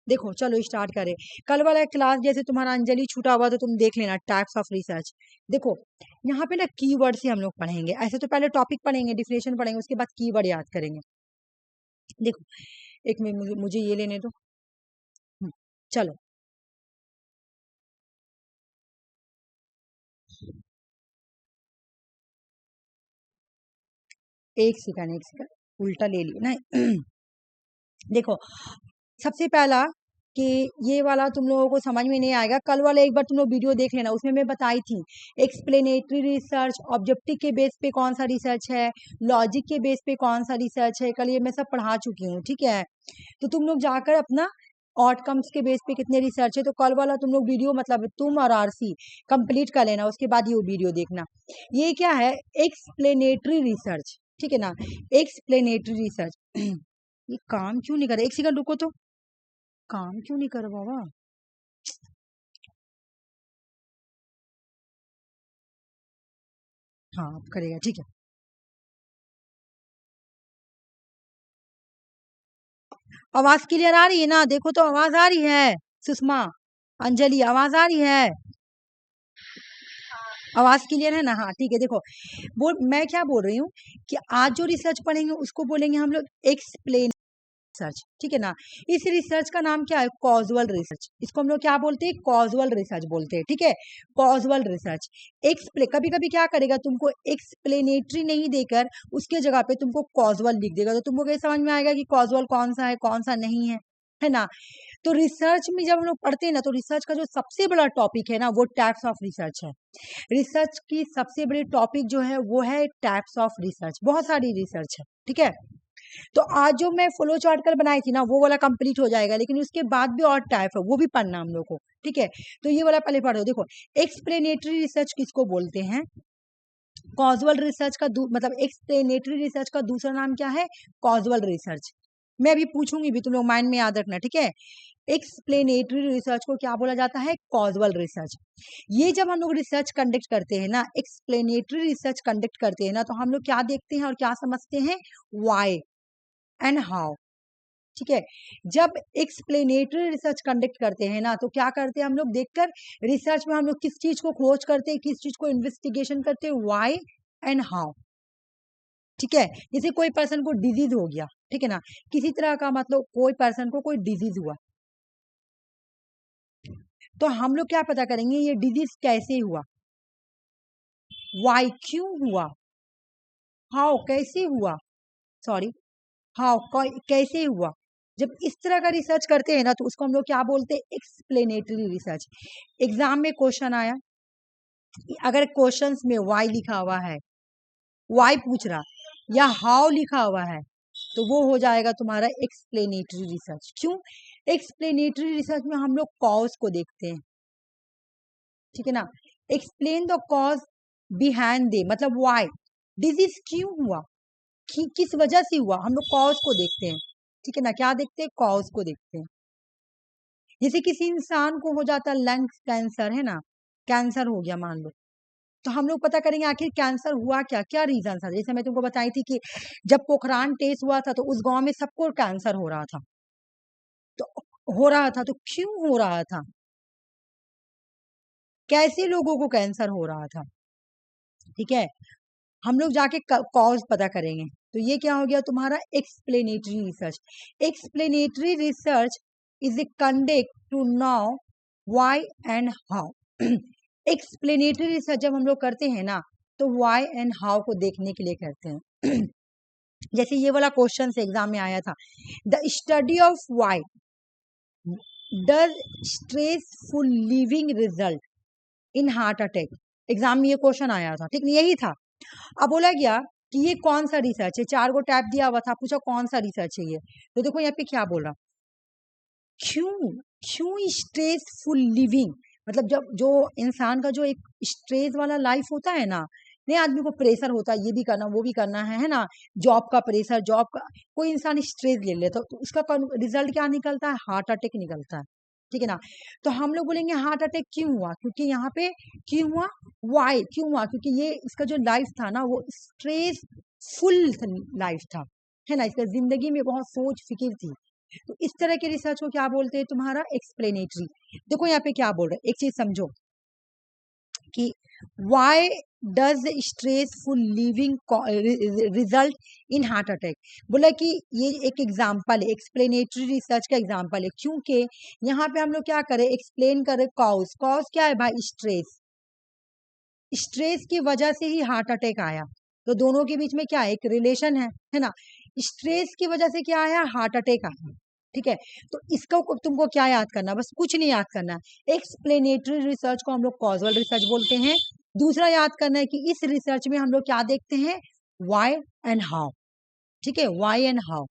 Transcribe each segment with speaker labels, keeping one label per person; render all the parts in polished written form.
Speaker 1: देखो चलो स्टार्ट करें। कल वाला क्लास जैसे तुम्हारा अंजलि छूटा हुआ तो तुम देख लेना, टाइप्स ऑफ रिसर्च। देखो यहाँ पे ना कीवर्ड से हम लोग पढ़ेंगे। ऐसे तो पहले टॉपिक पढ़ेंगे, डिफिनेशन पढ़ेंगे, उसके बाद कीवर्ड याद करेंगे। देखो एक मिनट, मुझे ये लेने दो। चलो एक सेकंड, एक सेकंड, उल्टा ले लिया ना। देखो सबसे पहला कि ये वाला तुम लोगों को समझ में नहीं आएगा, कल वाला एक बार तुम लोग वीडियो देख लेना, उसमें मैं बताई थी एक्सप्लेनेटरी रिसर्च, ऑब्जेक्टिव के बेस पे कौन सा रिसर्च है, लॉजिक के बेस पे कौन सा रिसर्च है, कल ये मैं सब पढ़ा चुकी हूँ। ठीक है, तो तुम लोग जाकर अपना आउटकम्स के बेस पे कितने रिसर्च है, तो कल वाला तुम लोग वीडियो मतलब तुम और आरसी कंप्लीट कर लेना, उसके बाद ये वीडियो देखना। ये क्या है, एक्सप्लेनेटरी रिसर्च। ठीक है ना, एक्सप्लेनेटरी रिसर्च। ये काम क्यों नहीं कर रहा, एक सेकंड रुको तो, काम क्यों नहीं कर रहा बाबा। हाँ अब करेगा, ठीक है। आवाज क्लियर आ रही है ना, देखो तो आवाज आ रही है सुषमा, अंजलि आवाज आ रही है, आवाज क्लियर है ना। हाँ ठीक है, देखो वो मैं क्या बोल रही हूँ कि आज जो रिसर्च पढ़ेंगे उसको बोलेंगे हम लोग एक्सप्लेन रिसर्च। ठीक है ना, इस रिसर्च का नाम क्या है, कॉजुअल रिसर्च। इसको हम लोग क्या बोलते हैं, कॉजुअल रिसर्च बोलते हैं। ठीक है, कॉजुअल रिसर्च। कभी कभी क्या करेगा, तुमको एक्सप्लेनेटरी नहीं देकर उसके जगह पे तुमको कॉजुअल लिख देगा, तो तुमको कैसे समझ में आएगा कि कॉजुअल कौन सा है कौन सा नहीं है ना। तो रिसर्च में जब हम लोग पढ़ते हैं ना, तो रिसर्च का जो सबसे बड़ा टॉपिक है ना, वो टाइप्स ऑफ रिसर्च है। रिसर्च की सबसे बड़ी टॉपिक जो है वो है टाइप्स ऑफ रिसर्च, बहुत सारी रिसर्च है। ठीक है, तो आज जो मैं फ्लो चार्ट कर बनाई थी ना, वो वाला कंप्लीट हो जाएगा, लेकिन उसके बाद भी और टाइप है, वो भी पढ़ना हम लोग को। ठीक है, तो ये वाला पहले पढ़ो। देखो एक्सप्लेनेटरी रिसर्च किसको बोलते हैं, कॉजुअल रिसर्च का मतलब एक्सप्लेनेटरी रिसर्च का दूसरा नाम क्या है, कॉजुअल रिसर्च। मैं अभी पूछूंगी भी, तुम लोग माइंड में याद रखना। ठीक है, एक्सप्लेनेटरी रिसर्च को क्या बोला जाता है, कॉजुअल रिसर्च। ये जब हम लोग रिसर्च कंडक्ट करते हैं ना, एक्सप्लेनेटरी रिसर्च कंडक्ट करते हैं ना, तो हम लोग क्या देखते हैं और क्या समझते हैं, वाई एंड हाउ। ठीक है, जब एक्सप्लेनेटरी रिसर्च कंडक्ट करते हैं ना, तो क्या करते हैं हम लोग, देखकर रिसर्च में हम लोग किस चीज को खोज करते हैं, किस चीज को इन्वेस्टिगेशन करते हैं, वाई एंड हाउ। ठीक है, जैसे कोई पर्सन को डिजीज हो गया, ठीक है ना, किसी तरह का मतलब कोई पर्सन को कोई डिजीज हुआ, तो हम लोग क्या पता करेंगे, ये डिजीज कैसे हुआ, वाई क्यों हुआ, हाउ कैसे हुआ, सॉरी हाउ कैसे हुआ। जब इस तरह का रिसर्च करते हैं ना, तो उसको हम लोग क्या बोलते हैं, एक्सप्लेनेटरी रिसर्च। एग्जाम में क्वेश्चन आया, अगर क्वेश्चंस में वाई लिखा हुआ है, वाई पूछ रहा, या हाउ लिखा हुआ है, तो वो हो जाएगा तुम्हारा एक्सप्लेनेटरी रिसर्च। क्यों, एक्सप्लेनेटरी रिसर्च में हम लोग कॉज को देखते हैं। ठीक है ना, एक्सप्लेन द कॉज बिहाइंड दे, मतलब वाई, डिजीज क्यों हुआ, किस वजह से हुआ, हम लोग कॉज को देखते हैं। ठीक है ना, क्या देखते हैं, कॉज को देखते हैं। जैसे किसी इंसान को हो जाता है लंग कैंसर, है ना, कैंसर हो गया मान लो, तो हम लोग पता करेंगे आखिर कैंसर हुआ क्या, क्या रीजन था। जैसे मैं तुमको बताई थी कि जब पोखरान टेस्ट हुआ था, तो उस गांव में सबको कैंसर हो रहा था, तो हो रहा था तो क्यों हो रहा था, कैसे लोगों को कैंसर हो रहा था। ठीक है, हम लोग जाके कॉज पता करेंगे। तो ये क्या हो गया तुम्हारा, explanatory research. Explanatory research is a conduct to know why and how. Explanatory research जब हम लोग करते हैं ना, तो व्हाई एंड हाउ को देखने के लिए करते हैं। जैसे ये वाला क्वेश्चन से एग्जाम में आया था, the study of why does stressful living result in heart attack. Exam में ये क्वेश्चन आया था, ठीक, यही था। अब बोला गया कि ये कौन सा रिसर्च है, चार गो टैब दिया हुआ था, पूछा कौन सा रिसर्च है ये, तो देखो यहाँ पे क्या बोला, क्यों, क्यों स्ट्रेसफुल लिविंग, मतलब जब जो इंसान का जो एक स्ट्रेस वाला लाइफ होता है ना, नहीं आदमी को प्रेशर होता है, ये भी करना वो भी करना है ना, जॉब का प्रेशर, जॉब का, कोई इंसान स्ट्रेस ले लेता तो उसका रिजल्ट क्या निकलता है, हार्ट अटैक निकलता है। ठीक है ना, तो हम लोग बोलेंगे हार्ट अटैक क्यों हुआ, क्योंकि यहाँ पे क्यों हुआ, वाई क्यों हुआ, क्योंकि ये इसका जो लाइफ था ना, वो स्ट्रेस फुल लाइफ था, है ना, इसका जिंदगी में बहुत सोच फिक्र थी, तो इस तरह के रिसर्च को क्या बोलते हैं, तुम्हारा एक्सप्लेनेटरी। देखो यहाँ पे क्या बोल रहे हैं, एक चीज समझो कि why does stressful living result in heart attack। बोला कि ये एक एग्जाम्पल है, एक्सप्लेनेटरी रिसर्च का एग्जाम्पल है, क्योंकि यहाँ पे हम लोग क्या करें, एक्सप्लेन करें कॉज। कॉज क्या है भाई, स्ट्रेस। स्ट्रेस की वजह से ही हार्ट अटैक आया, तो दोनों के बीच में क्या है, एक रिलेशन है ना। स्ट्रेस की वजह से क्या आया, हार्ट अटैक आया, ठीक है। तो इसको तुमको क्या याद करना, बस कुछ नहीं याद करना, एक्सप्लेनेटरी रिसर्च को हम लोग कॉजल रिसर्च बोलते हैं। दूसरा याद करना है कि इस रिसर्च में हम लोग क्या देखते हैं, व्हाई एंड हाउ, ठीक है, व्हाई एंड हाउ।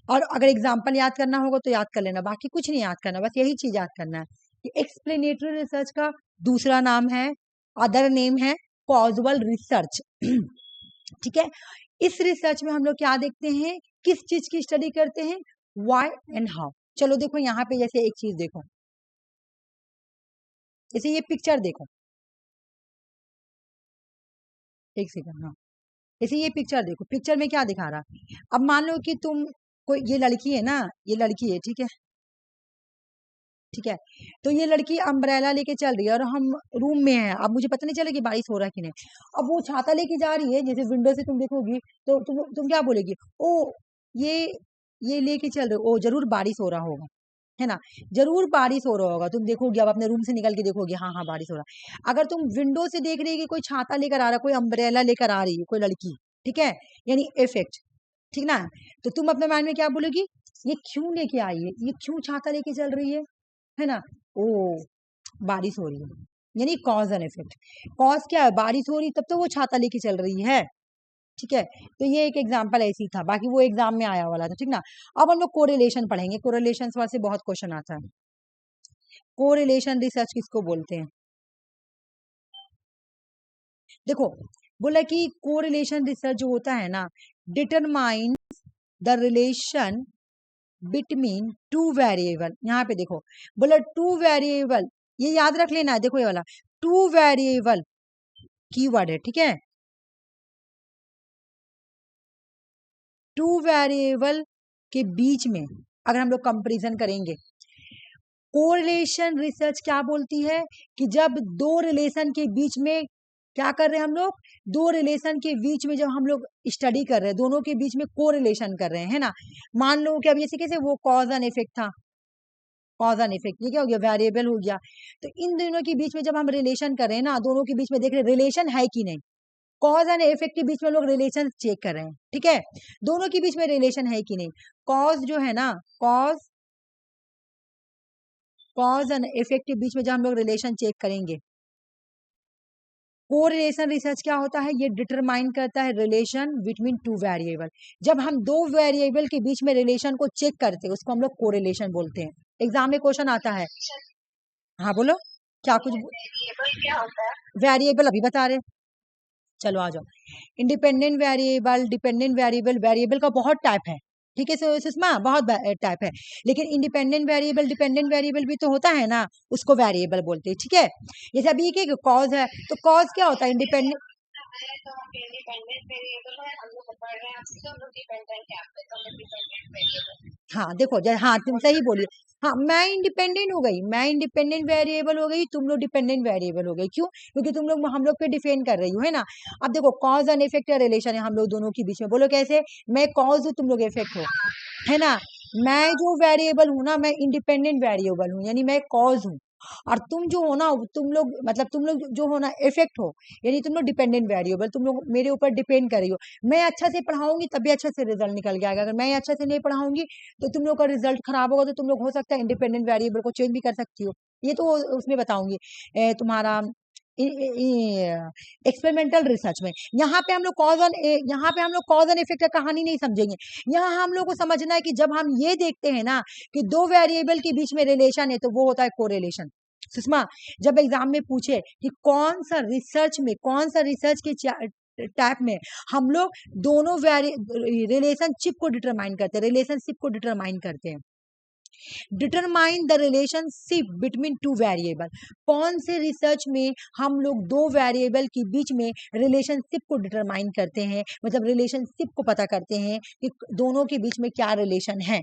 Speaker 1: और अगर एग्जाम्पल याद करना होगा तो याद कर लेना, बाकी कुछ नहीं याद करना, बस यही चीज याद करना है कि एक्सप्लेनेटरी रिसर्च का दूसरा नाम है, अदर नेम है कॉजल रिसर्च, ठीक है। इस रिसर्च में हम लोग क्या देखते हैं, किस चीज की स्टडी करते हैं, व्हाई एंड हाउ। चलो देखो यहाँ पे जैसे एक चीज देखो, जैसे ये पिक्चर देखो, एक सेकंड, हाँ, जैसे ये पिक्चर देखो, पिक्चर में क्या दिखा रहा, अब मान लो कि तुम कोई, ये लड़की है ना, ये लड़की है, ठीक है, ठीक है। तो ये लड़की अम्ब्रेला लेके चल रही है और हम रूम में हैं, अब मुझे पता नहीं चला कि बारिश हो रहा है कि नहीं। अब वो छाता लेके जा रही है, जैसे विंडो से तुम देखोगी तो तुम क्या बोलेगी, ओ ये ये लेके चल रहे हो, ओ जरूर बारिश हो रहा होगा, है ना, जरूर बारिश हो रहा होगा। तुम देखोगी, अब अपने रूम से निकल के देखोगी, हाँ हाँ बारिश हो रहा है। अगर तुम विंडो से देख रही है कि कोई छाता लेकर आ रहा है, कोई अम्ब्रेला लेकर आ रही है कोई लड़की, ठीक है, यानी इफेक्ट, ठीक ना। तो तुम अपने माइंड में क्या बोलोगी, ये क्यों लेके आई है, ये क्यों छाता लेके चल रही है ना। ओ बारिश हो रही है, यानी कॉज एंड इफेक्ट। कॉज क्या है, बारिश हो रही तब तो वो छाता लेके चल रही है, ठीक है। तो ये एक एग्जाम्पल ऐसी था, बाकी वो एग्जाम में आया वाला था, ठीक ना। अब हम लोग कोरिलेशन पढ़ेंगे, कोरिलेशन से बहुत क्वेश्चन आता है। कोरिलेशन रिसर्च किसको बोलते हैं, देखो बोला कि कोरिलेशन रिसर्च जो होता है ना, determine the relation between two variable. यहाँ पे देखो बोला टू वेरिएबल, ये याद रख लेना है, देखो ये वाला टू वेरिएबल कीवर्ड है, ठीक है। टू वेरिएबल के बीच में अगर हम लोग कंपैरिजन करेंगे, कोरिलेशन रिसर्च क्या बोलती है कि जब दो रिलेशन के बीच में क्या कर रहे हैं हम लोग, दो रिलेशन के बीच में जब हम लोग स्टडी कर रहे हैं, दोनों के बीच में कोरिलेशन कर रहे हैं, है ना। मान लो कि अब जैसे कैसे वो कॉज एंड इफेक्ट था, कॉज एंड इफेक्ट, ये क्या हो गया, वेरिएबल हो गया। तो इन दोनों के बीच में जब हम रिलेशन कर रहे हैं ना, दोनों के बीच में देख रहे रिलेशन है कि नहीं, कॉज एंड इफेक्ट के बीच में लोग रिलेशन चेक कर रहे हैं, ठीक है, दोनों के बीच में रिलेशन है कि नहीं। कॉज जो है ना, कॉज एंड इफेक्ट के बीच में जब हम लोग रिलेशन चेक करेंगे, कोरिलेशन रिसर्च क्या होता है, ये डिटरमाइन करता है रिलेशन बिटवीन टू वेरिएबल। जब हम दो वेरिएबल के बीच में रिलेशन को चेक करते हैं, उसको हम लोग कोरिलेशन बोलते हैं। एग्जाम में क्वेश्चन आता है, हाँ बोलो क्या कुछ, वेरिएबल क्या होता है, वेरिएबल अभी बता रहे, चलो आ जाओ। Independent variable, dependent variable, variable का बहुत टाइप है, ठीक है सुषमा, बहुत टाइप है, लेकिन इंडिपेंडेंट वेरिएबल, डिपेंडेंट वेरिएबल भी तो होता है ना, उसको वेरिएबल बोलते हैं, ठीक है। जैसे अभी के कॉज है, तो कॉज क्या होता है, इंडिपेंडेंट, हाँ देखो हाँ तुम सही बोली, हाँ मैं इंडिपेंडेंट हो गई, मैं इंडिपेंडेंट वेरिएबल हो गई, तुम लोग डिपेंडेंट वेरिएबल हो गई, क्यों, क्योंकि तुम लोग हम लोग पे डिपेंड कर रही हो, है ना। अब देखो कॉज एंड इफेक्ट का रिलेशन है हम लोग दोनों के बीच में, बोलो कैसे, मैं कॉज हूँ तुम लोग इफेक्ट हो, है ना। मैं जो वेरिएबल हूँ ना, मैं इंडिपेंडेंट वेरिएबल हूँ, यानी मैं कॉज हूँ, और तुम जो हो ना, तुम लोग मतलब तुम लोग जो हो ना इफेक्ट हो, यानी तुम लोग डिपेंडेंट वेरिएबल, तुम लोग मेरे ऊपर डिपेंड कर रही हो। मैं अच्छा से पढ़ाऊंगी तभी अच्छा से रिजल्ट निकल के आएगा, अगर मैं अच्छा से नहीं पढ़ाऊंगी तो तुम लोग का रिजल्ट खराब होगा, तो तुम लोग हो सकता है इंडिपेंडेंट वेरिएबल को चेंज भी कर सकती हो, ये तो उसमें बताऊंगी तुम्हारा एक्सपेरिमेंटल रिसर्च में। यहाँ पे हम लोग कॉज एंड इफेक्ट का कहानी नहीं समझेंगे, यहाँ हम लोग को समझना है कि जब हम ये देखते हैं ना कि दो वेरिएबल के बीच में रिलेशन है, तो वो होता है कोरिलेशन। सुषमा, जब एग्जाम में पूछे कि कौन सा रिसर्च के टाइप में हम लोग दोनों रिलेशनशिप को डिटरमाइन करते हैं, determine the relationship between two variable. कौन से रिसर्च में हम लोग दो वेरिएबल के बीच में रिलेशनशिप को डिटरमाइन करते हैं, मतलब रिलेशनशिप को पता करते हैं कि दोनों के बीच में क्या रिलेशन है।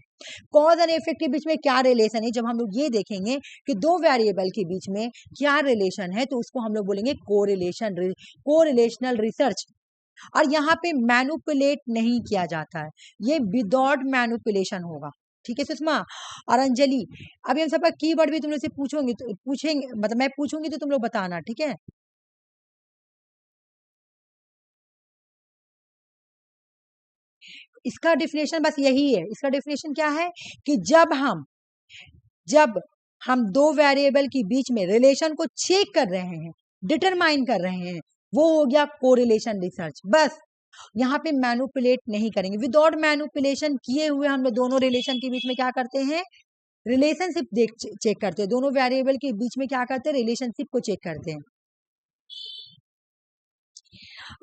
Speaker 1: कॉज एंड इफेक्ट के बीच में क्या रिलेशन है, जब हम लोग ये देखेंगे कि दो वेरिएबल के बीच में क्या रिलेशन है तो उसको हम लोग बोलेंगे कोरिलेशनल रिसर्च। और यहाँ पे मैनुपुलेट नहीं किया जाता है, ये विदाउट मैनुपुलेशन होगा। ठीक है सुषमा और अंजलि, अभी हम सबका कीवर्ड भी तुम लोग से पूछेंगे मतलब मैं पूछूंगी तो तुम लोग बताना, ठीक है। इसका डिफिनेशन बस यही है, इसका डिफिनेशन क्या है कि जब हम दो वेरिएबल के बीच में रिलेशन को चेक कर रहे हैं, डिटरमाइन कर रहे हैं, वो हो गया कोरिलेशन रिसर्च। बस यहाँ पे मैनुपुलेट नहीं करेंगे, विदाउट मैनुपुलेशन किए हुए हम लोग दोनों रिलेशन के बीच में क्या करते हैं, रिलेशनशिप चेक करते हैं, दोनों वेरिएबल के बीच में क्या करते हैं, रिलेशनशिप को चेक करते हैं।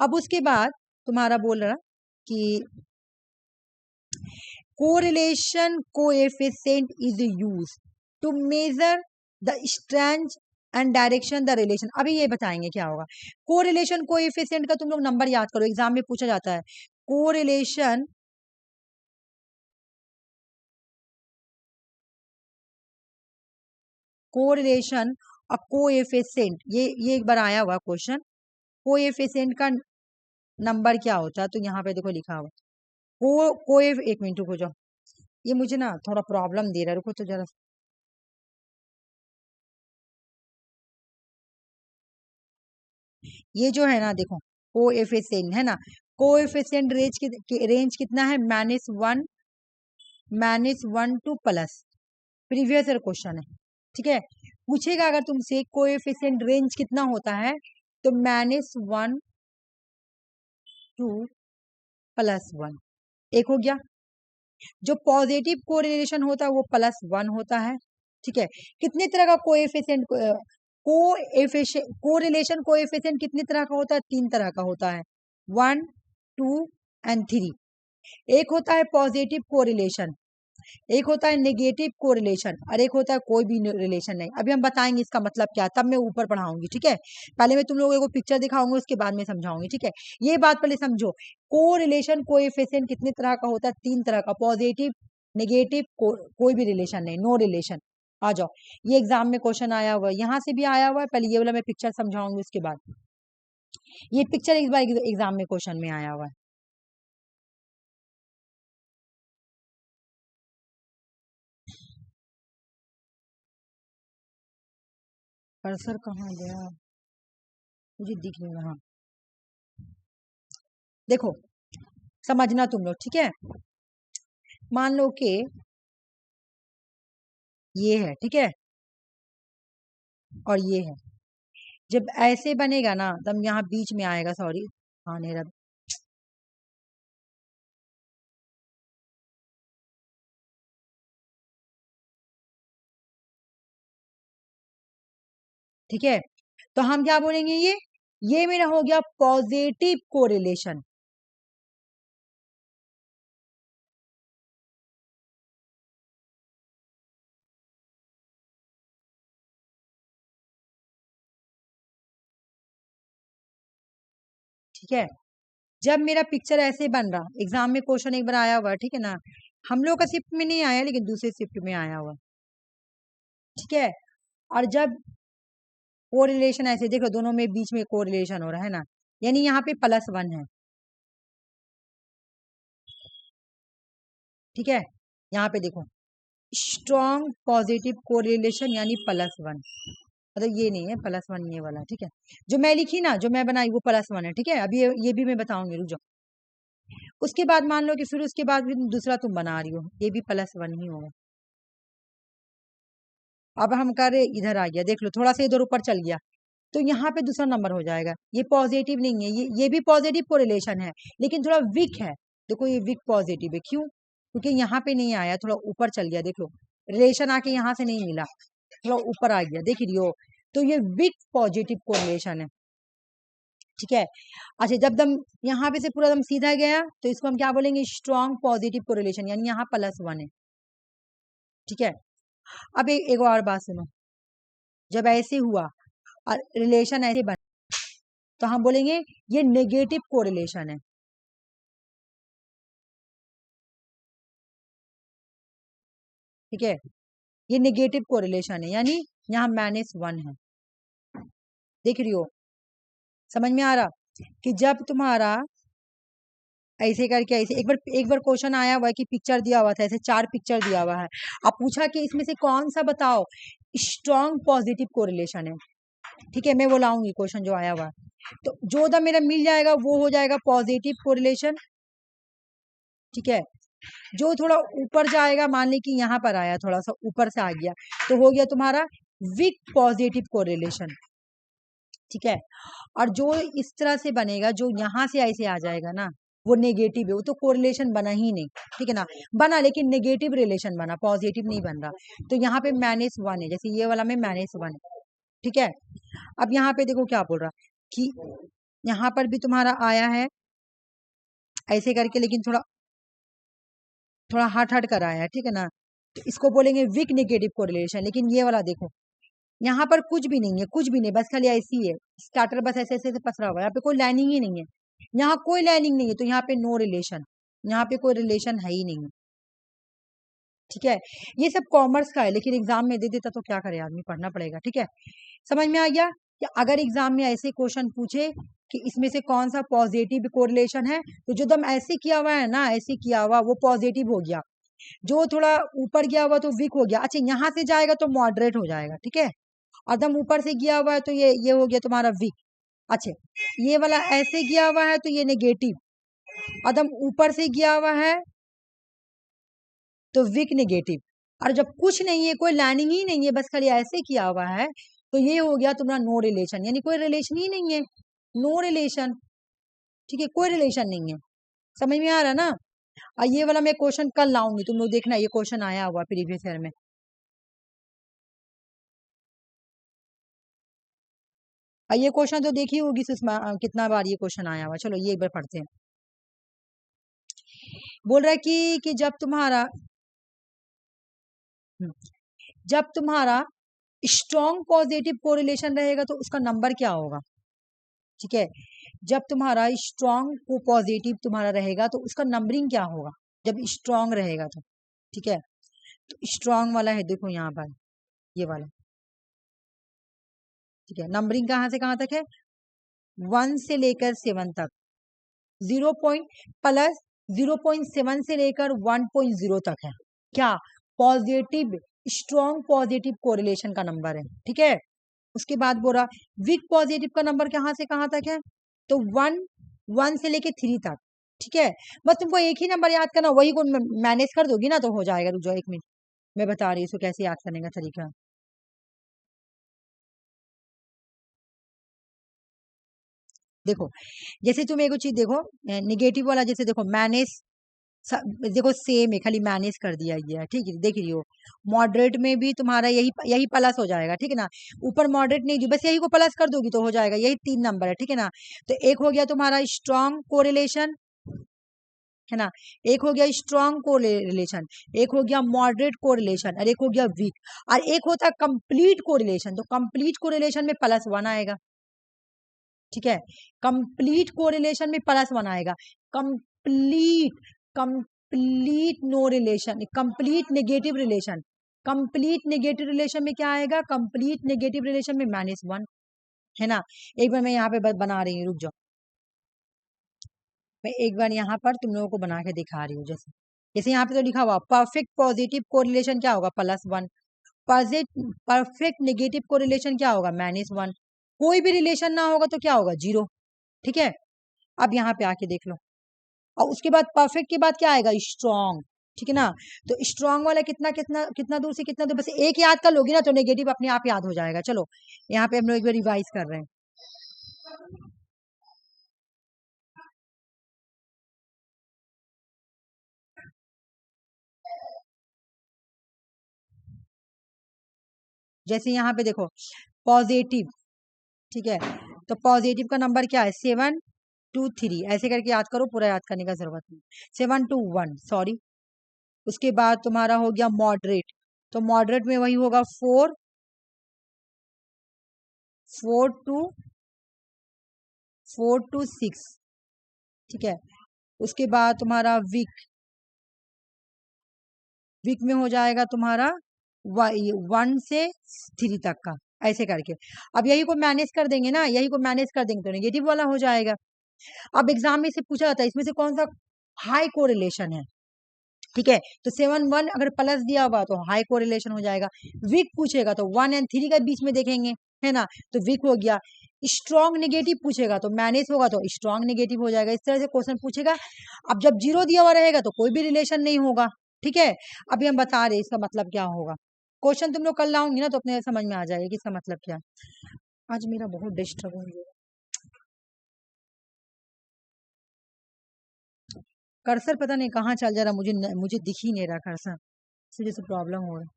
Speaker 1: अब उसके बाद तुम्हारा बोल रहा कि correlation coefficient is used to measure the strength and direction the relation. अभी ये बताएंगे क्या होगा। कोरिलेशन कोएफिशिएंट का तुम लोग नंबर याद करो, एग्जाम में पूछा जाता है। कोरिलेशन और कोएफिशिएंट, ये एक बार आया हुआ क्वेश्चन। कोएफिशिएंट का नंबर क्या होता है, तो यहाँ पे देखो लिखा हुआ एक मिनट रुको जाओ, ये मुझे ना थोड़ा प्रॉब्लम दे रहा है, रुको तो जरा। ये जो है ना देखो कोएफिशिएंट है ना, कोएफिशिएंट रेंज कितना है, -1 two plus. Previous year question है, ठीक है। पूछेगा अगर तुमसे कोएफिशिएंट रेंज कितना होता है, तो -1 टू +1, एक हो गया। जो पॉजिटिव कोरिलेशन होता है वो +1 होता है, ठीक है। कितने तरह का कोरिलेशन कोएफिशिएंट कितने तरह का होता है, 3 तरह का होता है, 1, 2 एंड 3। एक होता है पॉजिटिव कोरिलेशन, एक होता है नेगेटिव कोरिलेशन, और एक होता है कोई भी रिलेशन नहीं। अभी हम बताएंगे इसका मतलब क्या, तब मैं ऊपर पढ़ाऊंगी, ठीक है। पहले मैं तुम लोगों को पिक्चर दिखाऊंगी, उसके बाद में समझाऊंगी, ठीक है। ये बात पहले समझो, कोरिलेशन कोएफिशिएंट कितने तरह का होता है, 3 तरह का, पॉजिटिव, नेगेटिव, कोई भी रिलेशन नहीं, नो रिलेशन। आ जाओ, ये एग्जाम में क्वेश्चन आया हुआ है, यहाँ से भी आया हुआ है। पहले ये वाला मैं पिक्चर समझाऊंगी, उसके बाद ये पिक्चर एक बार एग्जाम में क्वेश्चन में आया हुआ है। कर्सर कहाँ गया, मुझे दिख नहीं रहा। देखो समझना तुम लोग, ठीक है। मान लो कि ये है, ठीक है, और ये है। जब ऐसे बनेगा ना, तब यहाँ बीच में आएगा, सॉरी हाँ नहीं रहा, ठीक है। तो हम क्या बोलेंगे, ये मेरा हो गया पॉजिटिव कोरिलेशन, ठीक है। जब मेरा पिक्चर ऐसे बन रहा, एग्जाम में क्वेश्चन एक बार आया हुआ, ठीक है ना, हम लोग का शिफ्ट में नहीं आया, लेकिन दूसरे शिफ्ट में आया हुआ, ठीक है। और जब कोरिलेशन ऐसे देखो, दोनों में बीच में कोरिलेशन हो रहा है ना, यानी यहाँ पे +1 है, ठीक है। यहाँ पे देखो स्ट्रॉन्ग पॉजिटिव कोरिलेशन यानी +1, मतलब ये नहीं है +1, ये वाला, ठीक है। जो मैं लिखी ना, जो मैं बनाई वो +1 है, ठीक है। अभी ये भी मैं बताऊंगी, रुक जाओ। उसके बाद मान लो कि फिर उसके बाद भी दूसरा तुम बना रही हो, ये भी +1 ही होगा। अब हम कर रहे, इधर आ गया, देख लो थोड़ा सा इधर ऊपर चल गया, तो यहाँ पे दूसरा नंबर हो जाएगा। ये पॉजिटिव नहीं है, ये भी पॉजिटिव कोरिलेशन है, लेकिन थोड़ा वीक है। देखो ये वीक पॉजिटिव है, क्यों, क्योंकि यहाँ पे नहीं आया, थोड़ा ऊपर चल गया, देख लो रिलेशन आके यहाँ से नहीं मिला, थोड़ा ऊपर आ गया, देख रही हो, तो ये वीक पॉजिटिव कोरिलेशन है, ठीक है। अच्छा, जब दम यहाँ पे से पूरा दम सीधा गया, तो इसको हम क्या बोलेंगे, स्ट्रॉन्ग पॉजिटिव कोरिलेशन, यानी यहाँ +1 है, ठीक है। अब एक और बात सुनो, जब ऐसे हुआ और रिलेशन ऐसे बना तो हम बोलेंगे ये नेगेटिव कोरिलेशन है। ठीक है, ये नेगेटिव कोरिलेशन है, यानी यहाँ -1 है। देख रही हो, समझ में आ रहा कि जब तुम्हारा ऐसे करके ऐसे एक बार क्वेश्चन आया हुआ है कि पिक्चर दिया हुआ था, ऐसे 4 पिक्चर दिया हुआ है, अब पूछा कि इसमें से कौन सा बताओ स्ट्रॉन्ग पॉजिटिव कोरिलेशन है। ठीक है, मैं वो लाऊंगी क्वेश्चन जो आया हुआ है, तो जो द मेरा मिल जाएगा वो हो जाएगा पॉजिटिव कोरिलेशन। ठीक है, जो थोड़ा ऊपर जाएगा, मान ली कि यहाँ पर आया, थोड़ा सा ऊपर से आ गया, तो हो गया तुम्हारा वीक पॉजिटिव कोरिलेशन। ठीक है, और जो इस तरह से बनेगा, जो यहाँ से ऐसे आ जाएगा ना, वो नेगेटिव है, वो तो कोरिलेशन बना ही नहीं। ठीक है ना, बना लेकिन नेगेटिव रिलेशन बना, पॉजिटिव नहीं बन रहा। तो यहाँ पे -1 है, जैसे ये वाला में -1 है। ठीक है, अब यहाँ पे देखो क्या बोल रहा कि यहाँ पर भी तुम्हारा आया है ऐसे करके, लेकिन थोड़ा थोड़ा हट हट कर आया है। ठीक है ना, तो इसको बोलेंगे वीक नेगेटिव कोरिलेशन। लेकिन ये वाला देखो, यहाँ पर कुछ भी नहीं है, कुछ भी नहीं, बस खाली ऐसी है, स्टार्टर बस ऐसे ऐसे पसरा हुआ है, यहाँ पे कोई लाइनिंग ही नहीं है, यहाँ कोई लाइनिंग नहीं है, तो यहाँ पे नो रिलेशन, यहाँ पे कोई रिलेशन है ही नहीं है। ठीक है, ये सब कॉमर्स का है, लेकिन एग्जाम में दे देता तो क्या करे आदमी, पढ़ना पड़ेगा। ठीक है, समझ में आ गया कि अगर एग्जाम में ऐसे क्वेश्चन पूछे कि इसमें से कौन सा पॉजिटिव कोरिलेशन है, तो जो दम ऐसे किया हुआ है ना, ऐसे किया हुआ वो पॉजिटिव हो गया, जो थोड़ा ऊपर गया हुआ तो वीक हो गया। अच्छा, यहाँ से जाएगा तो मॉडरेट हो जाएगा। ठीक है, एकदम ऊपर से गया हुआ है तो ये हो गया तुम्हारा वीक। अच्छा, ये वाला ऐसे गया हुआ है तो ये नेगेटिव, एकदम ऊपर से गया हुआ है तो वीक नेगेटिव। और जब कुछ नहीं है, कोई लाइनिंग ही नहीं है, बस खाली ऐसे किया हुआ है, तो ये हो गया तुम्हारा नो रिलेशन, यानी कोई रिलेशन ही नहीं है, नो रिलेशन। ठीक है, कोई रिलेशन नहीं है। समझ में आ रहा ना। और ये वाला मैं क्वेश्चन कल लाऊंगी, तुम लोग देखना, ये क्वेश्चन आया हुआ प्रीवियस ईयर में। और ये क्वेश्चन तो देखी होगी सुषमा, कितना बार ये क्वेश्चन आया हुआ। चलो ये एक बार पढ़ते हैं। बोल रहा है कि जब तुम्हारा स्ट्रॉन्ग पॉजिटिव कोरिलेशन रहेगा तो उसका नंबर क्या होगा। ठीक है, जब तुम्हारा स्ट्रॉन्ग को पॉजिटिव तुम्हारा रहेगा तो उसका नंबरिंग क्या होगा, जब स्ट्रॉन्ग रहेगा तो। ठीक है, तो स्ट्रॉन्ग वाला है, देखो यहाँ पर ये वाला। ठीक है, नंबरिंग कहाँ से कहाँ तक है, 1 से लेकर 7 तक, 0 प्लस 0.7 से लेकर 1.0 तक है क्या, पॉजिटिव स्ट्रॉन्ग पॉजिटिव कोरिलेशन का नंबर है। ठीक है, उसके बाद बोला वीक पॉजिटिव का नंबर कहाँ से कहाँ तक है, तो 1 से लेके 3 तक। ठीक है, बस तुमको एक ही नंबर याद करना, वही को मैनेज कर दोगी ना तो हो जाएगा। रुक जाओ 1 मिनट, मैं बता रही हूँ इसको कैसे याद करने का तरीका। देखो, जैसे तुम एक चीज देखो, निगेटिव वाला, जैसे देखो मैनेज, देखो सेम है, खाली मैनेज कर दिया गया है। ठीक है, देख रही हो, मॉडरेट में भी तुम्हारा यही यही प्लस हो जाएगा। ठीक है ना, ऊपर मॉडरेट नहीं दी, बस यही को प्लस कर दोगी तो हो जाएगा, यही 3 नंबर है। ठीक है ना, तो एक हो गया तुम्हारा स्ट्रॉन्ग कोरिलेशन, है ना, एक हो गया स्ट्रॉन्ग कोरिलेशन, एक हो गया मॉडरेट कोरिलेशन, और एक हो गया वीक, और एक होता है कंप्लीट कोरिलेशन। तो कंप्लीट कोरिलेशन में +1 आएगा। ठीक है, कंप्लीट कोरिलेशन में +1 आएगा। Complete complete no relation, complete negative relation, complete negative relation में क्या आएगा, कंप्लीट नेगेटिव रिलेशन में -1, है ना। एक बार मैं यहाँ पे बना रही हूँ, रुक जाओ, मैं एक बार यहाँ पर तुम लोगों को बना के दिखा रही हूँ। जैसे जैसे यहाँ पे तो लिखा हुआ परफेक्ट पॉजिटिव कोरिलेशन क्या होगा, +1, परफेक्ट नेगेटिव कोरिलेशन क्या होगा, -1, कोई भी रिलेशन ना होगा तो क्या होगा, 0। ठीक है, अब यहाँ पे आके देख लो, और उसके बाद परफेक्ट के बाद क्या आएगा, स्ट्रॉन्ग। ठीक है ना, तो स्ट्रॉन्ग वाला कितना कितना कितना दूर से कितना दूर, बस एक याद कर लोगी ना तो नेगेटिव अपने आप याद हो जाएगा। चलो यहाँ पे हम लोग एक बार रिवाइज कर रहे हैं। जैसे यहाँ पे देखो पॉजिटिव, ठीक है, तो पॉजिटिव का नंबर क्या है, 7 2 3, ऐसे करके याद करो, पूरा याद करने का जरूरत नहीं, 7 2 1, सॉरी। उसके बाद तुम्हारा हो गया मॉडरेट, तो मॉडरेट में वही होगा 4 to 6, ठीक है। उसके बाद तुम्हारा वीक में हो जाएगा तुम्हारा 1 से 3 तक का, ऐसे करके। अब यही को मैनेज कर देंगे ना, यही को मैनेज कर देंगे तो नेगेटिव वाला हो जाएगा। अब एग्जाम में से पूछा जाता है इसमें से कौन सा हाई कोरिलेशन है, ठीक है। तो 7 1 अगर प्लस दिया हुआ तो हाई कोरिलेशन हो जाएगा। वीक पूछेगा तो 1 और 3 के बीच में देखेंगे, है ना, तो वीक हो गया। स्ट्रॉन्ग नेगेटिव पूछेगा तो मैनेज होगा तो स्ट्रॉन्ग नेगेटिव हो जाएगा। इस तरह से क्वेश्चन पूछेगा। अब जब 0 दिया हुआ रहेगा तो कोई भी रिलेशन नहीं होगा, ठीक है। अभी हम बता रहे इसका मतलब क्या होगा। क्वेश्चन तुम लोग कल लाऊंगी ना तो अपने समझ में आ जाएगा कि इसका मतलब क्या। आज मेरा बहुत डिस्टर्बेंस है। कर्सर पता नहीं कहाँ चल जा रहा, मुझे दिख ही नहीं रहा कर्सर, इस वजह से प्रॉब्लम हो रहा है।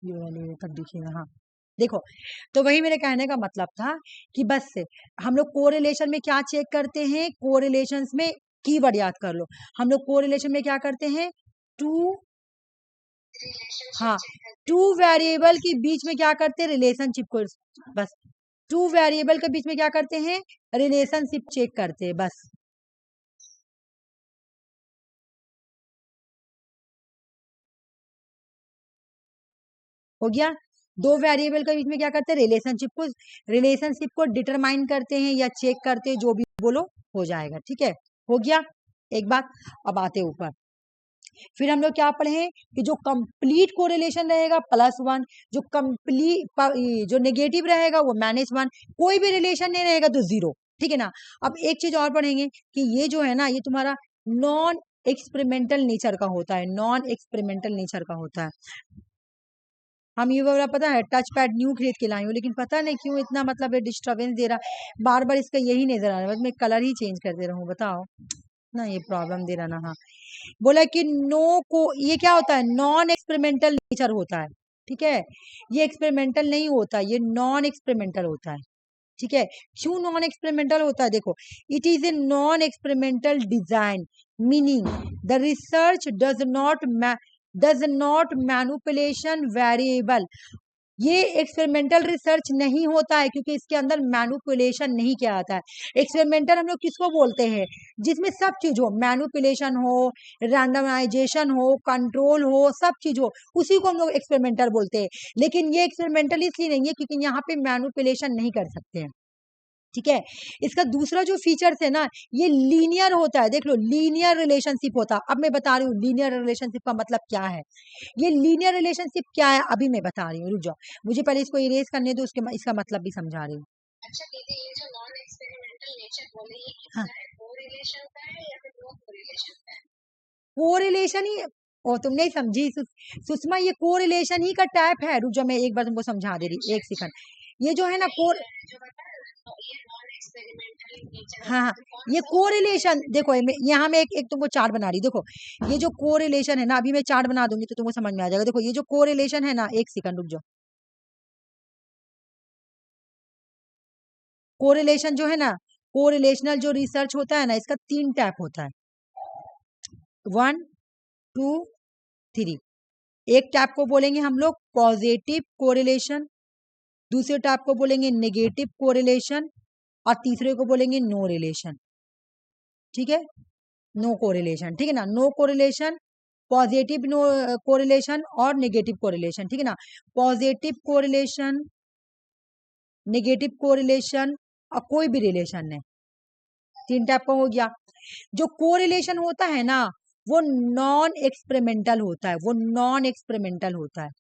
Speaker 1: ये वाले तब दिखेगा, हाँ देखो। तो वही मेरे कहने का मतलब था कि बस से हम लोग कोरिलेशन में क्या चेक करते हैं, कोरिलेशंस में कीवर्ड याद कर लो। हम लोग कोरिलेशन में क्या करते हैं, टू, हाँ, टू वेरिएबल के बीच में क्या करते हैं, रिलेशनशिप को, बस टू वेरिएबल के बीच में क्या करते हैं, रिलेशनशिप चेक करते हैं, बस। हो गया। दो वेरिएबल के बीच में क्या करते हैं, रिलेशनशिप को डिटरमाइन करते हैं या चेक करते हैं, जो भी बोलो हो जाएगा, ठीक है। हो गया एक बात। अब आते ऊपर, फिर हम लोग क्या पढ़े हैं कि जो कंप्लीट कोरिलेशन रहेगा +1, जो कंप्लीट जो नेगेटिव रहेगा वो -1, कोई भी रिलेशन नहीं रहेगा तो 0, ठीक है ना। अब एक चीज और पढ़ेंगे कि ये जो है ना, ये तुम्हारा नॉन एक्सपेरिमेंटल नेचर का होता है, नॉन एक्सपेरिमेंटल नेचर का होता है। हम ये वाला पता है टच पैड न्यू खरीद के लाई हूँ, लेकिन पता नहीं क्यों इतना मतलब डिस्टर्बेंस दे रहा, बार बार इसका यही नजर आ रहा है, बस मैं कलर ही चेंज करते रहूं, बताओ ना, ये प्रॉब्लम दे रहा ना। हाँ, बोला कि नो को, ये क्या होता है, नॉन एक्सपेरिमेंटल नेचर होता है, ठीक है। ये एक्सपेरिमेंटल नहीं होता, ये नॉन एक्सपेरिमेंटल होता है, ठीक है। क्यों नॉन एक्सपेरिमेंटल होता है, देखो, it is a non experimental design, meaning the research does not manipulation variable. ये एक्सपेरिमेंटल रिसर्च नहीं होता है क्योंकि इसके अंदर मैनुपुलेशन नहीं किया जाता है। एक्सपेरिमेंटल हम लोग किसको बोलते हैं, जिसमें सब चीज हो, मैनुपुलेशन हो, रैंडमाइजेशन हो, कंट्रोल हो, सब चीज हो, उसी को हम लोग एक्सपेरिमेंटल बोलते हैं। लेकिन ये एक्सपेरिमेंटल इसलिए नहीं है क्योंकि यहाँ पे मैनुपुलेशन नहीं कर सकते हैं, ठीक है। इसका दूसरा जो फीचर्स है ना, ये लीनियर होता है, देख लो, लीनियर रिलेशनशिप होता है। अब मैं बता रही हूँ लीनियर रिलेशनशिप का मतलब क्या है। ये लीनियर रिलेशनशिप क्या है अभी मैं बता रही हूँ, रुक जाओ, मुझे पहले इसको इरेज करने दो, उसके इसका मतलब भी समझा रही हूँ। अच्छा दीदी, ये जो नॉन एक्सपेरिमेंटल नेचर बोले, ये किसका है, कोरिलेशन का है या फिर नो कोरिलेशन का है? कोरिलेशन ही, ओ तुम नहीं समझी सुषमा, ये कोरिलेशन ही का टाइप है। रुक जाओ, मैं एक बार तुमको समझा दे रही, एक सेकंड। ये जो है ना हाँ हाँ, ये कोरिलेशन देखो, यहाँ मैं एक तुमको चार्ट बना रही, देखो ये जो कोरिलेशन है ना, अभी मैं चार्ट बना दूंगी तो तुमको समझ में आ जाएगा। देखो ये जो कोरिलेशन है ना, एक सेकंड रुक जाओ। कोरिलेशन जो है ना, कोरिलेशनल जो रिसर्च होता है ना, इसका 3 टाइप होता है, 1 2 3। एक टाइप को बोलेंगे हम लोग पॉजिटिव कोरिलेशन, दूसरे टाइप को बोलेंगे नेगेटिव कोरिलेशन, और तीसरे को बोलेंगे नो रिलेशन, ठीक है, नो कोरिलेशन, ठीक है ना। No correlation, positive no correlation और नेगेटिव कोरिलेशन, ठीक है ना। पॉजिटिव कोरिलेशन, नेगेटिव कोरिलेशन और कोई भी रिलेशन नहीं, 3 टाइप का हो गया। जो कोरिलेशन होता है ना, वो नॉन एक्सपेरिमेंटल होता है, वो नॉन एक्सपेरिमेंटल होता है।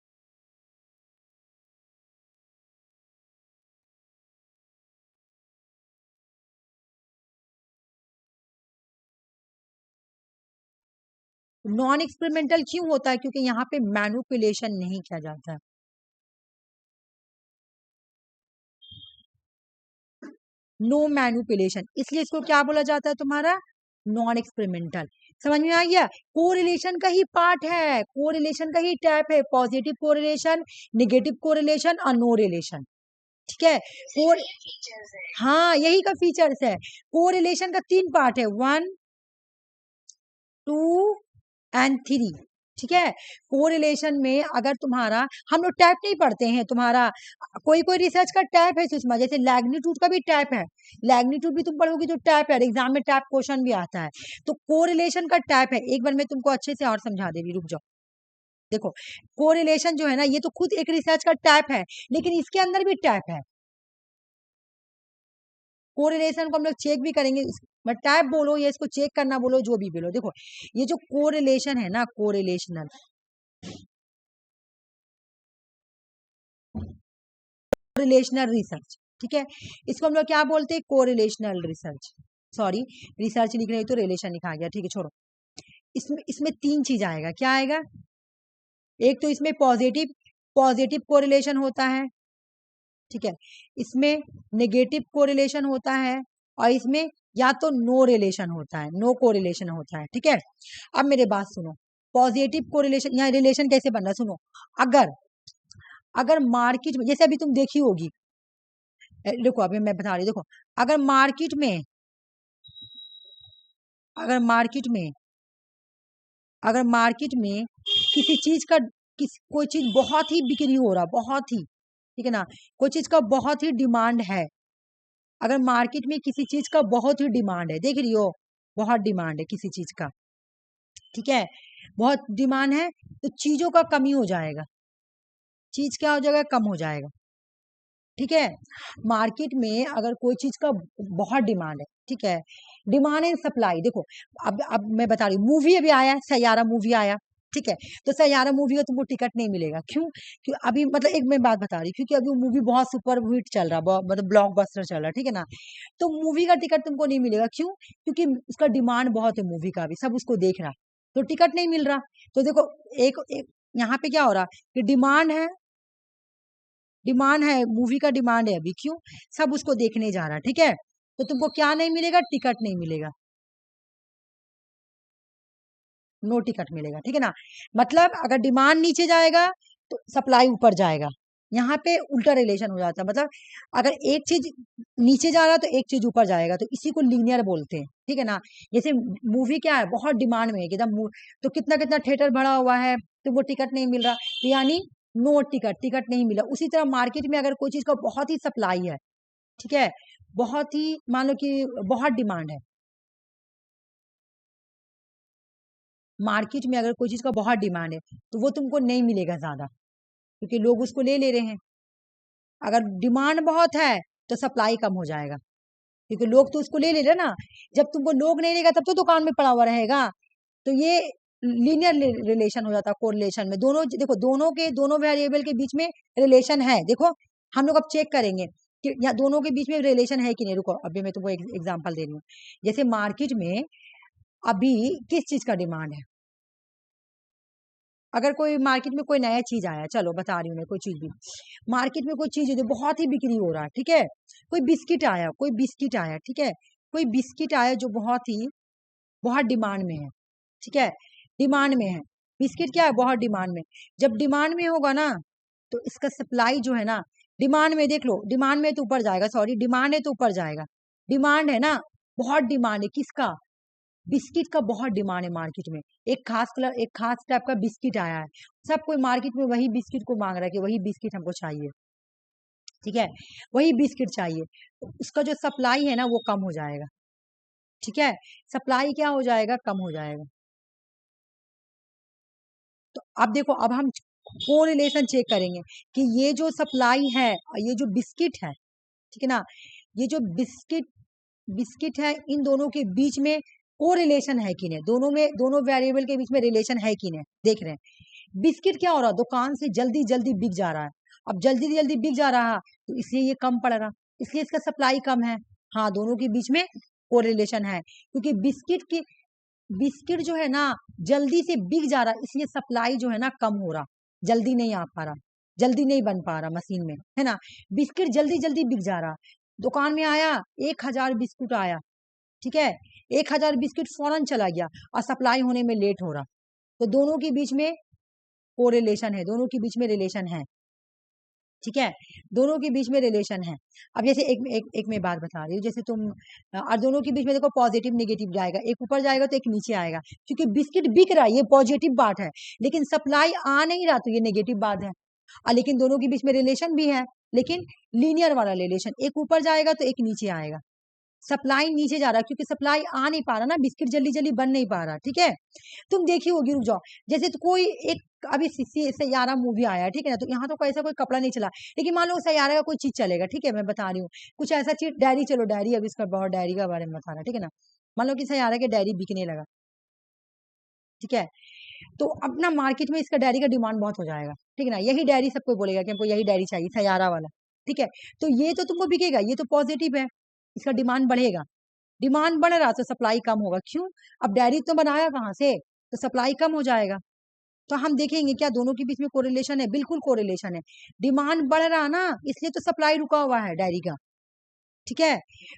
Speaker 1: नॉन एक्सपेरिमेंटल क्यों होता है, क्योंकि यहाँ पे मैनुपुलेशन नहीं किया जाता है। नो मैनुपुलेशन, इसलिए इसको क्या बोला जाता है तुम्हारा, नॉन एक्सपेरिमेंटल। समझ में आ गया, कोरिलेशन का ही पार्ट है, कोरिलेशन का ही टाइप है, पॉजिटिव कोरिलेशन, नेगेटिव कोरिलेशन और नो रिलेशन, ठीक है। हाँ, यही का फीचर्स है। कोरिलेशन का 3 पार्ट है, 1 2 एंड 3, ठीक है। कोरिलेशन में अगर तुम्हारा, हम लोग टाइप नहीं पढ़ते हैं, तुम्हारा कोई कोई रिसर्च का टाइप है सुषमा, जैसे लैग्नीट्यूड का भी टाइप है, लैग्नीट्यूड भी तुम पढ़ोगी तो टाइप है, एग्जाम में टाइप क्वेश्चन भी आता है। तो कोरिलेशन का टाइप है, एक बार मैं तुमको अच्छे से और समझा दे रही, रुक जाओ। देखो, कोरिलेशन जो है ना, ये तो खुद एक रिसर्च का टाइप है, लेकिन इसके अंदर भी टाइप है। कोरिलेशन को हम लोग चेक भी करेंगे, बट टाइप बोलो या इसको चेक करना बोलो, जो भी बोलो। देखो, ये जो कोरिलेशन है ना, कोरिलेशनल रिसर्च, ठीक है, इसको हम लोग क्या बोलते हैं, कोरिलेशनल रिसर्च। सॉरी, रिसर्च लिख रही तो रिलेशन लिखा गया, ठीक है, छोड़ो। इसमें इसमें 3 चीज आएगा, क्या आएगा? एक तो इसमें पॉजिटिव कोरिलेशन होता है, ठीक है, इसमें नेगेटिव कोरिलेशन होता है, और इसमें या तो नो रिलेशन होता है, नो कोरिलेशन होता है, ठीक है। अब मेरे बात सुनो, पॉजिटिव कोरिलेशन, यहाँ रिलेशन कैसे बन रहा, सुनो। अगर अगर मार्केट में, जैसे अभी तुम देखी होगी, देखो अभी मैं बता रही हूँ, देखो, अगर मार्केट में अगर मार्केट में अगर मार्केट में किसी चीज का, कोई चीज बहुत ही बिक्री हो रहा, बहुत ही, ठीक है ना, कोई चीज का बहुत ही डिमांड है, अगर मार्केट में किसी चीज का बहुत ही डिमांड है, देख रही हो, बहुत डिमांड है किसी चीज का, ठीक है, बहुत डिमांड है, तो चीजों का कमी हो जाएगा, चीज क्या हो जाएगा, कम हो जाएगा, ठीक है। मार्केट में अगर कोई चीज का बहुत डिमांड है, ठीक है, डिमांड एंड सप्लाई, देखो, अब मैं बता रही हूँ, मूवी अभी आया, सैयारा मूवी आया, ठीक है, तो सैयारा मूवी का तुमको टिकट नहीं मिलेगा, क्यों? क्यों अभी, मतलब एक मैं बात बता रही हूँ, क्योंकि अभी मूवी बहुत सुपर हिट चल रहा, मतलब ब्लॉकबस्टर चल रहा, ठीक है ना, तो मूवी का टिकट तुमको नहीं मिलेगा, क्यों? क्योंकि उसका डिमांड बहुत है, मूवी का भी सब उसको देख रहा, तो टिकट नहीं मिल रहा। तो देखो, एक यहाँ पे क्या हो रहा कि डिमांड है, मूवी का डिमांड है अभी, क्यों? सब उसको देखने जा रहा, ठीक है, तो तुमको क्या नहीं मिलेगा, टिकट नहीं मिलेगा, नो टिकट मिलेगा, ठीक है ना। मतलब अगर डिमांड नीचे जाएगा तो सप्लाई ऊपर जाएगा, यहाँ पे उल्टा रिलेशन हो जाता है, मतलब अगर एक चीज नीचे जा रहा तो एक चीज ऊपर जाएगा, तो इसी को लीनियर बोलते हैं, ठीक है ना। जैसे मूवी क्या है, बहुत डिमांड में है एकदम, तो कितना कितना थिएटर भरा हुआ है, तो वो टिकट नहीं मिल रहा, तो यानी नो टिकट नहीं मिला। उसी तरह मार्केट में अगर कोई चीज का बहुत ही सप्लाई है, ठीक है, बहुत ही, मान लो कि बहुत डिमांड है, मार्केट में अगर कोई चीज का बहुत डिमांड है, तो वो तुमको नहीं मिलेगा ज्यादा, क्योंकि लोग उसको ले रहे हैं। अगर डिमांड बहुत है तो सप्लाई कम हो जाएगा, क्योंकि लोग तो उसको ले रहे ना, जब तुमको लोग नहीं लेगा तब तो दुकान में पड़ा हुआ रहेगा, तो ये लीनियर रिलेशन हो जाता है। कोरिलेशन में दोनों, देखो, दोनों वेरिएबल के बीच में रिलेशन है, देखो, हम लोग अब चेक करेंगे कि या दोनों के बीच में रिलेशन है कि नहीं। रुको, अभी मैं तुमको एक एग्जांपल दे रही हूँ। जैसे मार्केट में अभी किस चीज का डिमांड है, अगर कोई मार्केट में कोई नया चीज आया, चलो बता रही हूँ मैं, कोई चीज भी मार्केट में, कोई चीज है जो बहुत ही बिक्री हो रहा है, ठीक है, कोई बिस्किट आया, ठीक है, कोई बिस्किट आया जो बहुत डिमांड में है, ठीक है, डिमांड में है, बिस्किट क्या है, बहुत डिमांड में। जब डिमांड में होगा ना, तो इसका सप्लाई जो है ना, डिमांड में देख लो, डिमांड में तो ऊपर जाएगा, सॉरी, डिमांड है तो ऊपर जाएगा, डिमांड है ना, बहुत डिमांड है किसका, बिस्किट का बहुत डिमांड है मार्केट में। एक खास टाइप का बिस्किट आया है, सब कोई मार्केट में वही बिस्किट को मांग रहा है कि वही बिस्किट हमको चाहिए, ठीक है, वही बिस्किट चाहिए, तो उसका जो सप्लाई है ना वो कम हो जाएगा, ठीक है, सप्लाई क्या हो जाएगा, कम हो जाएगा। तो अब देखो, अब हम कोरिलेशन चेक करेंगे कि ये जो सप्लाई है और ये जो बिस्किट है, ठीक है ना, ये जो बिस्किट है, इन दोनों के बीच में कोरिलेशन है कि नहीं, दोनों वेरिएबल के बीच में रिलेशन है कि नहीं, देख रहे हैं। बिस्किट क्या हो रहा है, दुकान से जल्दी जल्दी बिक जा रहा है, अब जल्दी जल्दी बिक जा रहा है तो इसलिए ये कम पड़ रहा, इसलिए इसका सप्लाई कम है। हाँ, दोनों के बीच में कोरिलेशन है, क्योंकि बिस्किट जो है ना जल्दी से बिक जा रहा, इसलिए सप्लाई जो है ना कम हो रहा, जल्दी नहीं आ पा रहा, जल्दी नहीं बन पा रहा मशीन में, है ना, बिस्किट जल्दी जल्दी बिक जा रहा। दुकान में आया, 1000 बिस्कुट आया, ठीक है, 1000 बिस्किट फौरन चला गया और सप्लाई होने में लेट हो रहा, तो दोनों के बीच में कोरिलेशन है, दोनों के बीच में रिलेशन है। ठीक है, दोनों के बीच में रिलेशन है। अब जैसे एक मैं बात बता रही हूँ, जैसे तुम और दोनों के बीच में देखो पॉजिटिव नेगेटिव जाएगा, एक ऊपर जाएगा तो एक नीचे आएगा, क्योंकि बिस्किट बिक रहा है ये पॉजिटिव बात है, लेकिन सप्लाई आ नहीं रहा तो ये नेगेटिव बात है। लेकिन दोनों के बीच में रिलेशन भी है, लेकिन लीनियर वाला रिलेशन, एक ऊपर जाएगा तो एक नीचे आएगा। सप्लाई नीचे जा रहा है क्योंकि सप्लाई आ नहीं पा रहा ना, बिस्किट जल्दी जल्दी बन नहीं पा रहा। ठीक है, तुम देखी होगी, रुक जाओ, जैसे तो कोई एक अभी सैयारा मूवी आया है, ठीक है ना, तो यहाँ तो ऐसा कोई कपड़ा नहीं चला, लेकिन मान लो सैयारा का कोई चीज चलेगा। ठीक है, मैं बता रही हूँ कुछ ऐसा चीज, डायरी, चलो डायरी, अभी इसका बहुत डायरी के बारे में बता रहा, ठीक है ना। मान लो कि सैयारा के डायरी बिकने लगा, ठीक है, तो अपना मार्केट में इसका डायरी का डिमांड बहुत हो जाएगा। ठीक है ना, यही डायरी सबको बोलेगा कि हमको यही डायरी चाहिए, सैयारा वाला। ठीक है, तो ये तो तुमको बिकेगा, ये तो पॉजिटिव है, इसका डिमांड बढ़ेगा। डिमांड बढ़ रहा तो सप्लाई कम होगा, क्यों? अब डायरी तो बनाया कहाँ से, तो सप्लाई कम हो जाएगा। तो हम देखेंगे क्या दोनों के बीच में कोरिलेशन है, बिल्कुल कोरिलेशन है। डिमांड बढ़ रहा ना, इसलिए तो सप्लाई रुका हुआ है डायरी का। ठीक है,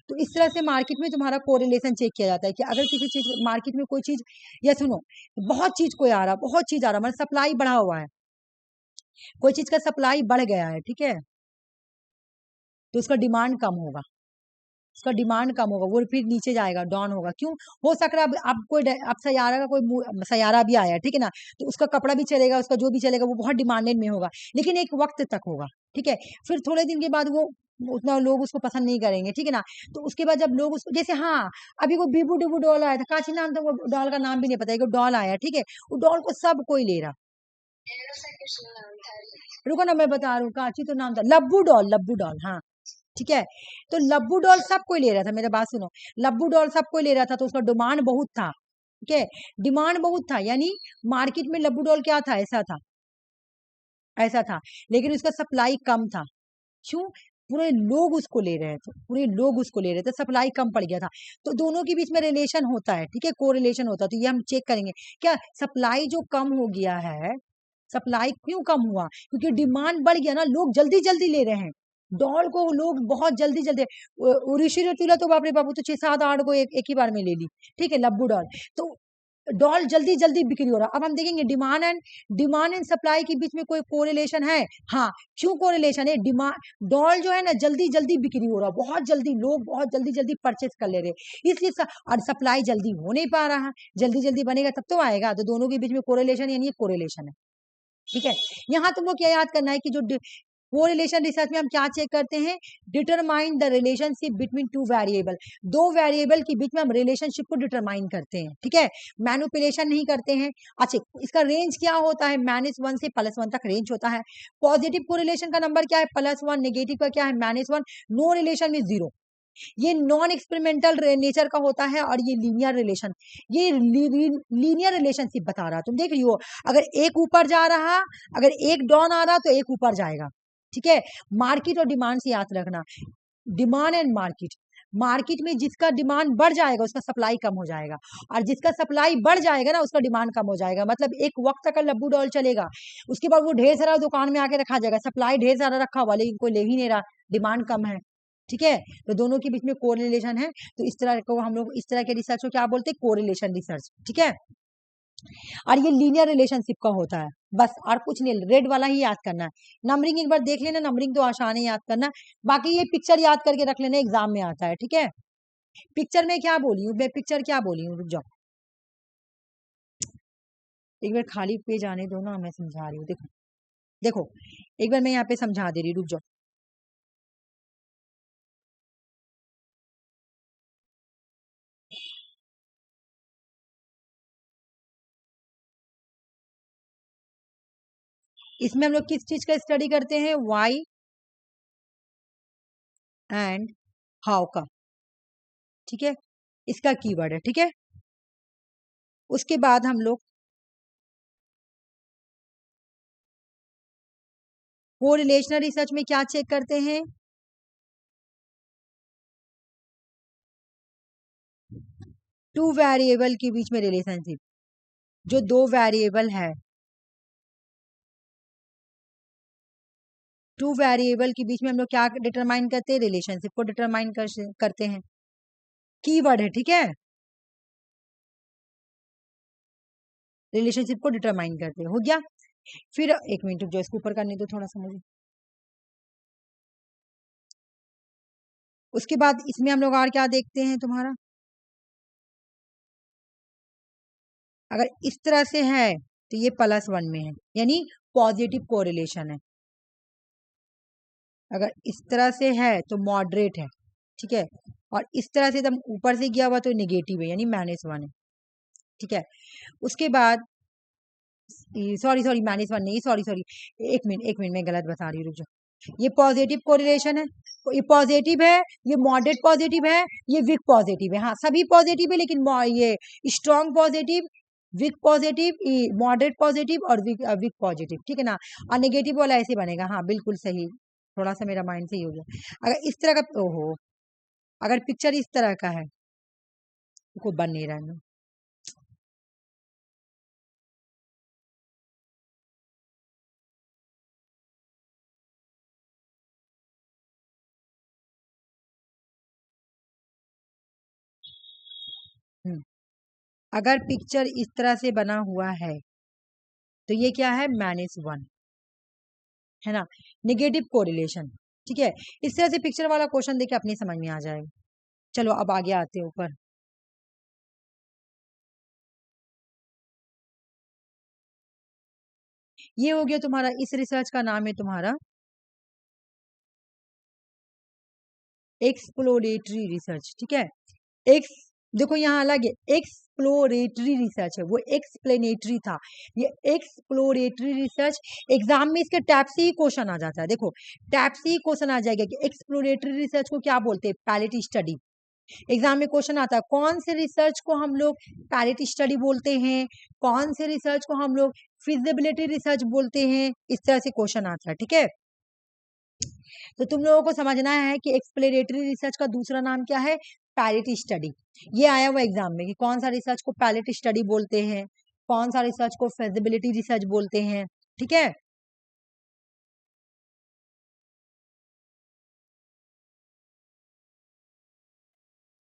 Speaker 1: तो इस तरह से मार्केट में तुम्हारा कोरिलेशन चेक किया जाता है कि अगर किसी चीज मार्केट में कोई चीज, या सुनो, बहुत चीज कोई आ रहा, बहुत चीज आ रहा, मतलब सप्लाई बढ़ा हुआ है, कोई चीज का सप्लाई बढ़ गया है, ठीक है, तो उसका डिमांड कम होगा, उसका डिमांड कम होगा, वो फिर नीचे जाएगा, डाउन होगा। क्यों? हो सक रहा है अब कोई, अब सैयारा का कोई सैयारा भी आया, ठीक है ना, तो उसका कपड़ा भी चलेगा, उसका जो भी चलेगा वो बहुत डिमांडेड में होगा, लेकिन एक वक्त तक होगा। ठीक है, फिर थोड़े दिन के बाद वो उतना लोग उसको पसंद नहीं करेंगे। ठीक है ना, तो उसके बाद जब लोग उसको, जैसे हाँ, अभी वो बीबू डिबू डॉल आया था, काची नाम था वो डॉल का, नाम भी नहीं पता, एक डॉल आया, ठीक है, वो डॉल को सब कोई ले रहा। रुको ना, मैं बता रहा हूँ, काची तो नाम था, लब्बू डॉल, लब्बू डॉल, हाँ। ठीक है, तो लब्बू डॉल सब कोई ले रहा था, मेरा बात सुनो, लब्बू डॉल सब कोई ले रहा था, तो उसका डिमांड बहुत था। ठीक है, डिमांड बहुत था, यानी मार्केट में लब्बू डॉल क्या था, ऐसा था, ऐसा था, लेकिन उसका सप्लाई कम था। क्यों? पूरे लोग उसको ले रहे थे, पूरे लोग उसको ले रहे थे, सप्लाई कम पड़ गया था। तो दोनों के बीच में रिलेशन होता है, ठीक है, कोरिलेशन होता है, तो ये हम चेक करेंगे। क्या सप्लाई जो कम हो गया है, सप्लाई क्यों कम हुआ? क्योंकि डिमांड बढ़ गया ना, लोग जल्दी जल्दी ले रहे हैं, डॉल को लोग बहुत जल्दी जल्दी। ऋषि रतुला तो बाप रे बाबू तो 6 7 8 को एक ही बार में ले ली। ठीक है, लब्बू डॉल, तो डॉल जल्दी जल्दी बिक्री हो रहा। अब हम देखेंगे डिमांड एंड सप्लाई के बीच में कोई कोरिलेशन है? हाँ, क्यों कोरिलेशन है? डिमांड डॉल जो है ना, जल्दी जल्दी बिक्री हो रहा, बहुत जल्दी लोग बहुत जल्दी जल्दी परचेज कर ले रहे, इसलिए और सप्लाई जल्दी हो नहीं पा रहा, जल्दी जल्दी बनेगा तब तो आएगा, तो दोनों के बीच में कोरिलेशन यानी कोरिलेशन है। ठीक है, यहाँ तुमको क्या याद करना है कि जो कोरिलेशन रिसर्च में हम क्या चेक करते हैं, determine the relationship between two variable, दो वेरिएबल के बीच में हम रिलेशनशिप को डिटरमाइन करते हैं। ठीक है, मैनिपुलेशन नहीं करते हैं। अच्छा, इसका रेंज क्या होता है? -1 से +1 तक रेंज होता है। पॉजिटिव कोरिलेशन का नंबर क्या है? +1, नेगेटिव का क्या है? -1, नो रिलेशन में 0। ये नॉन एक्सपेरिमेंटल नेचर का होता है, और ये लीनियर रिलेशन, ये लीनियर रिलेशनशिप बता रहा है। तुम देख रही हो, अगर एक ऊपर जा रहा, अगर एक डाउन आ रहा तो एक ऊपर जाएगा। ठीक है, मार्केट और डिमांड से याद रखना, डिमांड एंड मार्केट, मार्केट में जिसका डिमांड बढ़ जाएगा उसका सप्लाई कम हो जाएगा, और जिसका सप्लाई बढ़ जाएगा ना उसका डिमांड कम हो जाएगा। मतलब एक वक्त तक लब्बू डॉल चलेगा, उसके बाद वो ढेर सारा दुकान में आके रखा जाएगा, सप्लाई ढेर सारा रखा हुआ लेकिन कोई ले ही नहीं रहा, डिमांड कम है। ठीक है, तो दोनों के बीच में कोरिलेशन है, तो इस तरह को हम लोग, इस तरह के रिसर्च को क्या बोलते हैं? Correlation research. ठीक है, और ये लीनियर रिलेशनशिप का होता है, बस और कुछ नहीं, रेड वाला ही याद करना है। नंबरिंग एक बार देख लेना, नंबरिंग तो आसान है याद करना, बाकी ये पिक्चर याद करके रख लेना, एग्जाम में आता है। ठीक है, पिक्चर में क्या बोली हूँ मैं, पिक्चर क्या बोली हूँ, रुक जाओ, एक बार खाली पेज आने दो ना, मैं समझा रही हूँ। देखो देखो, एक बार मैं यहाँ पे समझा दे रही, रुक जाओ। इसमें हम लोग किस चीज का स्टडी करते हैं? वाई एंड हाउ का। ठीक है, इसका कीवर्ड है। ठीक है, उसके बाद हम लोग कोरिलेशनल रिसर्च में क्या चेक करते हैं? टू वेरिएबल के बीच में रिलेशनशिप, जो दो वेरिएबल है, टू वेरिएबल के बीच में हम लोग क्या डिटरमाइन करते हैं? रिलेशनशिप को डिटरमाइन करते हैं, कीवर्ड है। ठीक है, रिलेशनशिप को डिटरमाइन करते हैं, हो गया। फिर एक मिनट जो इसको ऊपर करने दो थोड़ा सा मुझे। उसके बाद इसमें हम लोग और क्या देखते हैं तुम्हारा, अगर इस तरह से है तो ये +1 में है, यानी पॉजिटिव कोरिलेशन है। अगर इस तरह से है तो मॉडरेट है, ठीक है, और इस तरह से एकदम ऊपर से गया हुआ तो नेगेटिव है, यानी -1 है, ठीक है। उसके बाद सॉरी सॉरी -1 नहीं, सॉरी सॉरी, एक मिनट मैं गलत बता रही हूँ, रुक जाओ। ये पॉजिटिव कोरिलेशन है, तो ये पॉजिटिव है, ये मॉडरेट पॉजिटिव है, ये वीक पॉजिटिव है। हाँ, सभी पॉजिटिव है, लेकिन ये strong positive, weak positive, moderate positive और वीक पॉजिटिव, ठीक है ना। और नेगेटिव वाला ऐसे बनेगा। हाँ, बिल्कुल सही, थोड़ा सा मेरा माइंड सही हो गया। अगर इस तरह का, ओहो, अगर पिक्चर इस तरह का है तो कोई बन नहीं रहा है। हम्म, अगर पिक्चर इस तरह से बना हुआ है तो ये क्या है, -1 है ना, नेगेटिव कोरिलेशन, ठीक है। इस तरह से पिक्चर वाला क्वेश्चन देके अपनी समझ में आ जाएगा। चलो अब आगे आते हैं ऊपर। ये हो गया तुम्हारा, इस रिसर्च का नाम है तुम्हारा एक्सप्लोरेटरी रिसर्च, ठीक है। एक्स, देखो यहाँ अलग है, एक्सप्लोरेटरी रिसर्च है, वो एक्सप्लेनेटरी था, ये एक्सप्लोरेटरी रिसर्च। एग्जाम में इसके टैप से ही क्वेश्चन आ जाता है, देखो टैप से ही क्वेश्चन आ जाएगा कि एक्सप्लोरेटरी रिसर्च को क्या बोलते हैं, पैलेट स्टडी। एग्जाम में क्वेश्चन आता है कौन से रिसर्च को हम लोग पैलेट स्टडी बोलते हैं, कौन से रिसर्च को हम लोग फिजिबिलिटी रिसर्च बोलते हैं, इस तरह से क्वेश्चन आता है, ठीक है। तो तुम लोगों को समझना है कि एक्सप्लोरेटरी रिसर्च का दूसरा नाम क्या है, पैलेट स्टडी। ये आया हुआ एग्जाम में कि कौन सा रिसर्च को पैलेट स्टडी बोलते हैं, कौन सा रिसर्च को फिजिबिलिटी रिसर्च बोलते हैं, ठीक है।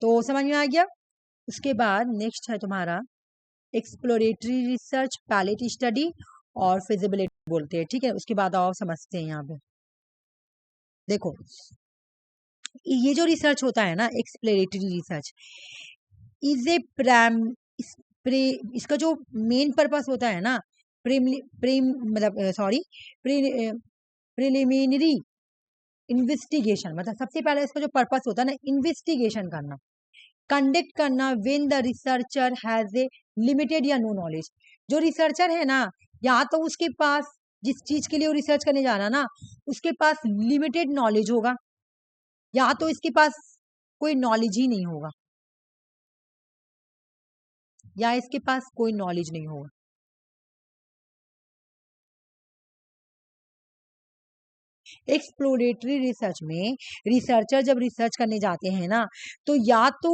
Speaker 1: तो समझ में आ गया। उसके बाद नेक्स्ट है तुम्हारा एक्सप्लोरेटरी रिसर्च, पैलेट स्टडी और फिजिबिलिटी बोलते हैं, ठीक है। उसके बाद आओ समझते हैं यहाँ पे, देखो ये जो रिसर्च होता है ना, एक्सप्लोरेटरी रिसर्च इज ए प्रेम, इसका जो मेन पर्पस होता है ना, प्रेम प्रेम मतलब सॉरी प्रिलिमिनरी इन्वेस्टिगेशन, मतलब सबसे पहले इसका जो पर्पस होता है ना, इन्वेस्टिगेशन करना, कंडक्ट करना when the researcher has a limited या नो नॉलेज। जो रिसर्चर है ना, या तो उसके पास जिस चीज के लिए वो रिसर्च करने जा रहा है ना, उसके पास लिमिटेड नॉलेज होगा, या तो इसके पास कोई नॉलेज ही नहीं होगा, या इसके पास कोई नॉलेज नहीं होगा। एक्सप्लोरेटरी रिसर्च में रिसर्चर जब रिसर्च करने जाते हैं ना, तो या तो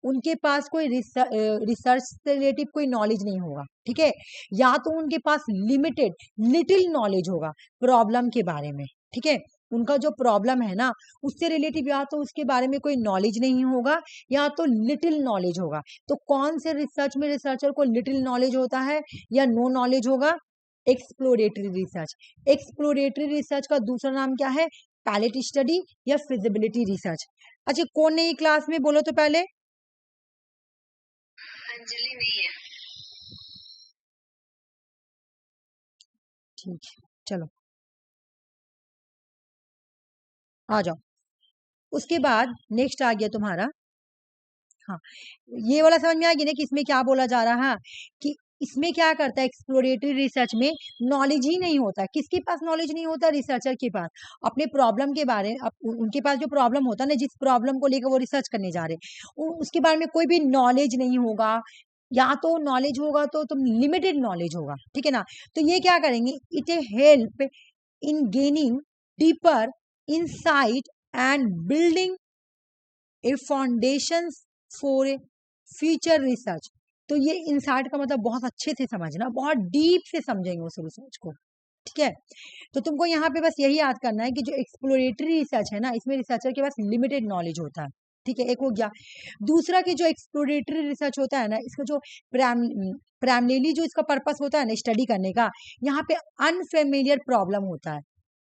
Speaker 1: उनके पास कोई रिसर्च से रिलेटिव कोई नॉलेज नहीं होगा, ठीक है, या तो उनके पास लिमिटेड लिटिल नॉलेज होगा प्रॉब्लम के बारे में, ठीक है। उनका जो प्रॉब्लम है ना, उससे रिलेटिव या तो उसके बारे में कोई नॉलेज नहीं होगा, या तो लिटिल नॉलेज होगा। तो कौन से रिसर्च में रिसर्चर को लिटिल नॉलेज होता है या नो नॉलेज होगा, एक्सप्लोरेटरी रिसर्च। एक्सप्लोरेटरी रिसर्च का दूसरा नाम क्या है, पैलेट स्टडी या फिजिबिलिटी रिसर्च। अच्छा, कौन नहीं क्लास में, बोलो तो पहले। अंजलि नहीं है। ठीक है, चलो आ जाओ। उसके बाद नेक्स्ट आ गया तुम्हारा, हाँ, ये वाला समझ में आ गया ना कि इसमें क्या बोला जा रहा है, कि इसमें क्या करता है एक्सप्लोरेटरी रिसर्च में, नॉलेज ही नहीं होता। किसके पास नॉलेज नहीं होता, रिसर्चर के पास, अपने प्रॉब्लम के बारे में, उनके पास जो प्रॉब्लम होता है ना, जिस प्रॉब्लम को लेकर वो रिसर्च करने जा रहे हैं, उसके बारे में कोई भी नॉलेज नहीं होगा, या तो नॉलेज होगा तो तुम लिमिटेड नॉलेज होगा, ठीक है ना। तो ये क्या करेंगे, it A help in gaining deeper insight and building A foundation for a future research. तो ये इंसाइट का मतलब बहुत अच्छे से समझना, बहुत डीप से समझेंगे उस रिसर्च को, ठीक है। तो तुमको यहाँ पे बस यही याद करना है कि जो एक्सप्लोरेटरी रिसर्च है ना, इसमें रिसर्चर के पास लिमिटेड नॉलेज होता है, ठीक है, एक हो गया। दूसरा कि जो एक्सप्लोरेटरी रिसर्च होता है ना, इसका जो प्राइमरीली जो इसका पर्पस होता है ना स्टडी करने का, यहाँ पे अनफेमिलियर प्रॉब्लम होता है,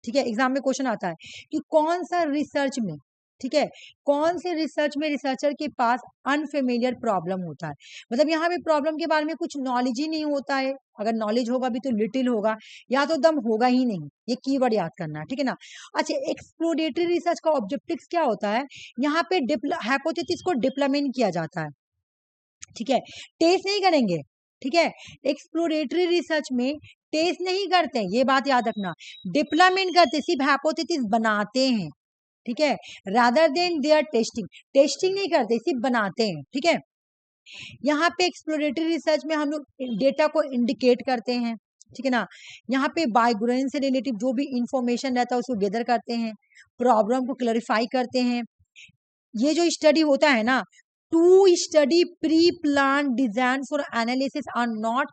Speaker 1: ठीक है। एग्जाम में क्वेश्चन आता है कि कौन सा रिसर्च में, ठीक है। कौन से रिसर्च में रिसर्चर के पास अनफेमिलियर प्रॉब्लम होता है, मतलब यहाँ पे प्रॉब्लम के बारे में कुछ नॉलेज ही नहीं होता है। अगर नॉलेज होगा भी तो लिटिल होगा, या तो दम होगा ही नहीं। ये कीवर्ड याद करना है, ठीक है ना। अच्छा, एक्सप्लोरेटरी रिसर्च का ऑब्जेक्टिव्स क्या होता है, यहाँ पे हाइपोथेसिस को डिप्लोमेंट किया जाता है, ठीक है। टेस्ट नहीं करेंगे, ठीक है। एक्सप्लोरेटरी रिसर्च में टेस्ट नहीं करते हैं, ये बात याद रखना। डिप्लोमेंट करते, सिर्फ हाइपोथेसिस बनाते हैं, ठीक है। Rather than they are testing, testing नहीं करते, सिर्फ बनाते हैं, ठीक है। यहाँ पे एक्सप्लोरेटरी रिसर्च में हम लोग डेटा को इंडिकेट करते हैं, ठीक है ना। यहाँ पे बायोग्रेन से रिलेटिव जो भी इंफॉर्मेशन रहता है उसको गैदर करते हैं, प्रॉब्लम को क्लैरिफाई करते हैं। ये जो स्टडी होता है ना, to study pre plan design for analysis are not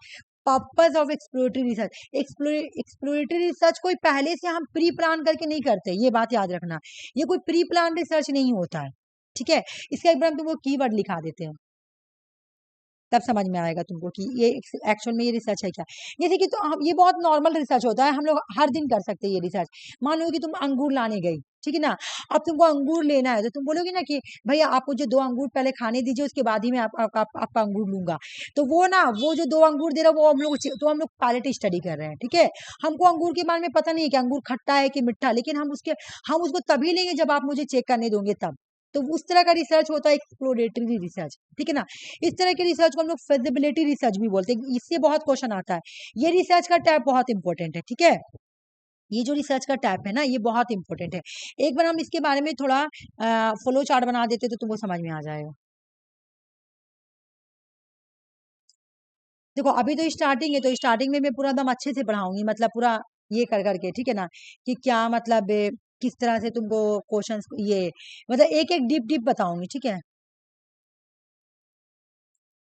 Speaker 1: purpose of exploratory research. Exploratory research कोई पहले से हम प्री प्लान करके नहीं करते, ये बात याद रखना। ये कोई प्री प्लान रिसर्च नहीं होता है, ठीक है। इसका एक बार हम तुमको कीवर्ड लिखा देते हैं, तब समझ में आएगा तुमको कि ये एक्चुअल में ये रिसर्च है क्या। जैसे कि तो ये बहुत नॉर्मल रिसर्च होता है, हम लोग हर दिन कर सकते हैं ये रिसर्च। मान लो कि तुम अंगूर लाने गई, ठीक है ना। अब तुमको अंगूर लेना है तो तुम बोलोगे ना कि भैया आप मुझे 2 अंगूर पहले खाने दीजिए, उसके बाद ही मैं आपका अंगूर लूंगा। तो वो ना, वो जो 2 अंगूर दे रहा है वो हम लोग पायलट स्टडी कर रहे हैं, ठीक है। हमको अंगूर के बारे में पता नहीं है कि अंगूर खट्टा है कि मीठा, लेकिन हम उसको तभी लेंगे जब आप मुझे चेक करने दोगे तब। तो उस तरह का रिसर्च होता है एक्सप्लोरेटरी रिसर्च, ठीक है ना। इस तरह के रिसर्च को हम लोग फिजिबिलिटी रिसर्च भी बोलते हैं, इससे बहुत क्वेश्चन आता है। ये रिसर्च का टाइप बहुत इंपॉर्टेंट है, ठीक है। ये जो रिसर्च का टाइप है ना, ये बहुत इंपॉर्टेंट है। एक बार हम इसके बारे में थोड़ा फ्लो चार्ट बना देते तो तुमको समझ में आ जाएगा। देखो अभी तो स्टार्टिंग है, तो स्टार्टिंग में मैं पूरा दम अच्छे से पढ़ाऊंगी, मतलब पूरा ये कर करके, ठीक है ना, कि क्या मतलब किस तरह से तुमको क्वेश्चंस ये मतलब एक एक डीप डीप बताऊंगी, ठीक है।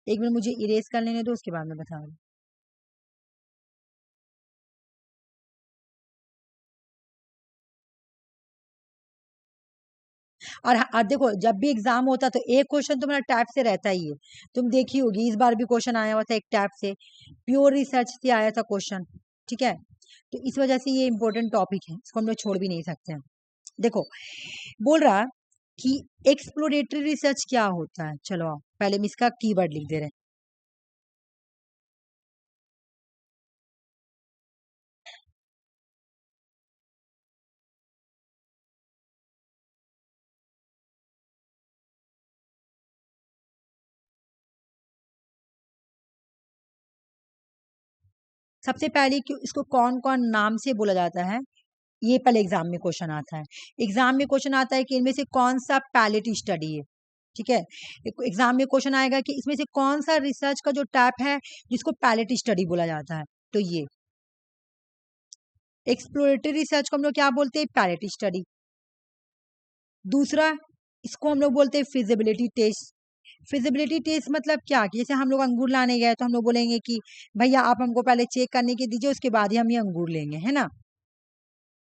Speaker 1: एक मिनट मुझे इरेज कर लेने दो, उसके बाद में बता रही। और देखो जब भी एग्जाम होता है तो एक क्वेश्चन तुम्हारा टैब से रहता ही है। तुम देखी होगी इस बार भी क्वेश्चन आया हुआ था एक टैब से, प्योर रिसर्च से आया था क्वेश्चन, ठीक है। तो इस वजह से ये इंपॉर्टेंट टॉपिक है, इसको हम लोग छोड़ भी नहीं सकते हैं। देखो बोल रहा कि एक्सप्लोरेटरी रिसर्च क्या होता है, चलो आओ पहले हम इसका कीवर्ड लिख दे रहे हैं। सबसे पहले कि इसको कौन कौन नाम से बोला जाता है, ये पहले एग्जाम में क्वेश्चन आता है। एग्जाम में क्वेश्चन आता है कि इनमें से कौन सा पैलेट स्टडी है, ठीक है। एग्जाम में क्वेश्चन आएगा कि इसमें से कौन सा रिसर्च का जो टाइप है जिसको पैलेट स्टडी बोला जाता है, तो ये एक्सप्लोरेटरी रिसर्च को हम लोग क्या बोलते हैं, पैलेट स्टडी। दूसरा इसको हम लोग बोलते हैं फिजिबिलिटी टेस्ट। फिजिबिलिटी टेस्ट मतलब क्या, कि जैसे हम लोग अंगूर लाने गए तो हम लोग बोलेंगे कि भैया आप हमको पहले चेक करने के दीजिए, उसके बाद ही हम ये अंगूर लेंगे, है ना।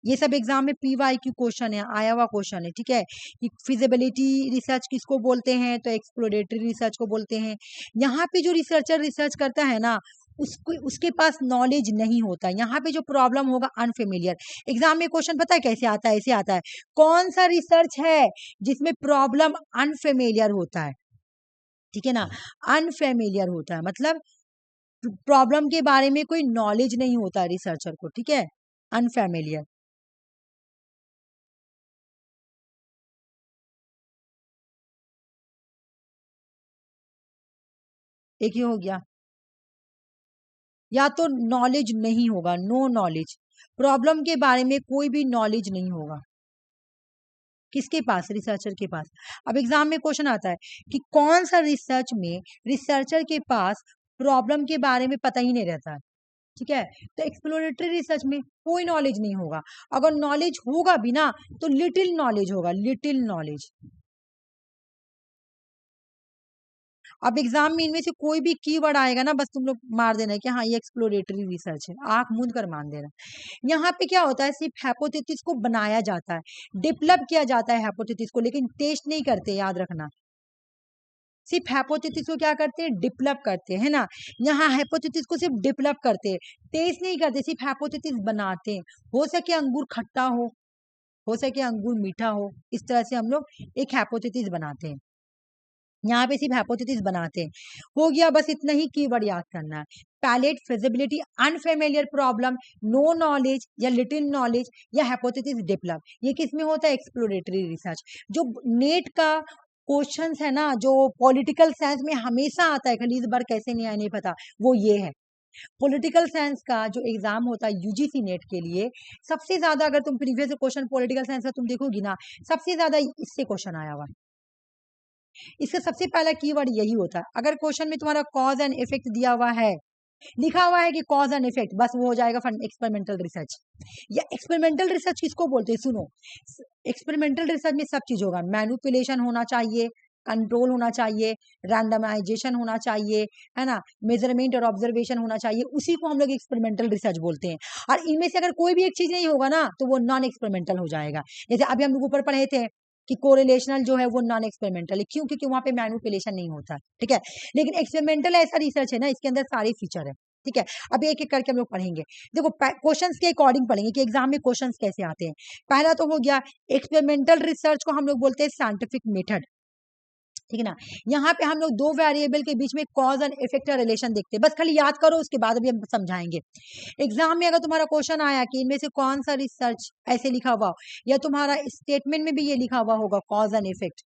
Speaker 1: ये सब एग्जाम में पीवाई क्यू क्वेश्चन है, आया हुआ क्वेश्चन है, ठीक है। कि फिजिबिलिटी रिसर्च किसको बोलते हैं, तो एक्सप्लोरेटरी रिसर्च को बोलते हैं। यहाँ पे जो रिसर्चर रिसर्च करता है ना, उसको उसके पास नॉलेज नहीं होता। यहाँ पे जो प्रॉब्लम होगा अनफेमिलियर। एग्जाम में क्वेश्चन पता है कैसे आता है, ऐसे आता है, कौन सा रिसर्च है जिसमें प्रॉब्लम अनफेमिलियर होता है, ठीक है ना। अनफेमिलियर होता है मतलब प्रॉब्लम के बारे में कोई नॉलेज नहीं होता रिसर्चर को, ठीक है। अनफेमिलियर। एक ये हो गया, या तो नॉलेज नहीं होगा, नो नॉलेज, प्रॉब्लम के बारे में कोई भी नॉलेज नहीं होगा, किसके पास, रिसर्चर के पास। अब एग्जाम में क्वेश्चन आता है कि कौन सा रिसर्च में रिसर्चर के पास प्रॉब्लम के बारे में पता ही नहीं रहता है, ठीक है। तो एक्सप्लोरेटरी रिसर्च में कोई नॉलेज नहीं होगा, अगर नॉलेज होगा भी ना तो लिटिल नॉलेज होगा, लिटिल नॉलेज। अब एग्जाम में इनमें से कोई भी कीवर्ड आएगा ना, बस तुम लोग मार देना है कि हाँ ये एक्सप्लोरेटरी रिसर्च है, आंख मूंद कर मान देना। यहाँ पे क्या होता है, सिर्फ हाइपोथेसिस को बनाया जाता है, डेवलप किया जाता है हाइपोथेसिस को, लेकिन टेस्ट नहीं करते, याद रखना। सिर्फ हाइपोथेसिस को क्या करते हैं, डेवलप करते हैं ना। यहाँ हाइपोथेसिस को सिर्फ डेवलप करते हैं, टेस्ट नहीं करते, सिर्फ हाइपोथेसिस बनाते हैं। हो सके अंगूर खट्टा हो, हो सके अंगूर मीठा हो, इस तरह से हम लोग एक हाइपोथेसिस बनाते हैं। यहाँ पे सिर्फ हाइपोथेसिस बनाते हैं। हो गया, बस इतना ही कीवर्ड याद करना है। Pilot, feasibility, unfamiliar problem, no knowledge या लिटिल नॉलेज या हाइपोथेसिस डेवलप। ये किस में होता है? Exploratory research. जो नेट का क्वेश्चंस है ना, जो पॉलिटिकल साइंस में हमेशा आता है, खाली इस बार कैसे नहीं आया नहीं पता, वो ये है। पॉलिटिकल साइंस का जो एग्जाम होता है यूजीसी नेट के लिए, सबसे ज्यादा अगर तुम प्रीवियस क्वेश्चन पॉलिटिकल साइंस का तुम देखोगी ना, सबसे ज्यादा इससे क्वेश्चन आया हुआ। इसका सबसे पहला कीवर्ड यही होता है। अगर क्वेश्चन में तुम्हारा कॉज एंड इफेक्ट दिया हुआ है, लिखा हुआ है कि कॉज एंड इफेक्ट, बस वो हो जाएगा एक्सपेरिमेंटल रिसर्च। या एक्सपेरिमेंटल रिसर्च किसको बोलते हैं? सुनो, एक्सपेरिमेंटल रिसर्च में सब चीज होगा। मैनिपुलेशन होना चाहिए, कंट्रोल होना चाहिए, रैंडमाइजेशन होना चाहिए, है ना, मेजरमेंट और ऑब्जर्वेशन होना चाहिए, उसी को हम लोग एक्सपेरिमेंटल रिसर्च बोलते हैं। और इनमें से अगर कोई भी एक चीज नहीं होगा ना, तो वो नॉन एक्सपेरिमेंटल हो जाएगा। जैसे अभी हम लोग ऊपर पढ़े थे कि कोरिलेशनल जो है वो नॉन एक्सपेरिमेंटल है, क्यों? क्योंकि वहां पे मैनिपुलेशन नहीं होता, ठीक है। लेकिन एक्सपेरिमेंटल ऐसा रिसर्च है ना, इसके अंदर सारे फीचर है, ठीक है। अभी एक एक करके हम लोग पढ़ेंगे। देखो, क्वेश्चंस के अकॉर्डिंग पढ़ेंगे कि एग्जाम में क्वेश्चंस कैसे आते हैं। पहला तो हो गया, एक्सपेरिमेंटल रिसर्च को हम लोग बोलते हैं साइंटिफिक मेथड, ठीक है ना। यहाँ पे हम लोग दो वेरिएबल के बीच में कॉज एंड इफेक्ट का रिलेशन देखते हैं, बस खाली याद करो, उसके बाद अभी हम समझाएंगे। एग्जाम में अगर तुम्हारा क्वेश्चन आया कि इनमें से कौन सा रिसर्च ऐसे लिखा हुआ हो, या तुम्हारा स्टेटमेंट में भी ये लिखा हुआ होगा कॉज एंड इफेक्ट,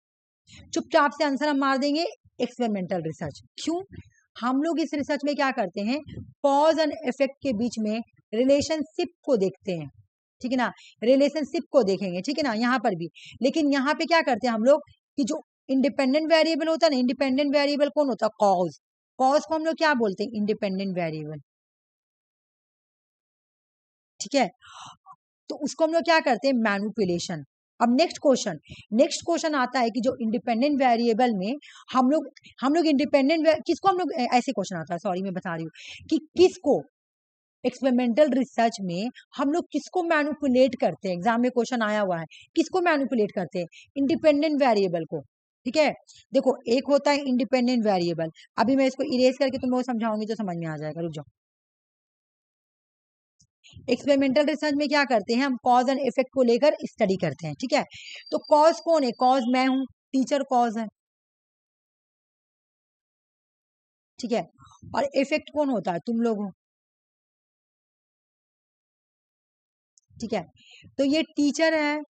Speaker 1: चुपचाप से आंसर हम मार देंगे एक्सपेरिमेंटल रिसर्च। क्यों? हम लोग इस रिसर्च में क्या करते हैं? कॉज एंड इफेक्ट के बीच में रिलेशनशिप को देखते हैं, ठीक है ना, रिलेशनशिप को देखेंगे, ठीक है ना, यहाँ पर भी। लेकिन यहाँ पे क्या करते हैं हम लोग कि जो इंडिपेंडेंट वेरिएबल होता है ना, इंडिपेंडेंट वेरिएबल कौन होता है? कॉज। कॉज को हम लोग क्या बोलते हैं? इंडिपेंडेंट वेरिएबल, ठीक है। तो उसको हम लोग क्या करते हैं? मैनिपुलेशन। अब नेक्स्ट क्वेश्चन आता है कि जो इंडिपेंडेंट वेरिएबल में हम लोग इंडिपेंडेंट किसको हम लोग ऐसे क्वेश्चन आता है, सॉरी मैं बता रही हूँ कि किसको एक्सपेरिमेंटल रिसर्च में हम लोग किसको मैनिपुलेट करते हैं। एग्जाम में क्वेश्चन आया हुआ है, किसको मैनिपुलेट करते हैं? इंडिपेंडेंट वेरिएबल को, ठीक है। देखो, एक होता है इंडिपेंडेंट वेरिएबल, अभी मैं इसको इरेज करके तुम लोग समझाऊंगी तो समझ में आ जाएगा, रुक जाओ। एक्सपेरिमेंटल रिसर्च में क्या करते हैं? हम कॉज एंड इफेक्ट को लेकर स्टडी करते हैं, ठीक है। तो कॉज कौन है? कॉज मैं हूं, टीचर कॉज है, ठीक है। और इफेक्ट कौन होता है? तुम लोग हो, ठीक है। तो ये टीचर है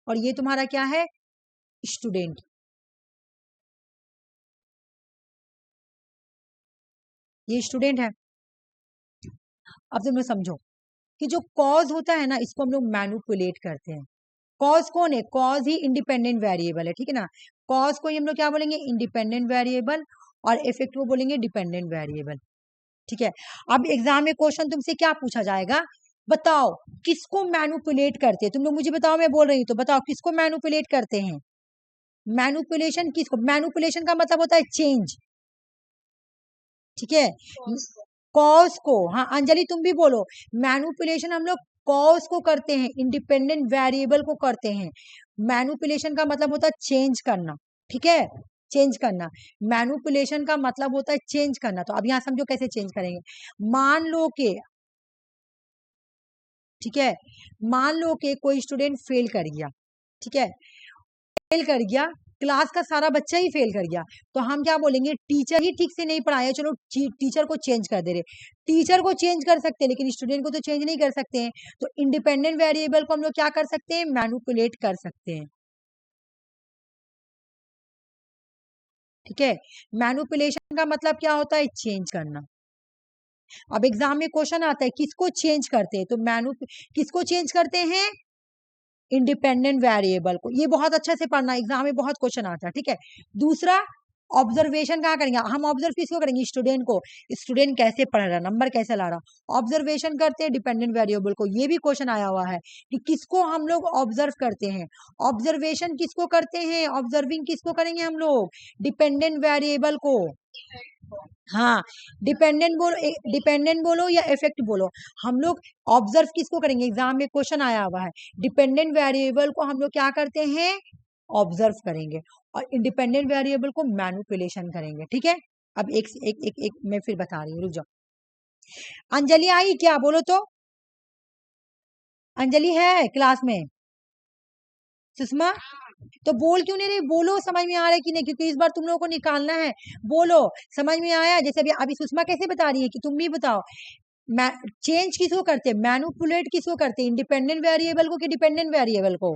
Speaker 1: और ये तुम्हारा क्या है? स्टूडेंट। ये स्टूडेंट है। अब तुम लोग समझो कि जो कॉज होता है ना, इसको हम लोग मैनिपुलेट करते हैं। कॉज कौन है? कॉज ही इंडिपेंडेंट वेरिएबल है, ठीक है ना। कॉज को ही हम लोग क्या बोलेंगे? इंडिपेंडेंट वेरिएबल, और इफेक्ट को बोलेंगे डिपेंडेंट वेरिएबल, ठीक है। अब एग्जाम में क्वेश्चन तुमसे क्या पूछा जाएगा? बताओ किसको मैनिपुलेट करते हैं? तुम लोग मुझे बताओ, मैं बोल रही हूँ तो बताओ किसको मैनिपुलेट करते हैं? मैनिपुलेशन किसको? मैनिपुलेशन का मतलब होता है चेंज, ठीक है। कॉज को, हाँ अंजलि तुम भी बोलो, मैनिपुलेशन हम लोग कॉज को करते हैं, इंडिपेंडेंट वेरिएबल को करते हैं। मैनिपुलेशन का मतलब होता है चेंज करना, ठीक है, चेंज करना। मैनिपुलेशन का मतलब होता है चेंज करना। तो अब यहाँ समझो कैसे चेंज करेंगे। मान लो कि, ठीक है, मान लो कि कोई स्टूडेंट फेल कर गया, ठीक है, फेल कर गया, क्लास का सारा बच्चा ही फेल कर गया, तो हम क्या बोलेंगे? टीचर ही ठीक से नहीं पढ़ाया, चलो टीचर को चेंज कर दे रहे। टीचर को चेंज कर सकते हैं लेकिन स्टूडेंट को तो चेंज नहीं कर सकते हैं। तो इंडिपेंडेंट वेरिएबल को हम लोग क्या कर सकते हैं? मैनिपुलेट कर सकते हैं, ठीक है। मैनिपुलेशन का मतलब क्या होता है? चेंज करना। अब एग्जाम में क्वेश्चन आता है किसको चेंज करते हैं? तो किसको चेंज करते हैं? इंडिपेंडेंट वेरिएबल को। ये बहुत अच्छे से पढ़ना, एग्जाम में बहुत क्वेश्चन आता है, ठीक है। दूसरा, ऑब्जर्वेशन कहाँ करेंगे हम? ऑब्जर्व किसको करेंगे? स्टूडेंट को। स्टूडेंट कैसे पढ़ रहा, नंबर कैसे ला रहा, ऑब्जर्वेशन करते हैं डिपेंडेंट वेरिएबल को। ये भी क्वेश्चन आया हुआ है कि किसको हम लोग ऑब्जर्व करते हैं? ऑब्जर्वेशन किसको करते हैं? ऑब्जर्विंग किसको करेंगे हम लोग? डिपेंडेंट वेरिएबल को। हाँ, डिपेंडेंट बोलो या इफेक्ट बोलो, हम लोग ऑब्जर्व किसको करेंगे? एग्जाम में क्वेश्चन आया हुआ है, डिपेंडेंट वेरिएबल को हम लोग क्या करते हैं? ऑब्जर्व करेंगे। और इंडिपेंडेंट वेरिएबल को मैनिपुलेशन करेंगे, ठीक है। अब एक मैं फिर बता रही हूँ, रुक जाओ। अंजलि आई क्या? बोलो तो। अंजलि है क्लास में? सुषमा, तो बोल क्यों नहीं रही? बोलो, समझ में आ रहा है कि नहीं? क्योंकि इस बार तुम लोगों को निकालना है। बोलो, समझ में आया? जैसे अभी अभी सुषमा कैसे बता रही है कि तुम भी बताओ। चेंज किसको करते हैं, मैनुपुलेट किसको करते हैं? इंडिपेंडेंट वेरिएबल को कि डिपेंडेंट वेरिएबल को?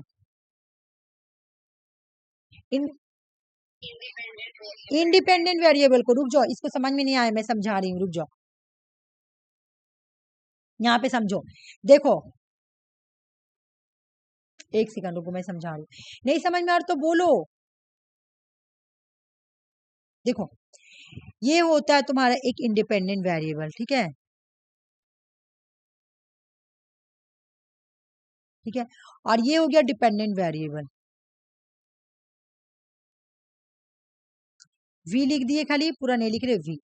Speaker 1: इंडिपेंडेंट वेरिएबल को। रुक जाओ, इसको समझ में नहीं आया, मैं समझा रही हूँ, रुक जाओ। यहाँ पे समझो, देखो, एक सेकंड रुको, मैं समझा रही हूँ। नहीं समझ में आ रहा तो बोलो। देखो, ये होता है तुम्हारा एक इंडिपेंडेंट वेरिएबल, ठीक है? ठीक है, और ये हो गया डिपेंडेंट वेरिएबल। वी लिख दिए, खाली पूरा नहीं लिख रहे, वी।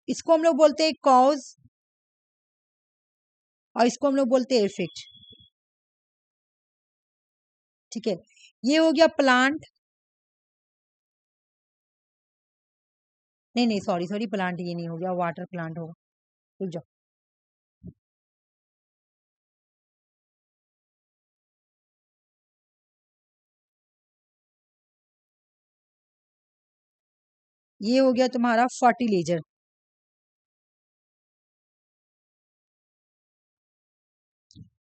Speaker 1: इसको हम लोग बोलते हैं कॉज, और इसको हम लोग बोलते हैं इफेक्ट। ठीक है, ये हो गया प्लांट। नहीं नहीं, सॉरी सॉरी, प्लांट ये नहीं हो गया, वाटर प्लांट होगा। रुक जाओ, ये हो गया तुम्हारा फर्टिलाइजर।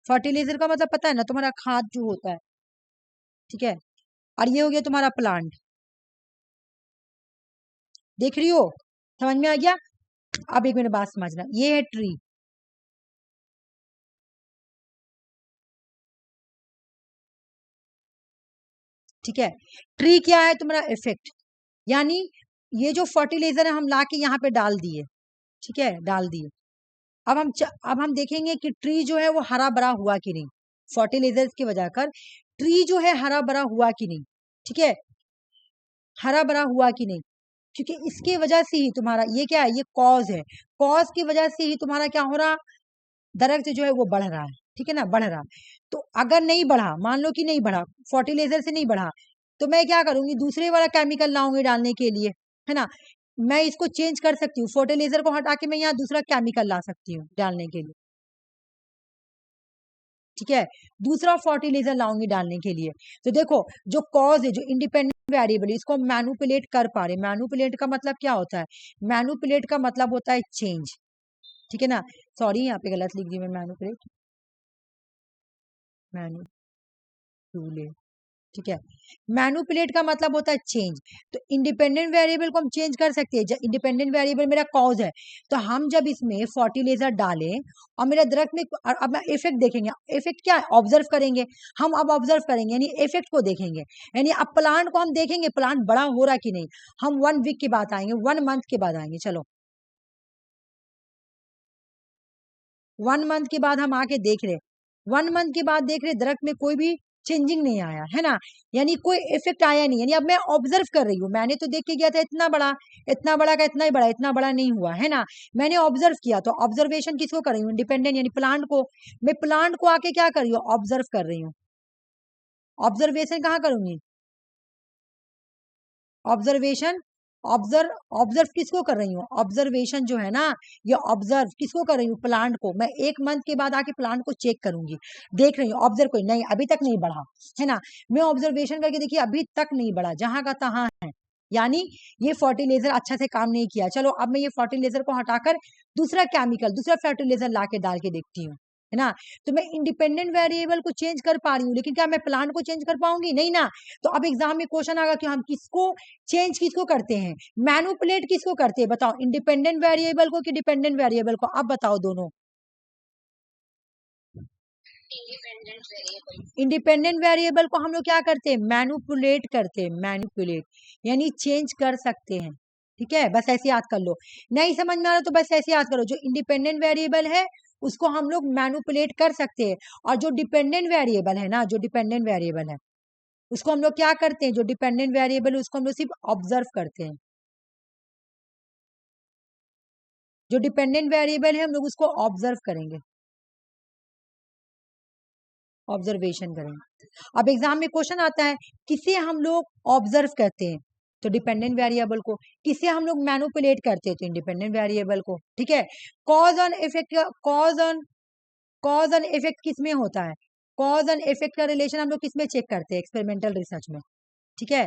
Speaker 1: फर्टिलाइजर का मतलब पता है ना, तुम्हारा खाद जो होता है। ठीक है, और ये हो गया तुम्हारा प्लांट। देख रही हो? समझ में आ गया? अब एक मिनट बात समझना, ये है ट्री। ठीक है, ट्री क्या है तुम्हारा? इफेक्ट। यानी ये जो फर्टिलाइजर है हम लाके यहाँ पे डाल दिए। ठीक है, डाल दिए। अब हम देखेंगे कि ट्री जो है वो हरा भरा हुआ कि नहीं। फर्टिलाइजर्स की वजह कर ट्री जो है हरा भरा हुआ कि नहीं। ठीक है, हरा भरा हुआ कि नहीं, क्योंकि इसके वजह से ही तुम्हारा ये क्या है, ये कॉज है। कॉज की वजह से ही तुम्हारा क्या हो रहा, दरख्त जो है वो बढ़ रहा है। ठीक है ना, बढ़ रहा। तो अगर नहीं बढ़ा, मान लो कि नहीं बढ़ा, फर्टिलाइजर से नहीं बढ़ा, तो मैं क्या करूंगी, दूसरे वाला केमिकल लाऊंगी डालने के लिए, है ना? मैं इसको चेंज कर सकती हूँ, फर्टिलाइजर को हटा के मैं यहाँ दूसरा केमिकल ला सकती हूँ डालने के लिए। ठीक है, दूसरा फर्टिलाइजर लाऊंगी डालने के लिए। तो देखो, जो कॉज है, जो इंडिपेंडेंट वेरिएबल है, इसको हम मैनुपुलेट कर पा रहे। मैनुपुलेट का मतलब क्या होता है? मैनुपुलेट का मतलब होता है चेंज। ठीक है ना, सॉरी यहाँ पे गलत लिख दी मैं, मैनुपुलेट, मैनुपुलेट। ठीक है, मैनुपुलेट का मतलब होता है चेंज। तो इंडिपेंडेंट वेरिएबल को हम चेंज कर सकते हैं। इंडिपेंडेंट वेरिएबल मेरा कॉज है, तो हम जब इसमें फर्टिलाइजर डालें और मेरा दरख्त में, अब इफेक्ट देखेंगे। इफेक्ट क्या है? ऑब्जर्व करेंगे। हम अब ऑब्जर्व करेंगे, यानी इफेक्ट को देखेंगे। यानी अब प्लांट को हम देखेंगे, प्लांट बड़ा हो रहा कि नहीं। हम 1 वीक के बाद आएंगे, 1 मंथ के बाद आएंगे। चलो, 1 मंथ के बाद हम आके देख रहे, 1 मंथ के बाद देख रहे दरख्त में कोई भी चेंजिंग नहीं आया, है ना? यानी कोई इफेक्ट आया नहीं। यानी अब मैं ऑब्जर्व कर रही हूँ, मैंने तो देख के गया था इतना बड़ा, इतना बड़ा का इतना ही बड़ा, इतना बड़ा नहीं हुआ, है ना? मैंने ऑब्जर्व किया, तो ऑब्जर्वेशन किसको कर रही हूँ? इंडिपेंडेंट, यानी प्लांट को। मैं प्लांट को आके क्या कर रही हूँ? ऑब्जर्व कर रही हूँ। ऑब्जर्वेशन कहाँ करूंगी? ऑब्जर्वेशन, ऑब्जर्व, ऑब्जर्व किसको कर रही हूँ? ऑब्जर्वेशन जो है ना, ये ऑब्जर्व किसको कर रही हूँ? प्लांट को। मैं 1 मंथ के बाद आके प्लांट को चेक करूंगी, देख रही हूँ, ऑब्जर्व कोई नहीं, अभी तक नहीं बढ़ा, है ना? मैं ऑब्जर्वेशन करके देखिए, अभी तक नहीं बढ़ा, जहां का तहां है। यानी ये फर्टिलाइजर अच्छा से काम नहीं किया। चलो, अब मैं ये फर्टिलाइजर को हटाकर दूसरा केमिकल, दूसरा फर्टिलाइजर ला के डाल के देखती हूँ, है ना? तो मैं इंडिपेंडेंट वेरिएबल को चेंज कर पा रही हूँ, लेकिन क्या मैं प्लांट को चेंज कर पाऊंगी? नहीं ना। तो अब एग्जाम में क्वेश्चन आएगा कि हम किसको चेंज, किसको करते हैं, मैनुपुलेट किसको करते हैं? बताओ, इंडिपेंडेंट वेरिएबल को कि डिपेंडेंट वेरिएबल को? अब बताओ दोनों। इंडिपेंडेंट वेरिएबल को हम लोग क्या करते हैं? मैनुपुलेट करते हैं। मैनुपुलेट यानी चेंज कर सकते हैं। ठीक है, बस ऐसे याद कर लो। नहीं समझ में आ रहा तो बस ऐसे याद करो, जो इंडिपेंडेंट वेरिएबल है उसको हम लोग मैनुपुलेट कर सकते हैं, और जो डिपेंडेंट वेरिएबल है ना, जो डिपेंडेंट वेरिएबल है उसको हम लोग क्या करते हैं? जो डिपेंडेंट वेरिएबल है उसको हम लोग सिर्फ ऑब्जर्व करते हैं। जो डिपेंडेंट वेरिएबल है हम लोग उसको ऑब्जर्व करेंगे, ऑब्जर्वेशन करेंगे। अब एग्जाम में क्वेश्चन आता है, किसे हम लोग ऑब्जर्व करते हैं? तो डिपेंडेंट वेरिएबल को। किसे हम लोग मैनुपुलेट करते हैं? तो इंडिपेंडेंट वेरिएबल को। ठीक है, cause on effect, cause on effect किस में होता है? कॉज एंड इफेक्ट का रिलेशन हम लोग किसमें चेक करते हैं? एक्सपेरिमेंटल रिसर्च में। ठीक है,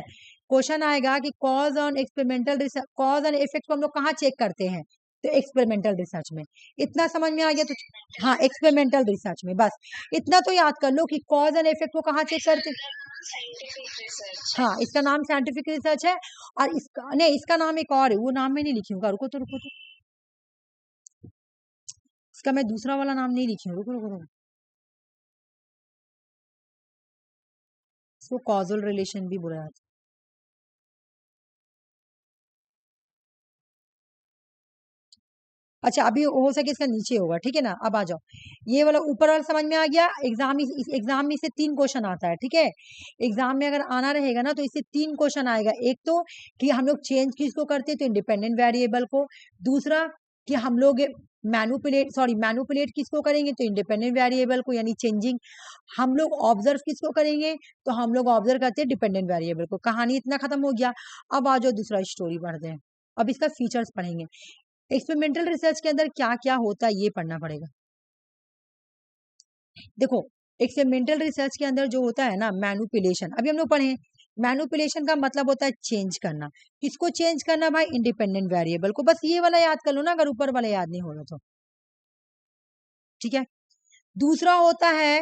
Speaker 1: क्वेश्चन आएगा कि cause on experimental research, cause and effect को हम लोग कहाँ चेक करते हैं? तो एक्सपेरिमेंटल रिसर्च में। इतना समझ में आ गया? तो हाँ, एक्सपेरिमेंटल रिसर्च में, बस इतना तो याद कर लो कि कॉज एंड इफेक्ट को कहाँ चेक करते हैं? हाँ, इसका नाम साइंटिफिक रिसर्च है, और इसका नहीं, इसका नाम एक और है, वो नाम मैं नहीं लिखी हूँ, रुको तो इसका मैं दूसरा वाला नाम नहीं लिखी हूँ, रुको। इसको कॉजल रिलेशन भी बोला जाता है। अच्छा, अभी हो सके इसका नीचे होगा, ठीक है ना? अब आ जाओ, ये वाला ऊपर वाला समझ में आ गया। एग्जाम में इससे 3 क्वेश्चन आता है, ठीक है? एग्जाम में अगर आना रहेगा ना, तो इससे 3 क्वेश्चन आएगा। एक तो कि हम लोग चेंज किसको करते हैं? तो इंडिपेंडेंट वेरिएबल को। दूसरा कि हम लोग मैनुपुलेट किसको करेंगे? तो इंडिपेंडेंट वेरिएबल को, यानी चेंजिंग। हम लोग ऑब्जर्व किसको करेंगे? तो हम लोग ऑब्जर्व करते हैं डिपेंडेंट वेरिएबल को। कहानी इतना खत्म हो गया। अब आ जाओ दूसरा स्टोरी पढ़ते हैं। अब इसका फीचर्स पढ़ेंगे। एक्सपेरिमेंटल रिसर्च के अंदर क्या क्या होता है ये पढ़ना पड़ेगा। देखो, एक्सपेरिमेंटल रिसर्च के अंदर जो होता है ना, मैनुपुलेशन, अभी हम लोग पढ़े। मैनुपुलेशन का मतलब होता है चेंज करना। किसको चेंज करना भाई? इंडिपेंडेंट वेरिएबल को। बस ये वाला याद कर लो ना, अगर ऊपर वाला याद नहीं हो रहा तो। ठीक है, दूसरा होता है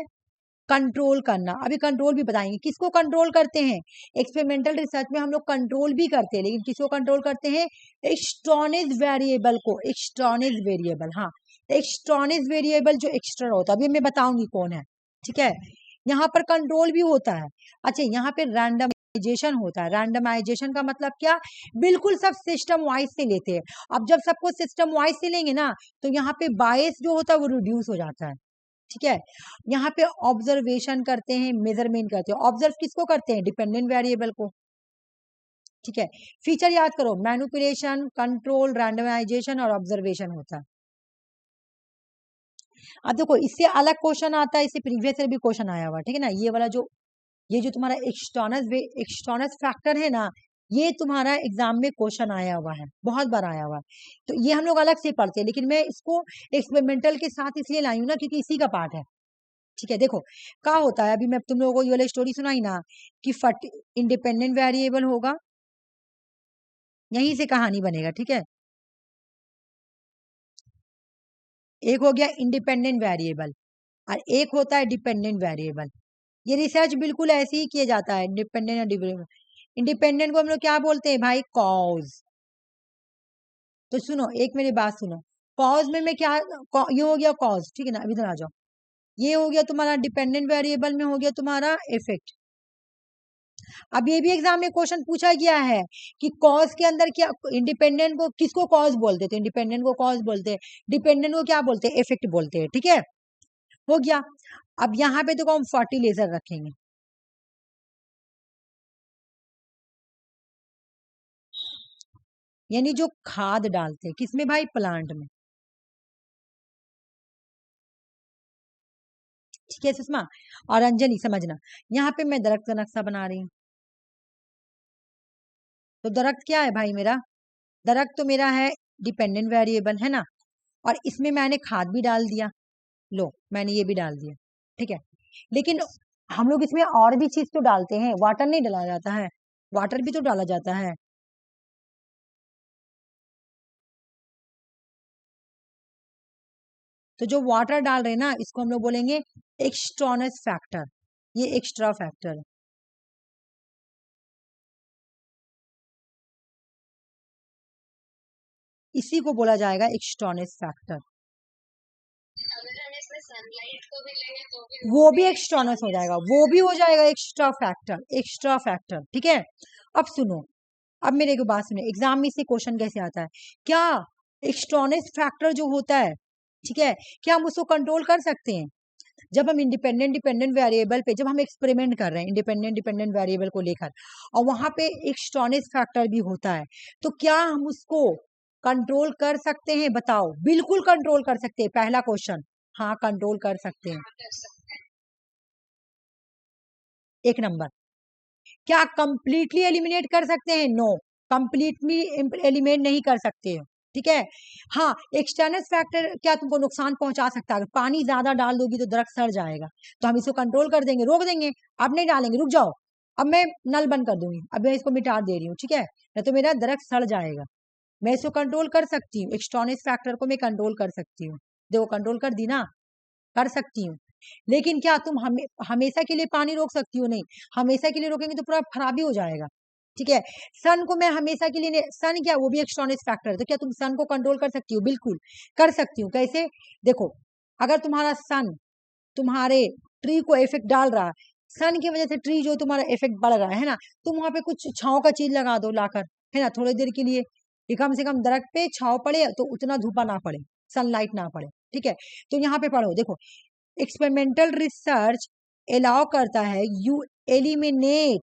Speaker 1: कंट्रोल करना। अभी कंट्रोल भी बताएंगे, किसको कंट्रोल करते हैं? एक्सपेरिमेंटल रिसर्च में हम लोग कंट्रोल भी करते हैं, लेकिन किसको कंट्रोल करते हैं? एक्सट्रॉनिक वेरिएबल को। एक्सट्रॉनिक वेरिएबल, हाँ, एक्सट्रॉनिक वेरिएबल जो एक्स्ट्रा होता है, अभी मैं बताऊंगी कौन है। ठीक है, यहाँ पर कंट्रोल भी होता है। अच्छा, यहाँ पे रैंडमाइजेशन होता है। रैंडमाइजेशन का मतलब क्या? बिल्कुल सब सिस्टम वाइज से लेते हैं। अब जब सबको सिस्टम वाइज से लेंगे ना, तो यहाँ पे बायस जो होता है वो रिड्यूस हो जाता है। ठीक है, यहाँ पे ऑब्जर्वेशन करते हैं, मेजरमेंट करते हैं। ऑब्जर्व किसको करते हैं? डिपेंडेंट वेरिएबल को। ठीक है, फीचर याद करो, मैनिपुलेशन, कंट्रोल, रैंडमाइजेशन और ऑब्जर्वेशन होता है। अब देखो, इससे अलग क्वेश्चन आता है, इससे प्रीवियस ईयर भी क्वेश्चन आया हुआ, ठीक है ना? ये वाला जो, ये जो तुम्हारा एक्सटर्नस फैक्टर है ना, ये तुम्हारा एग्जाम में क्वेश्चन आया हुआ है, बहुत बार आया हुआ है। तो ये हम लोग अलग से पढ़ते हैं, लेकिन मैं इसको एक्सपेरिमेंटल के साथ इसलिए लाई हूँ ना, क्योंकि इसी का पार्ट है। ठीक है, देखो क्या होता है। अभी मैं तुम लोगों को ये वाली स्टोरी सुनाई ना, कि फट इंडिपेंडेंट वेरिएबल होगा, यहीं से कहानी बनेगा। ठीक है, एक हो गया इंडिपेंडेंट वेरिएबल, और एक होता है डिपेंडेंट वेरिएबल। ये रिसर्च बिल्कुल ऐसे ही किया जाता है, इंडिपेंडेंट और डिपेंडेंट। इंडिपेंडेंट को हम लोग क्या बोलते हैं भाई? कॉज। तो सुनो, एक मेरी बात सुनो, कॉज में मैं क्या, ये हो गया कॉज, ठीक है ना? अभी इधर आ जाओ, ये हो गया तुम्हारा डिपेंडेंट वेरिएबल में, हो गया तुम्हारा इफेक्ट। अब ये भी एग्जाम में क्वेश्चन पूछा गया है कि कॉज के अंदर क्या, इंडिपेंडेंट को किसको कॉज बोलते थे? इंडिपेंडेंट को कॉज बोलते हैं, डिपेंडेंट को क्या बोलते हैं? इफेक्ट बोलते हैं। ठीक है, हो गया। अब यहाँ पे देखो, हम फर्टिलाइजर रखेंगे। यानी जो खाद डालते हैं किसमें भाई? प्लांट में। ठीक है सुषमा और अंजलि, समझना, यहाँ पे मैं दरख्त का नक्शा बना रही हूँ। तो दरख्त क्या है भाई मेरा? दरख्त तो मेरा है डिपेंडेंट वेरिएबल, है ना? और इसमें मैंने खाद भी डाल दिया, लो मैंने ये भी डाल दिया। ठीक है, लेकिन हम लोग इसमें और भी चीज तो डालते हैं, वाटर नहीं डाला जाता है? वाटर भी तो डाला जाता है। तो जो वाटर डाल रहे हैं ना, इसको हम लोग बोलेंगे एक्सट्रॉनस फैक्टर। ये एक्स्ट्रा फैक्टर है। इसी को बोला जाएगा एक्सट्रॉनस फैक्टर। वो भी एक्सट्रॉनस हो जाएगा, वो भी हो जाएगा एक्स्ट्रा फैक्टर, एक्स्ट्रा फैक्टर। ठीक है, अब सुनो, अब मेरे को बात सुनो, एग्जाम में से क्वेश्चन कैसे आता है? क्या एक्सट्रॉनस फैक्टर जो होता है, ठीक है, क्या हम उसको कंट्रोल कर सकते हैं? जब हम इंडिपेंडेंट डिपेंडेंट वेरिएबल पे, जब हम एक्सपेरिमेंट कर रहे हैं इंडिपेंडेंट डिपेंडेंट वेरिएबल को लेकर, और वहां पे एक्सट्रॉनस फैक्टर भी होता है, तो क्या हम उसको कंट्रोल कर सकते हैं? बताओ, बिल्कुल कंट्रोल कर सकते हैं, पहला क्वेश्चन। हाँ, कंट्रोल कर सकते हैं। एक नंबर। क्या कंप्लीटली एलिमिनेट कर सकते हैं? नो, कंप्लीटली एलिमिनेट नहीं कर सकते हो। ठीक है। हाँ, एक्सटर्नल फैक्टर क्या तुमको नुकसान पहुंचा सकता है? अगर पानी ज्यादा डाल दोगी तो दरख्त सड़ जाएगा, तो हम इसको कंट्रोल कर देंगे, रोक देंगे। अब नहीं डालेंगे, रुक जाओ, अब मैं नल बंद कर दूंगी, अब मैं इसको मिटा दे रही हूँ, ठीक है, नहीं तो मेरा दरख्त सड़ जाएगा। मैं इसको कंट्रोल कर सकती हूँ, एक्सटर्नल फैक्टर को मैं कंट्रोल कर सकती हूँ। देखो कंट्रोल कर दी ना, कर सकती हूँ। लेकिन क्या तुम हमेशा के लिए पानी रोक सकती हो? नहीं, हमेशा के लिए रोकेंगे तो पूरा खराबी हो जाएगा, ठीक है। सन को मैं हमेशा के लिए सन क्या, वो भी एक्सटर्नल फैक्टर है, तो क्या तुम सन को कंट्रोल कर सकती हो? बिल्कुल कर सकती हूँ। कैसे? देखो, अगर तुम्हारा सन तुम्हारे ट्री को इफेक्ट डाल रहा है, सन की वजह से ट्री जो तुम्हारा इफेक्ट बढ़ रहा है ना, तुम वहां पे कुछ छांव का चीज लगा दो लाकर, है ना, थोड़ी देर के लिए, कि कम से कम दरख्त पे छांव पड़े, तो उतना धूपा ना पड़े, सनलाइट ना पड़े, ठीक है। तो यहाँ पे पढ़ो, देखो, एक्सपेरिमेंटल रिसर्च अलाउ करता है you eliminate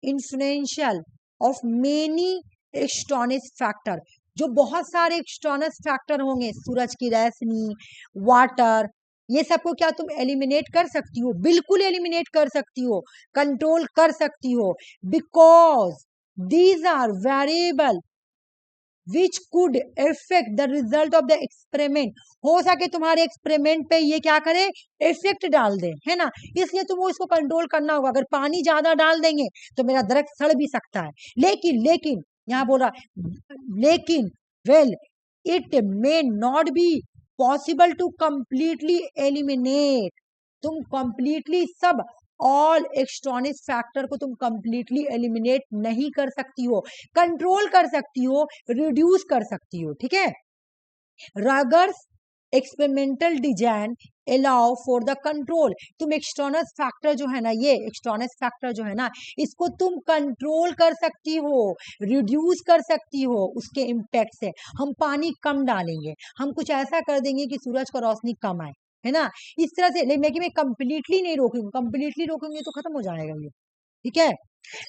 Speaker 1: influential of many external factor. जो बहुत सारे एक्सटर्नल फैक्टर होंगे, सूरज की रोशनी, वाटर, ये सबको क्या तुम एलिमिनेट कर सकती हो? बिल्कुल एलिमिनेट कर सकती हो, कंट्रोल कर सकती हो, because these are variable which could affect the result of the experiment. हो सके तुम्हारे एक्सपेरिमेंट पे ये क्या करे, इफेक्ट डाल दे, है ना, इसलिए तुमको इसको कंट्रोल करना होगा। अगर पानी ज्यादा डाल देंगे तो मेरा दरख्त सड़ भी सकता है, लेकिन यहाँ बोल रहा, लेकिन well it may not be possible to completely eliminate. तुम कंप्लीटली सब ऑल एक्सटर्नल फैक्टर को तुम कंप्लीटली एलिमिनेट नहीं कर सकती हो, कंट्रोल कर सकती हो, रिड्यूस कर सकती हो, ठीक है। Rigorous experimental design allow for the control. तुम एक्सटर्नल फैक्टर जो है ना, ये एक्सटर्नल फैक्टर जो है ना, इसको तुम कंट्रोल कर सकती हो, रिड्यूस कर सकती हो उसके इम्पैक्ट से। हम पानी कम डालेंगे, हम कुछ ऐसा कर देंगे कि सूरज का रोशनी कम आए, है ना, इस तरह से। लेकिन मैं कंप्लीटली नहीं रोकूंगी, कंप्लीटली रोकूंगी तो खत्म हो जाएगा ये, ठीक है।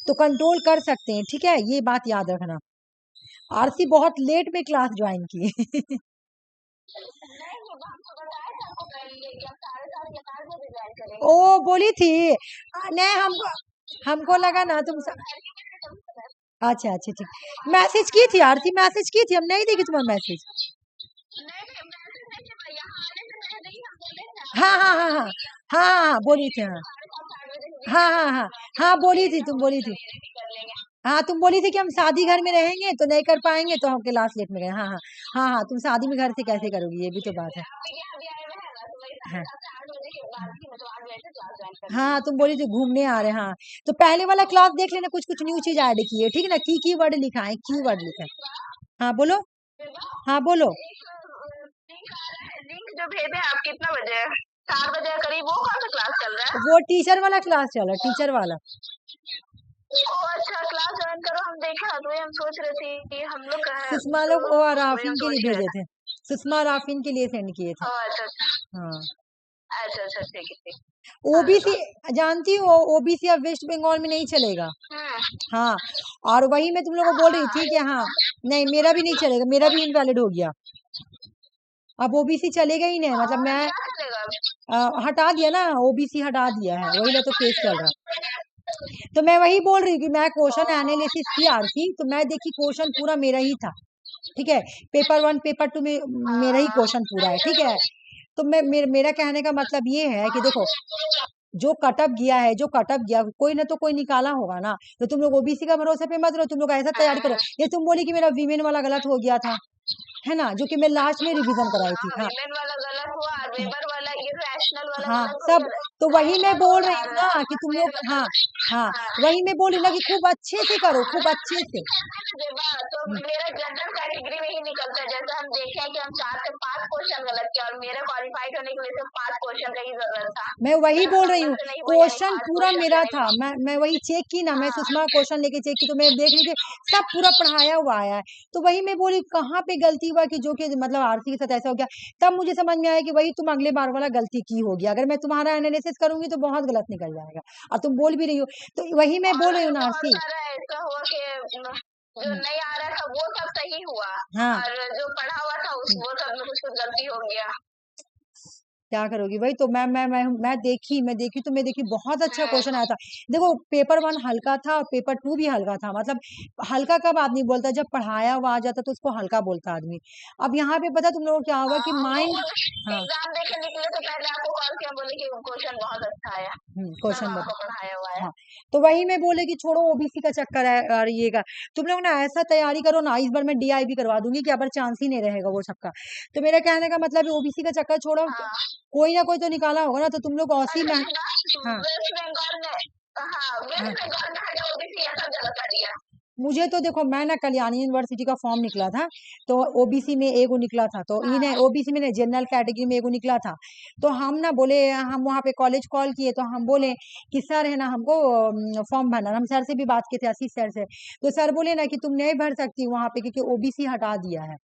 Speaker 1: तो कंट्रोल कर सकते हैं, ठीक है, ये बात याद रखना। आरसी बहुत लेट में क्लास ज्वाइन की। ओ बोली थी, नहीं हमको हमको लगा ना तुम अच्छा अच्छा ठीक, मैसेज की थी आरती, मैसेज की थी, हम नहीं देखी तुम्हारा मैसेज। हाँ हाँ हाँ हाँ हाँ हाँ बोली थी, हाँ हाँ हाँ हाँ हाँ बोली थी, तुम बोली थी, हाँ तुम बोली थी कि हम शादी घर में रहेंगे तो नहीं कर पाएंगे, तो हम क्लास लेट में गए। हाँ हाँ हाँ हाँ, तुम शादी में घर से कैसे करोगी, ये भी तो बात है। हाँ हाँ तुम बोली थी घूमने आ रहे हैं, हाँ। तो पहले वाला क्लास देख लेना, कुछ कुछ न्यू चीज ऐड की है, ठीक है ना, की वर्ड लिखा है, की वर्ड लिखा है। हाँ बोलो, हाँ बोलो।
Speaker 2: लिंक जो भेजे आप कितना बजे, 4 बजे करीब, वो कौन सा क्लास चल रहा है?
Speaker 1: वो टीचर वाला क्लास चल रहा है, टीचर वाला।
Speaker 2: अच्छा क्लास ज्वाइन करो, हम देखा तो हम सोच रहे थे कि हम लोग
Speaker 1: सुषमा लोग ओ राफिन के लिए भेजे थे, सुषमा राफिन के लिए सेंड किए थे।
Speaker 2: अच्छा
Speaker 1: हाँ
Speaker 2: अच्छा अच्छा ठीक है ठीक।
Speaker 1: ओबीसी जानती हो, ओबीसी अब वेस्ट बंगाल में नहीं चलेगा। हाँ, और वही मैं तुम लोगों को बोल रही थी कि हाँ, नहीं मेरा भी नहीं चलेगा, मेरा भी इनवैलिड हो गया, अब ओबीसी चलेगा ही नहीं, मतलब मैं हटा दिया ना, ओबीसी हटा दिया है, वही ला तो केस चल रहा है। तो मैं वही बोल रही कि मैं क्वेश्चन एनालिसिस की आरती, तो मैं देखी क्वेश्चन पूरा मेरा ही था, ठीक है, पेपर 1 पेपर 2 में मेरा ही क्वेश्चन पूरा है, ठीक है। तो मेरा कहने का मतलब ये है कि देखो, जो कटअप गया है, जो कटअप गया, कोई ना तो कोई निकाला होगा ना, तो तुम लोग ओबीसी का भरोसे पे मत रहो, तुम लोग ऐसा तैयारी करो। ये तुम बोली कि मेरा वीमेन वाला गलत हो गया था, है ना, जो कि मैं लास्ट में रिवीजन कराई थी। हाँ
Speaker 2: विमेन वाला गलत हुआ, वेबर वाला इरेशनल वाला
Speaker 1: हाँ
Speaker 2: गलत हो
Speaker 1: सब,
Speaker 2: गया।
Speaker 1: तो वही मैं बोल रही हूँ ना कि तुम लोग, हाँ हाँ वही मैं बोल रही हूँ ना कि खूब अच्छे से करो, खूब अच्छे से।
Speaker 2: तो मेरा जनरल कैटेगरी में ही निकलता है, जैसे हम देखे हैं कि हम 4 से 5 क्वेश्चन गलत किया, और मेरे क्वालिफाइड होने के लिए सिर्फ 5 क्वेश्चन का ही जरूरत था।
Speaker 1: मैं वही बोल रही हूँ, क्वेश्चन पूरा मेरा
Speaker 2: क्वेश्चन
Speaker 1: था, मैं वही चेक की ना, मैं सुषमा क्वेश्चन लेके चेक की, तो मैं देख रही थी सब पूरा पढ़ाया हुआ आया है। तो वही मैं बोली कहाँ पे गलती हुआ कि जो कि मतलब आरती के साथ ऐसा हो गया। तब मुझे समझ में आया कि वही तुम अगले बार वाला गलती की होगी, अगर मैं तुम्हारा एनालिसिस करूंगी तो बहुत गलत निकल जाएगा, और तुम बोल भी रही हो, तो वही मैं बोल रही हूँ ना आरती।
Speaker 2: ऐसा हुआ कि जो नहीं आ रहा था वो सब सही हुआ,
Speaker 1: हाँ
Speaker 2: और जो पढ़ा हुआ था वो सब में कुछ गलती हो गया।
Speaker 1: क्या करोगी? वही तो मैं देखी तो मैं देखी बहुत अच्छा क्वेश्चन आया था। देखो पेपर 1 हल्का था और पेपर 2 भी हल्का था। मतलब हल्का कब आदमी बोलता है, जब पढ़ाया हुआ आ जाता तो उसको हल्का बोलता है आदमी। अब यहाँ पे पता तुम लोगों को क्या होगा कि
Speaker 2: हम
Speaker 1: माइंड,
Speaker 2: लोग
Speaker 1: हाँ
Speaker 2: एग्जाम देके निकले तो पहले आपको कॉल किया, बोले कि क्वेश्चन बहुत अच्छा आया, सब
Speaker 1: क्वेश्चन
Speaker 2: आपको पढ़ाया हुआ है।
Speaker 1: हाँ, तो वही मैं बोले कि छोड़ो ओबीसी का चक्कर है और ये का, तुम लोग ना ऐसा तैयारी करो ना, इस बार मैं डीआई भी करवा दूंगी कि अब चांस ही नहीं रहेगा वो सबका। तो मेरा कहने का मतलब है ओबीसी का चक्कर छोड़ो,
Speaker 2: हाँ
Speaker 1: कोई ना कोई तो निकाला होगा ना, तो तुम लोग औसी में, हाँ
Speaker 2: वेस्ट बंगाल में, हाँ
Speaker 1: हाँ
Speaker 2: वेस्ट बंगाल में है ओबीसी सब जगह कर दिया।
Speaker 1: मुझे तो देखो मैं ना कल्याणी यूनिवर्सिटी का फॉर्म निकला था, तो ओबीसी में एगो निकला था, तो इन्हें
Speaker 2: हाँ
Speaker 1: ओबीसी में नहीं जनरल कैटेगरी में एगो निकला था। तो हम ना बोले, हम वहाँ पे कॉलेज कॉल किए तो हम बोले कि सर है ना हमको फॉर्म भरना, हम सर से भी बात किए थे, आशीष सर से। तो सर बोले ना कि तुम नहीं भर सकती वहाँ पे क्योंकि ओबीसी हटा दिया है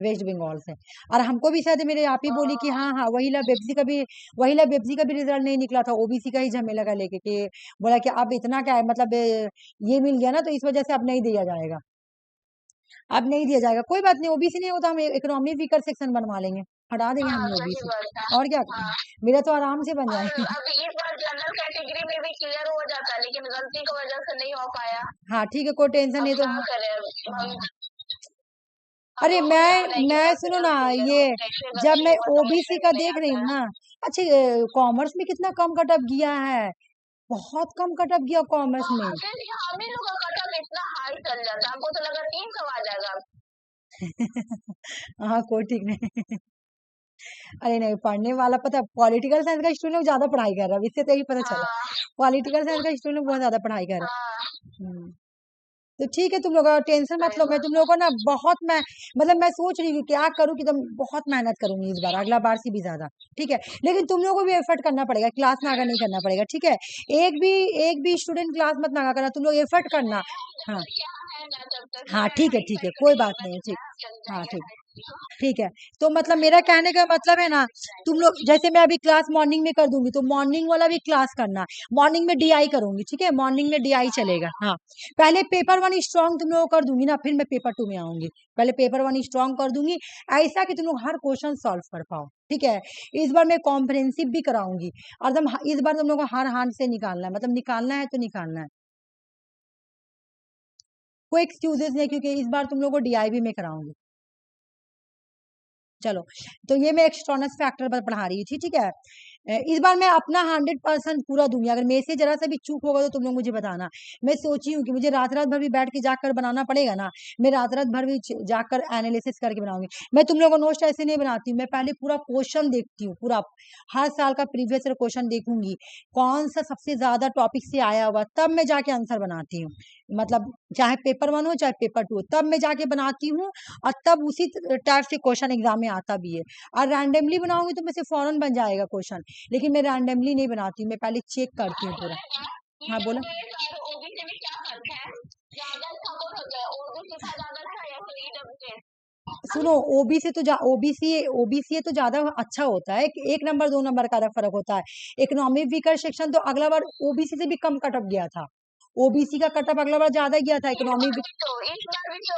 Speaker 1: वेस्ट बंगाल से। और हमको भी शायद मेरे आप ही बोली कि हाँ हाँ वही ला बेबसी का भी रिजल्ट नहीं निकला था, ओबीसी का ही झमेला का लेके कि बोला कि अब इतना क्या है, मतलब ये मिल गया ना तो इस वजह से अब नहीं दिया जाएगा, अब नहीं दिया जाएगा। कोई बात नहीं, ओबीसी नहीं होता हम इकोनॉमी वीकर सेक्शन बनवा लेंगे, हटा देंगे हम
Speaker 2: हाँ सही
Speaker 1: ओबीसी,
Speaker 2: बात है।
Speaker 1: और क्या
Speaker 2: हाँ
Speaker 1: मेरा तो आराम से बन
Speaker 2: और
Speaker 1: जाए।
Speaker 2: अब इस बार जनरल कैटेगरी में भी क्लियर हो जाता है, लेकिन गलती की वजह से नहीं हो पाया।
Speaker 1: हाँ ठीक है, कोई टेंशन
Speaker 2: अब
Speaker 1: नहीं तो
Speaker 2: क्या करें, हम
Speaker 1: अरे
Speaker 2: हो
Speaker 1: मैं
Speaker 2: जाता है कि
Speaker 1: मैं
Speaker 2: सब
Speaker 1: सुनो ना,
Speaker 2: जगह क्लियर
Speaker 1: ये
Speaker 2: हो, नेक्स्ट
Speaker 1: जब
Speaker 2: गलती
Speaker 1: मैं
Speaker 2: हुआ तो
Speaker 1: ओबीसी
Speaker 2: नेक्स्ट
Speaker 1: का
Speaker 2: नहीं
Speaker 1: देख रही
Speaker 2: आता
Speaker 1: हूँ
Speaker 2: है।
Speaker 1: ना, अच्छा कॉमर्स में कितना कम कट ऑफ गया है, बहुत कम कट ऑफ गया कॉमर्स में।
Speaker 2: फिर हम ही लोग का कट ऑफ इतना हाई चल जाता है, हमको तो लगा 300 आ जाएगा।
Speaker 1: हाँ कोई ठीक नहीं। अरे नहीं, पढ़ने वाला पता है पॉलिटिकल साइंस का स्टूडेंट ज्यादा पढ़ाई कर रहा है, इससे तो यही पता चला,
Speaker 2: हाँ
Speaker 1: पॉलिटिकल साइंस का स्टूडेंट बहुत ज्यादा पढ़ाई कर रहा
Speaker 2: हाँ
Speaker 1: है। तो ठीक है, तुम लोग टेंशन मत
Speaker 2: सही
Speaker 1: लो, मैं
Speaker 2: बात।
Speaker 1: तुम लोगों को ना बहुत मैं मतलब मैं सोच रही हूँ क्या करूँ कि तुम बहुत मेहनत करूंगी इस बार, अगला बार से भी ज्यादा। ठीक है, लेकिन तुम लोगों को भी एफर्ट करना पड़ेगा, क्लास में आकर नहीं करना पड़ेगा, ठीक है। एक भी स्टूडेंट क्लास मत ना करना, तुम लोग एफर्ट करना। हाँ
Speaker 2: क्या है ना, जब तक
Speaker 1: हाँ
Speaker 2: है
Speaker 1: ठीक है
Speaker 2: ढाई
Speaker 1: ठीक है,
Speaker 2: साल का
Speaker 1: कोई
Speaker 2: नहीं
Speaker 1: बात
Speaker 2: होगा
Speaker 1: नहीं है,
Speaker 2: तो
Speaker 1: ठीक।
Speaker 2: क्या चल
Speaker 1: हाँ
Speaker 2: जाएगा
Speaker 1: ठीक,
Speaker 2: ढाई
Speaker 1: ठीक है। तो मतलब मेरा कहने का मतलब है ना, तुम लोग जैसे मैं अभी क्लास मॉर्निंग में कर दूंगी तो मॉर्निंग वाला भी क्लास करना, मॉर्निंग में डीआई करूंगी, ठीक है, मॉर्निंग में डीआई चलेगा। हाँ पहले पेपर 1 स्ट्रांग तुम लोग कर दूंगी ना, फिर मैं पेपर 2 में आऊंगी, पहले पेपर 1 स्ट्रांग कर दूंगी, ऐसा कि तुम लोग हर क्वेश्चन सॉल्व कर पाओ, ठीक है। इस बार मैं कॉम्प्रिहेंसिव भी कराऊंगी, और इस बार तुम लोग को हर हाथ से निकालना है, मतलब निकालना है तो निकालना है, कोई एक्सक्यूजेस नहीं, क्योंकि इस बार तुम लोग को डीआई भी मैं कराऊंगी। चलो, तो ये मैं एक्सटर्नल फैक्टर पर पढ़ा रही थी, ठीक है। इस बार मैं अपना 100% पूरा दूंगी, अगर मेरे से जरा सा भी चूक होगा तो तुम लोग मुझे बताना। मैं सोची हूँ कि मुझे रात रात भर भी बैठ के जाकर बनाना पड़ेगा ना, मैं रात रात भर भी जाकर एनालिसिस करके बनाऊंगी। मैं तुम लोगों को नोट्स ऐसे नहीं बनाती हूँ, मैं पहले पूरा क्वेश्चन देखती हूँ, पूरा हर साल का प्रीवियस ईयर क्वेश्चन देखूंगी, कौन सा सबसे ज्यादा टॉपिक से आया हुआ, तब मैं जाके आंसर बनाती हूँ। मतलब चाहे पेपर 1 हो चाहे पेपर 2 हो, तब मैं जाके बनाती हूँ, और तब उसी टाइप से क्वेश्चन एग्जाम में आता भी है। और रैंडमली बनाऊंगी तो मुझसे फौरन बन जाएगा क्वेश्चन, लेकिन मैं रैंडमली नहीं बनाती हूँ, मैं पहले चेक करती हूँ पूरा। हाँ बोलो।
Speaker 2: ओबीसी में क्या फर्क है, ज्यादा अच्छा कौन होता है, ओबीसी का ज्यादा अच्छा या फिर ईडब्ल्यूएस?
Speaker 1: सुनो, ओबीसी तो ज्यादा अच्छा होता है, एक नंबर 2 नंबर का फर्क होता है। इकोनॉमिक वीकर सेक्शन तो अगला बार ओबीसी से भी कम कटअप गया था, ओबीसी का कटअप अगला बार ज्यादा गया था, इकोनॉमिक
Speaker 2: इस बार भी तो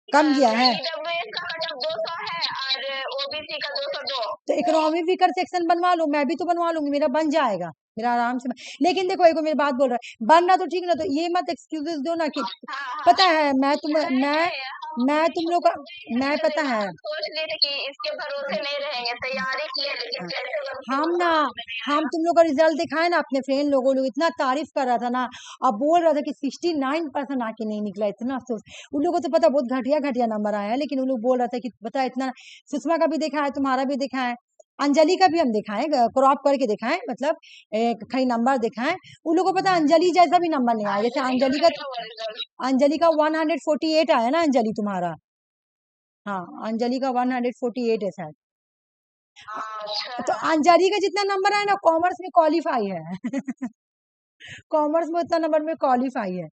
Speaker 1: कम गया है।
Speaker 2: ईडब्ल्यूएस का कटअप 200 है और ओबीसी का 202।
Speaker 1: तो इकोनॉमिक वीकर सेक्शन बनवा लो, मैं भी तो बनवा लूंगी, मेरा बन जाएगा, मेरा आराम से लेकिन देखो एक मेरी बात बोल रहा है, बनना तो ठीक ना, तो ये मत एक्सक्यूजेस दो ना कि
Speaker 2: हाँ
Speaker 1: पता है मैं तुम लोग का, मैं पता है
Speaker 2: हम सोच लिए थे कि इसके भरोसे नहीं रहेंगे, तैयारी किए लेकिन कैसे गलती
Speaker 1: हम
Speaker 2: होगा
Speaker 1: ना
Speaker 2: समझ में नहीं
Speaker 1: हम
Speaker 2: आया।
Speaker 1: तुम लोग का रिजल्ट दिखाए ना, अपने फ्रेंड लोगों लोग इतना तारीफ कर रहा था ना, अब बोल रहा था कि 69% आके नहीं निकला, इतना अफसोस। उन लोगों को तो पता बहुत घटिया घटिया नंबर आया है, लेकिन उन लोग बोल रहा था कि पता है इतना, सुषमा का भी देखा है, तुम्हारा भी देखा है, अंजलि का भी हम दिखाएं, क्रॉप करके दिखाएं, मतलब कई नंबर दिखाएं। उन लोगों को पता है अंजलि जैसा भी नंबर नहीं आया, जैसे अंजलि का 148 आया ना, अंजलि तुम्हारा, हाँ अंजलि का 148 है शायद। तो
Speaker 2: अच्छा
Speaker 1: अंजलि का जितना नंबर है ना कॉमर्स में क्वालिफाई है। कॉमर्स में उतना नंबर में क्वालिफाई है।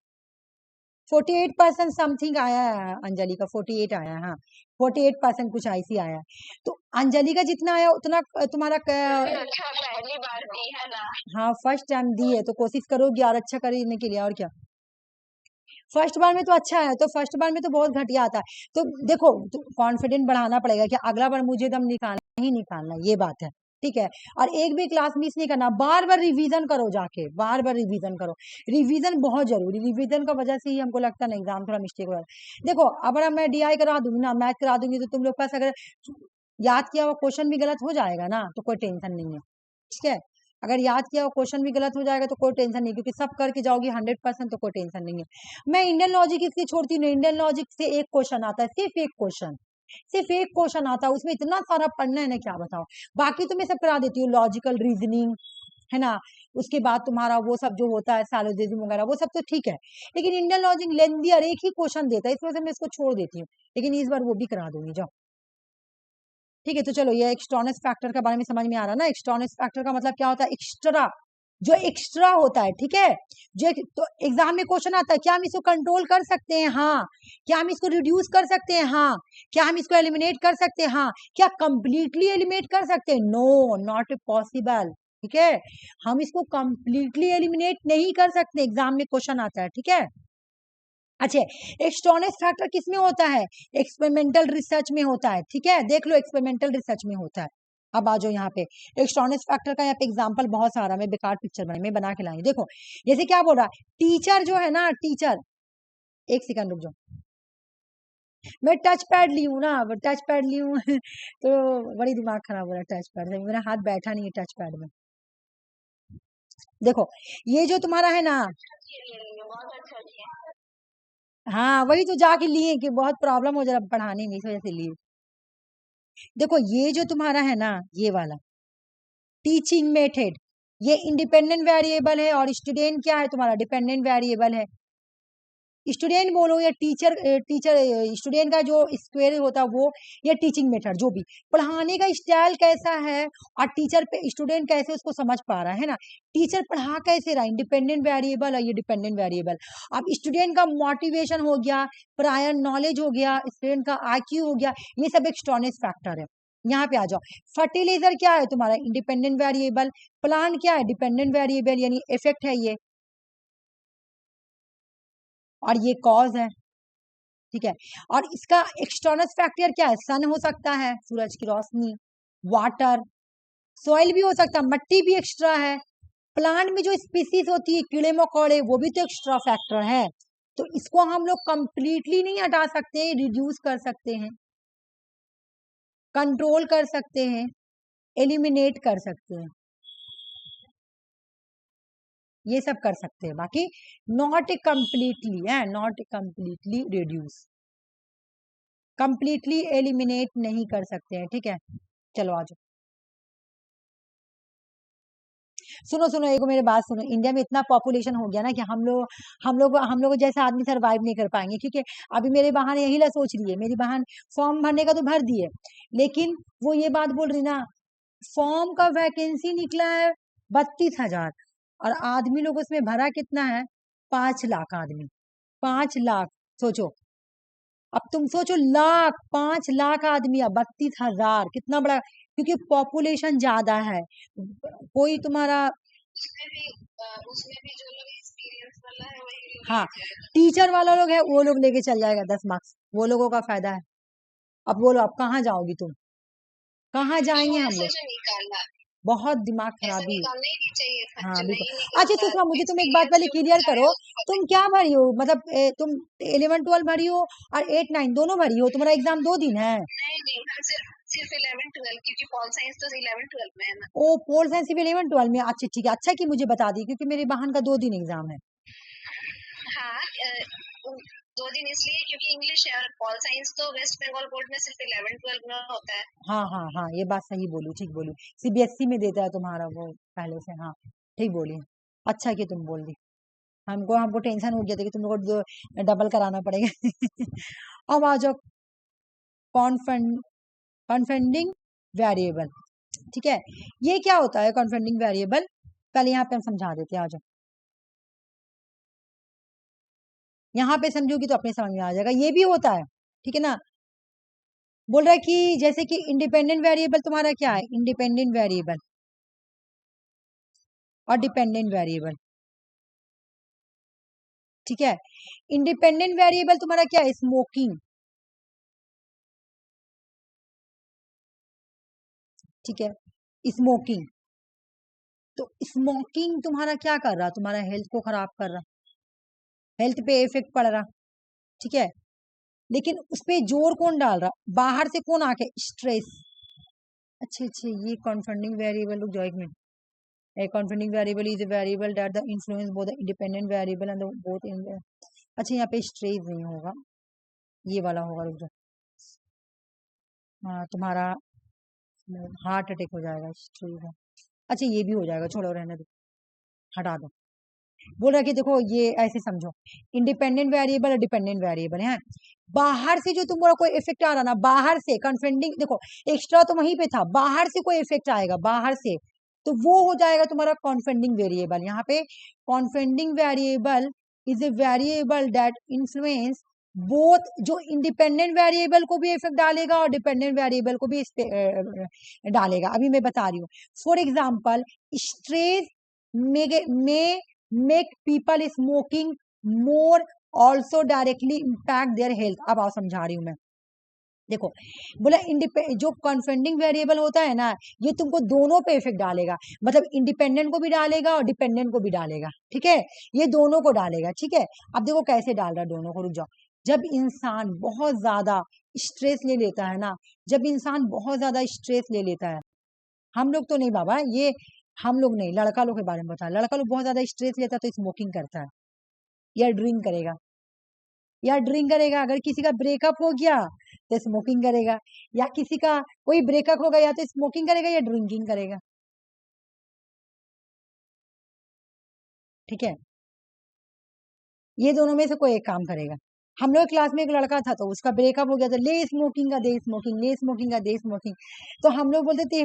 Speaker 1: 48% समथिंग आया है अंजलि का, 48 आया है, हाँ 48% कुछ ऐसी आया है। तो अंजलि का जितना आया उतना तुम्हारा
Speaker 2: अच्छा पहली बार दी है ना।
Speaker 1: हाँ फर्स्ट टाइम दी है, तो कोशिश करोगी और अच्छा करने के लिए, और क्या। फर्स्ट बार में तो अच्छा है, तो फर्स्ट बार में तो बहुत घटिया आता है। तो देखो कॉन्फिडेंट बढ़ाना पड़ेगा कि अगला बार मुझे दम निकालना ही निकालना, ये बात है, ठीक है। और एक भी क्लास मिस नहीं करना, बार बार रिवीजन करो, जाके बार बार रिवीजन करो, रिवीजन बहुत जरूरी, रिवीजन का वजह से ही हमको लगता नहीं एग्जाम थोड़ा मिस्टेक हो रहा है। देखो अगर मैं DI करा दूंगी ना, मैथ करा दूंगी, तो तुम लोग पास अगर याद किया हुआ क्वेश्चन भी गलत हो जाएगा ना तो कोई टेंशन नहीं है, ठीक है। अगर याद किया हुआ क्वेश्चन भी गलत हो जाएगा तो कोई टेंशन नहीं, क्योंकि सब करके जाओगी 100%, तो कोई टेंशन नहीं है। मैं इंडियन लॉजिक इसलिए छोड़ती हूँ, इंडियन लॉजिक से एक क्वेश्चन आता है, सिर्फ एक क्वेश्चन, सिर्फ एक क्वेश्चन आता है, उसमें इतना सारा पढ़ना है ना, क्या बताओ। बाकी तो मैं सब करा देती हूँ, लॉजिकल रीजनिंग है ना, उसके बाद तुम्हारा वो सब जो होता है सैलोजिज्म वगैरह, वो सब तो ठीक है। लेकिन इंडियन लॉजिक लेंदी और एक ही क्वेश्चन देता है, इस वजह से मैं इसको छोड़ देती हूँ, लेकिन इस बार वो भी करा दूंगी, जाओ ठीक है। तो चलो ये एक्सटर्नस फैक्टर के बारे में समझ में आ रहा ना। एक्सटर्नस फैक्टर का मतलब क्या होता है, एक्स्ट्रा, जो एक्स्ट्रा होता है, ठीक है। जो तो एग्जाम में क्वेश्चन आता है, क्या हम इसको कंट्रोल कर सकते हैं, हाँ। क्या हम इसको रिड्यूस कर सकते हैं, हाँ। क्या हम इसको एलिमिनेट कर सकते हैं, हाँ। क्या कंप्लीटली एलिमिनेट कर सकते हैं, नो, नॉट पॉसिबल, ठीक है। हम इसको कंप्लीटली एलिमिनेट नहीं कर सकते, एग्जाम में क्वेश्चन आता है, ठीक है। अच्छा, एक्सटर्नस फैक्टर किस में होता है, एक्सपेरिमेंटल रिसर्च में होता है, ठीक है। देख लो एक्सपेरिमेंटल रिसर्च में होता है। अब आ जाओ यहाँ पे, एक्सटर्नस फैक्टर का यहाँ पे एग्जांपल बहुत सारा, मैं बेकार पिक्चर बना के लाई, देखो जैसे क्या बोल रहा है, टीचर जो है ना, टीचर, एक सेकंड रुक जाओ, मैं टच पैड ली हूँ ना, टच पैड ली हूँ तो बड़ी दिमाग खराब हो रहा है टच पैड से, मेरा हाथ बैठा नहीं है टच पैड में। देखो ये जो तुम्हारा है ना,
Speaker 2: बहुत अच्छा किया।
Speaker 1: हाँ वही तो जाके लिए कि बहुत प्रॉब्लम हो जा रहा पढ़ाने में, इस वजह से लिए। देखो ये जो तुम्हारा है ना, ये वाला टीचिंग मेथड, ये इंडिपेंडेंट वेरिएबल है, और स्टूडेंट क्या है तुम्हारा, डिपेंडेंट वेरिएबल है। स्टूडेंट बोलो या टीचर, स्टूडेंट का जो स्क्वायर होता है वो, या टीचिंग मेथड, जो भी पढ़ाने का स्टाइल कैसा है, और टीचर पे स्टूडेंट कैसे उसको समझ पा रहा है ना। टीचर पढ़ा कैसे रहा, इंडिपेंडेंट वेरिएबल और ये डिपेंडेंट वेरिएबल। अब स्टूडेंट का मोटिवेशन हो गया, प्रायर नॉलेज हो गया, स्टूडेंट का IQ हो गया, ये सब एक्सटर्नल फैक्टर है। यहाँ पे आ जाओ, फर्टिलाइजर क्या है तुम्हारा, इंडिपेंडेंट वेरिएबल। प्लांट क्या है, डिपेंडेंट वेरिएबल, यानी इफेक्ट है ये, और ये कॉज है, ठीक है। और इसका एक्सटर्नल फैक्टर क्या है, सन हो सकता है, सूरज की रोशनी, वाटर, सॉइल भी हो सकता है, मट्टी भी एक्स्ट्रा है। प्लांट में जो स्पीसीज होती है, कीड़े मकोड़े, वो भी तो एक्स्ट्रा फैक्टर है। तो इसको हम लोग कंप्लीटली नहीं हटा सकते, रिड्यूस कर सकते हैं, कंट्रोल कर सकते हैं, एलिमिनेट कर सकते हैं, ये सब कर सकते हैं। बाकी नॉट कंप्लीटली है, not completely reduce, completely eliminate नहीं कर सकते हैं, ठीक है। चलो आ जाओ, सुनो सुनो एक मेरी बात सुनो, इंडिया में इतना पॉपुलेशन हो गया ना कि हम लोग जैसे आदमी सरवाइव नहीं कर पाएंगे, क्योंकि अभी मेरी बहन यही ला सोच रही है, मेरी बहन फॉर्म भरने का तो भर दिए, लेकिन वो ये बात बोल रही ना, फॉर्म का वैकेंसी निकला है 32,000, और आदमी लोग उसमें भरा कितना है, 5 लाख आदमी, 5 लाख, सोचो। अब तुम सोचो, 5 लाख आदमी, 32,000, कितना बड़ा, क्योंकि पॉपुलेशन ज्यादा है। कोई तुम्हारा,
Speaker 2: उसमें भी जो लोग एक्सपीरियंस वाला है वही लोग
Speaker 1: हाँ
Speaker 2: लेके आएगा।
Speaker 1: टीचर वाला लोग है, वो लोग लेके चल जाएगा 10 मार्क्स, वो लोगों का फायदा है। अब बोलो अब कहाँ जाओगी तुम, कहाँ जाएंगे हम
Speaker 2: ऐसा
Speaker 1: लोग,
Speaker 2: जो निकालना,
Speaker 1: बहुत दिमाग
Speaker 2: ऐसा
Speaker 1: खराबी।
Speaker 2: निकालना ही नहीं चाहिए था,
Speaker 1: हाँ
Speaker 2: जो
Speaker 1: बिल्कुल।
Speaker 2: नहीं
Speaker 1: अच्छा
Speaker 2: निकलता
Speaker 1: सुषमा, मुझे तुम एक बात
Speaker 2: एक्सपीरियंस
Speaker 1: पहले
Speaker 2: के
Speaker 1: क्लियर
Speaker 2: ऊपर
Speaker 1: करो,
Speaker 2: है उसको पता
Speaker 1: तुम क्या भरी हो, मतलब तुम 11 12 भरी हो और 8 9 दोनों भरी हो, तुम्हारा एग्जाम 2 दिन है।
Speaker 2: नहीं नहीं, हम सिर्फ 11 12, क्योंकि पॉल साइंस तो 11 12 में है ना।
Speaker 1: ओ पोल साइंस सिर्फ 11 12 में, अच्छा ठीक है, अच्छा कि मुझे बता दी, क्योंकि मेरी बहन का 2 दिन एग्जाम है।
Speaker 2: हाँ 2 दिन इसलिए क्योंकि इंग्लिश है, और पॉल साइंस तो वेस्ट बंगाल बोर्ड में सिर्फ 11 12 में होता है।
Speaker 1: हाँ हाँ हाँ, ये बात सही बोली, ठीक बोली, CBSE में देता है तुम्हारा वो पहले से, हाँ ठीक बोली। अच्छा कि तुम बोल दी, हमको हमको टेंशन हो गया था कि तुम लोग को डबल कराना पड़ेगा अब आ जाओ, कॉन्फेंडिंग वेरिएबल, ठीक है। ये क्या होता है कॉन्फेंडिंग वेरिएबल, पहले यहाँ पे हम समझा देते हैं, आ जाओ यहाँ पे समझोगी तो अपने समझ में आ जाएगा, ये भी होता है, ठीक है ना। बोल रहा है कि जैसे कि इंडिपेंडेंट वेरिएबल तुम्हारा क्या है, इंडिपेंडेंट वेरिएबल और डिपेंडेंट वेरिएबल, ठीक है। इंडिपेंडेंट वेरिएबल तुम्हारा क्या है, स्मोकिंग, ठीक है। स्मोकिंग। तो स्मोकिंग तुम्हारा क्या कर रहा, तुम्हारा हेल्थ को खराब कर रहा, हेल्थ पे इफेक्ट पड़ रहा, ठीक है। लेकिन उस पे जोर कौन डाल रहा, बाहर से कौन आके, स्ट्रेस। अच्छे ये कॉन्फाउंडिंग वेरिएबल, रुक जाओ एक minute. A confounding variable is a variable that the influence both the independent variable and the both in the, अच्छा यहाँ पे स्ट्रेस नहीं होगा, ये वाला होगा, रुक जाओ। हाँ तुम्हारा हार्ट अटैक हो जाएगा, स्ट्रेस है। अच्छा ये भी हो जाएगा, छोड़ो रहने दो, हटा दो। बोल रहा कि देखो ये ऐसे समझो, इंडिपेंडेंट वेरिएबल और डिपेंडेंट वेरिएबल है। बाहर से जो तुम्हारा कोई इफेक्ट आ रहा ना, बाहर से कंफाउंडिंग, देखो एक्स्ट्रा तो वहीं पे था, बाहर से कोई इफेक्ट आएगा बाहर से, तो वो हो जाएगा तुम्हारा कॉन्फाउंडिंग वेरिएबल। यहाँ पे confounding variable is a variable that influence both, जो इंडिपेंडेंट वेरिएबल को भी इफेक्ट डालेगा और डिपेंडेंट वेरिएबल को भी डालेगा। अभी मैं बता रही हूँ, फॉर एग्जाम्पल स्ट्रेस में make people smoking more also directly impact their health। अब आओ समझा रही हूं मैं, देखो बोला जो कॉन्फाउंडिंग वेरिएबल होता है ना, ये तुमको दोनों पे इफेक्ट डालेगा, मतलब इंडिपेंडेंट को भी डालेगा और डिपेंडेंट को भी डालेगा, ठीक है, ये दोनों को डालेगा, ठीक है। अब देखो कैसे डाल रहा है दोनों को, रुक जाओ। जब इंसान बहुत ज्यादा स्ट्रेस ले लेता है ना, जब इंसान बहुत ज्यादा स्ट्रेस ले लेता है, हम लोग तो नहीं बाबा, ये हम लोग नहीं, लड़का लोग के बारे में बता, लड़का लोग बहुत ज्यादा स्ट्रेस लेता है तो स्मोकिंग करता है या ड्रिंक करेगा, या ड्रिंक करेगा। अगर किसी का ब्रेकअप हो गया तो स्मोकिंग करेगा, या किसी का कोई ब्रेकअप हो गया तो स्मोकिंग करेगा या ड्रिंकिंग करेगा, ठीक है। ये दोनों में से कोई एक काम करेगा। हम लोग क्लास में एक लड़का था तो उसका ब्रेकअप हो गया, तो ले स्मोकिंग का दे स्मोकिंग, ले स्मोकिंग का दे स्मोकिंग। तो हम लोग बोलते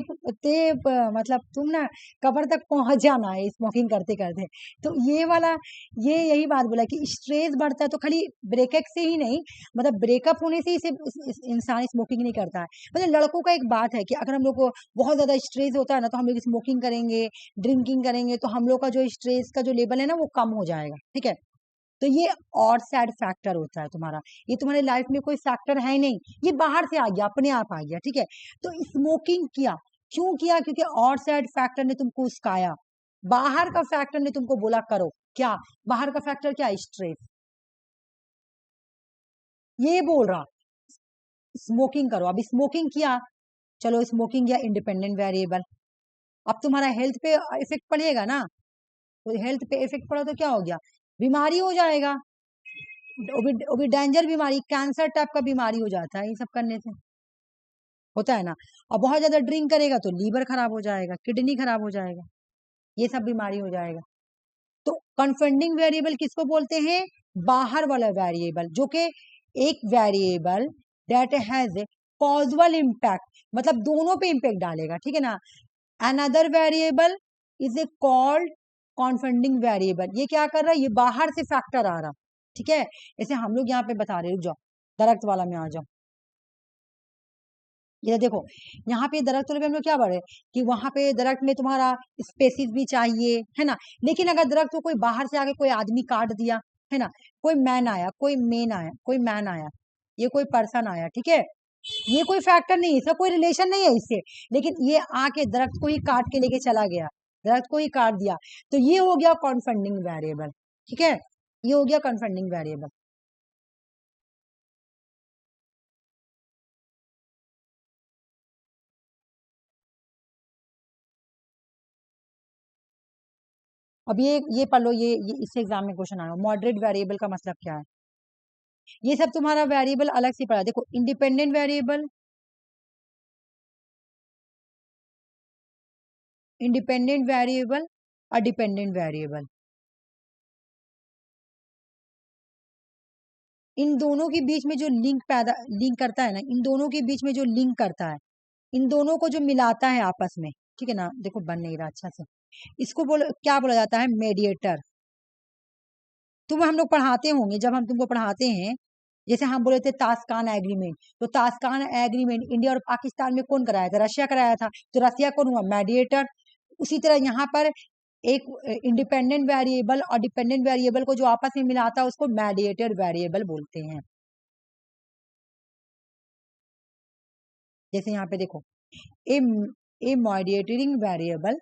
Speaker 1: मतलब तुम ना कब्र तक पहुंच जाना है स्मोकिंग करते करते। तो ये वाला, ये यही बात बोला कि स्ट्रेस बढ़ता है तो खाली ब्रेकअप से ही नहीं, मतलब ब्रेकअप होने से ही इंसान स्मोकिंग नहीं करता है। मतलब लड़कों का एक बात है कि अगर हम लोग को बहुत ज्यादा स्ट्रेस होता है ना, तो हम लोग स्मोकिंग करेंगे, ड्रिंकिंग करेंगे, तो हम लोग का जो स्ट्रेस का जो लेवल है ना वो कम हो जाएगा, ठीक है। तो ये और सैड फैक्टर होता है तुम्हारा, ये तुम्हारे लाइफ में कोई फैक्टर है नहीं, ये बाहर से आ गया, अपने आप आ गया, ठीक है। तो स्मोकिंग किया, क्यों किया, क्योंकि और सैड फैक्टर ने तुमको उसकाया, बाहर का फैक्टर ने तुमको बोला करो, क्या बाहर का फैक्टर, क्या स्ट्रेस, ये बोल रहा स्मोकिंग करो। अभी स्मोकिंग किया, चलो स्मोकिंग किया, इंडिपेंडेंट वेरिएबल, अब तुम्हारा हेल्थ पे इफेक्ट पड़ेगा ना, तो हेल्थ पे इफेक्ट पड़ा तो क्या हो गया, बीमारी हो जाएगा, वो भी डेंजर बीमारी, कैंसर टाइप का बीमारी हो जाता है ये सब करने से, होता है ना। और बहुत ज्यादा ड्रिंक करेगा तो लीवर खराब हो जाएगा, किडनी खराब हो जाएगा, ये सब बीमारी हो जाएगा। तो कंफाउंडिंग वेरिएबल किसको बोलते हैं, बाहर वाला वेरिएबल, जो कि एक variable that has causal impact, मतलब दोनों पे इम्पैक्ट डालेगा, ठीक है ना। Another variable is a called confounding variable, ये क्या कर रहा है, ये बाहर से फैक्टर आ रहा, ठीक है। जैसे हम लोग यहाँ पे बता रहे, रुक जाओ दरख्त वाला में आ जाओ, ये देखो यहाँ पे दरख्त वाले में हम लोग क्या बढ़े कि वहां पे दरख्त में तुम्हारा स्पेसिस भी चाहिए, है ना। लेकिन अगर दरख्त को कोई बाहर से आके कोई आदमी काट दिया, है ना, कोई मैन आया, कोई मेन आया, कोई मैन आया, ये कोई पर्सन आया, ठीक है, ये कोई फैक्टर नहीं है, इसका कोई रिलेशन नहीं है इससे, लेकिन ये आके दरख्त को ही काट के लेके चला गया, दरख्त को ही काट दिया, तो ये हो गया कॉन्फाउंडिंग वेरिएबल, ठीक है, ये हो गया कॉन्फाउंडिंग वेरिएबल। अब ये पढ़ लो, ये इससे एग्जाम में क्वेश्चन आया, मॉडरेट वेरिएबल का मतलब क्या है। ये सब तुम्हारा वेरिएबल अलग से पढ़ा, देखो इंडिपेंडेंट वेरिएबल, इंडिपेंडेंट वेरिएबल और डिपेंडेंट वेरिएबल, इन दोनों के बीच में जो लिंक करता है ना, इन दोनों के बीच में जो लिंक करता है, इन दोनों को जो मिलाता है आपस में, ठीक है ना। देखो बन नहीं रहा अच्छा से, इसको क्या बोला जाता है, मेडिएटर। तुम हम लोग पढ़ाते होंगे, जब हम तुमको पढ़ाते हैं, जैसे हम बोले थे तास्कान एग्रीमेंट, तो तास्कान एग्रीमेंट इंडिया और पाकिस्तान में कौन कराया था, रशिया कराया था, तो रशिया कौन हुआ, मेडिएटर। उसी तरह यहाँ पर एक इंडिपेंडेंट वेरिएबल और डिपेंडेंट वेरिएबल को जो आपस में मिलाता है उसको मेडिएटर वेरिएबल बोलते हैं। जैसे यहाँ पे देखो, a a modulating variable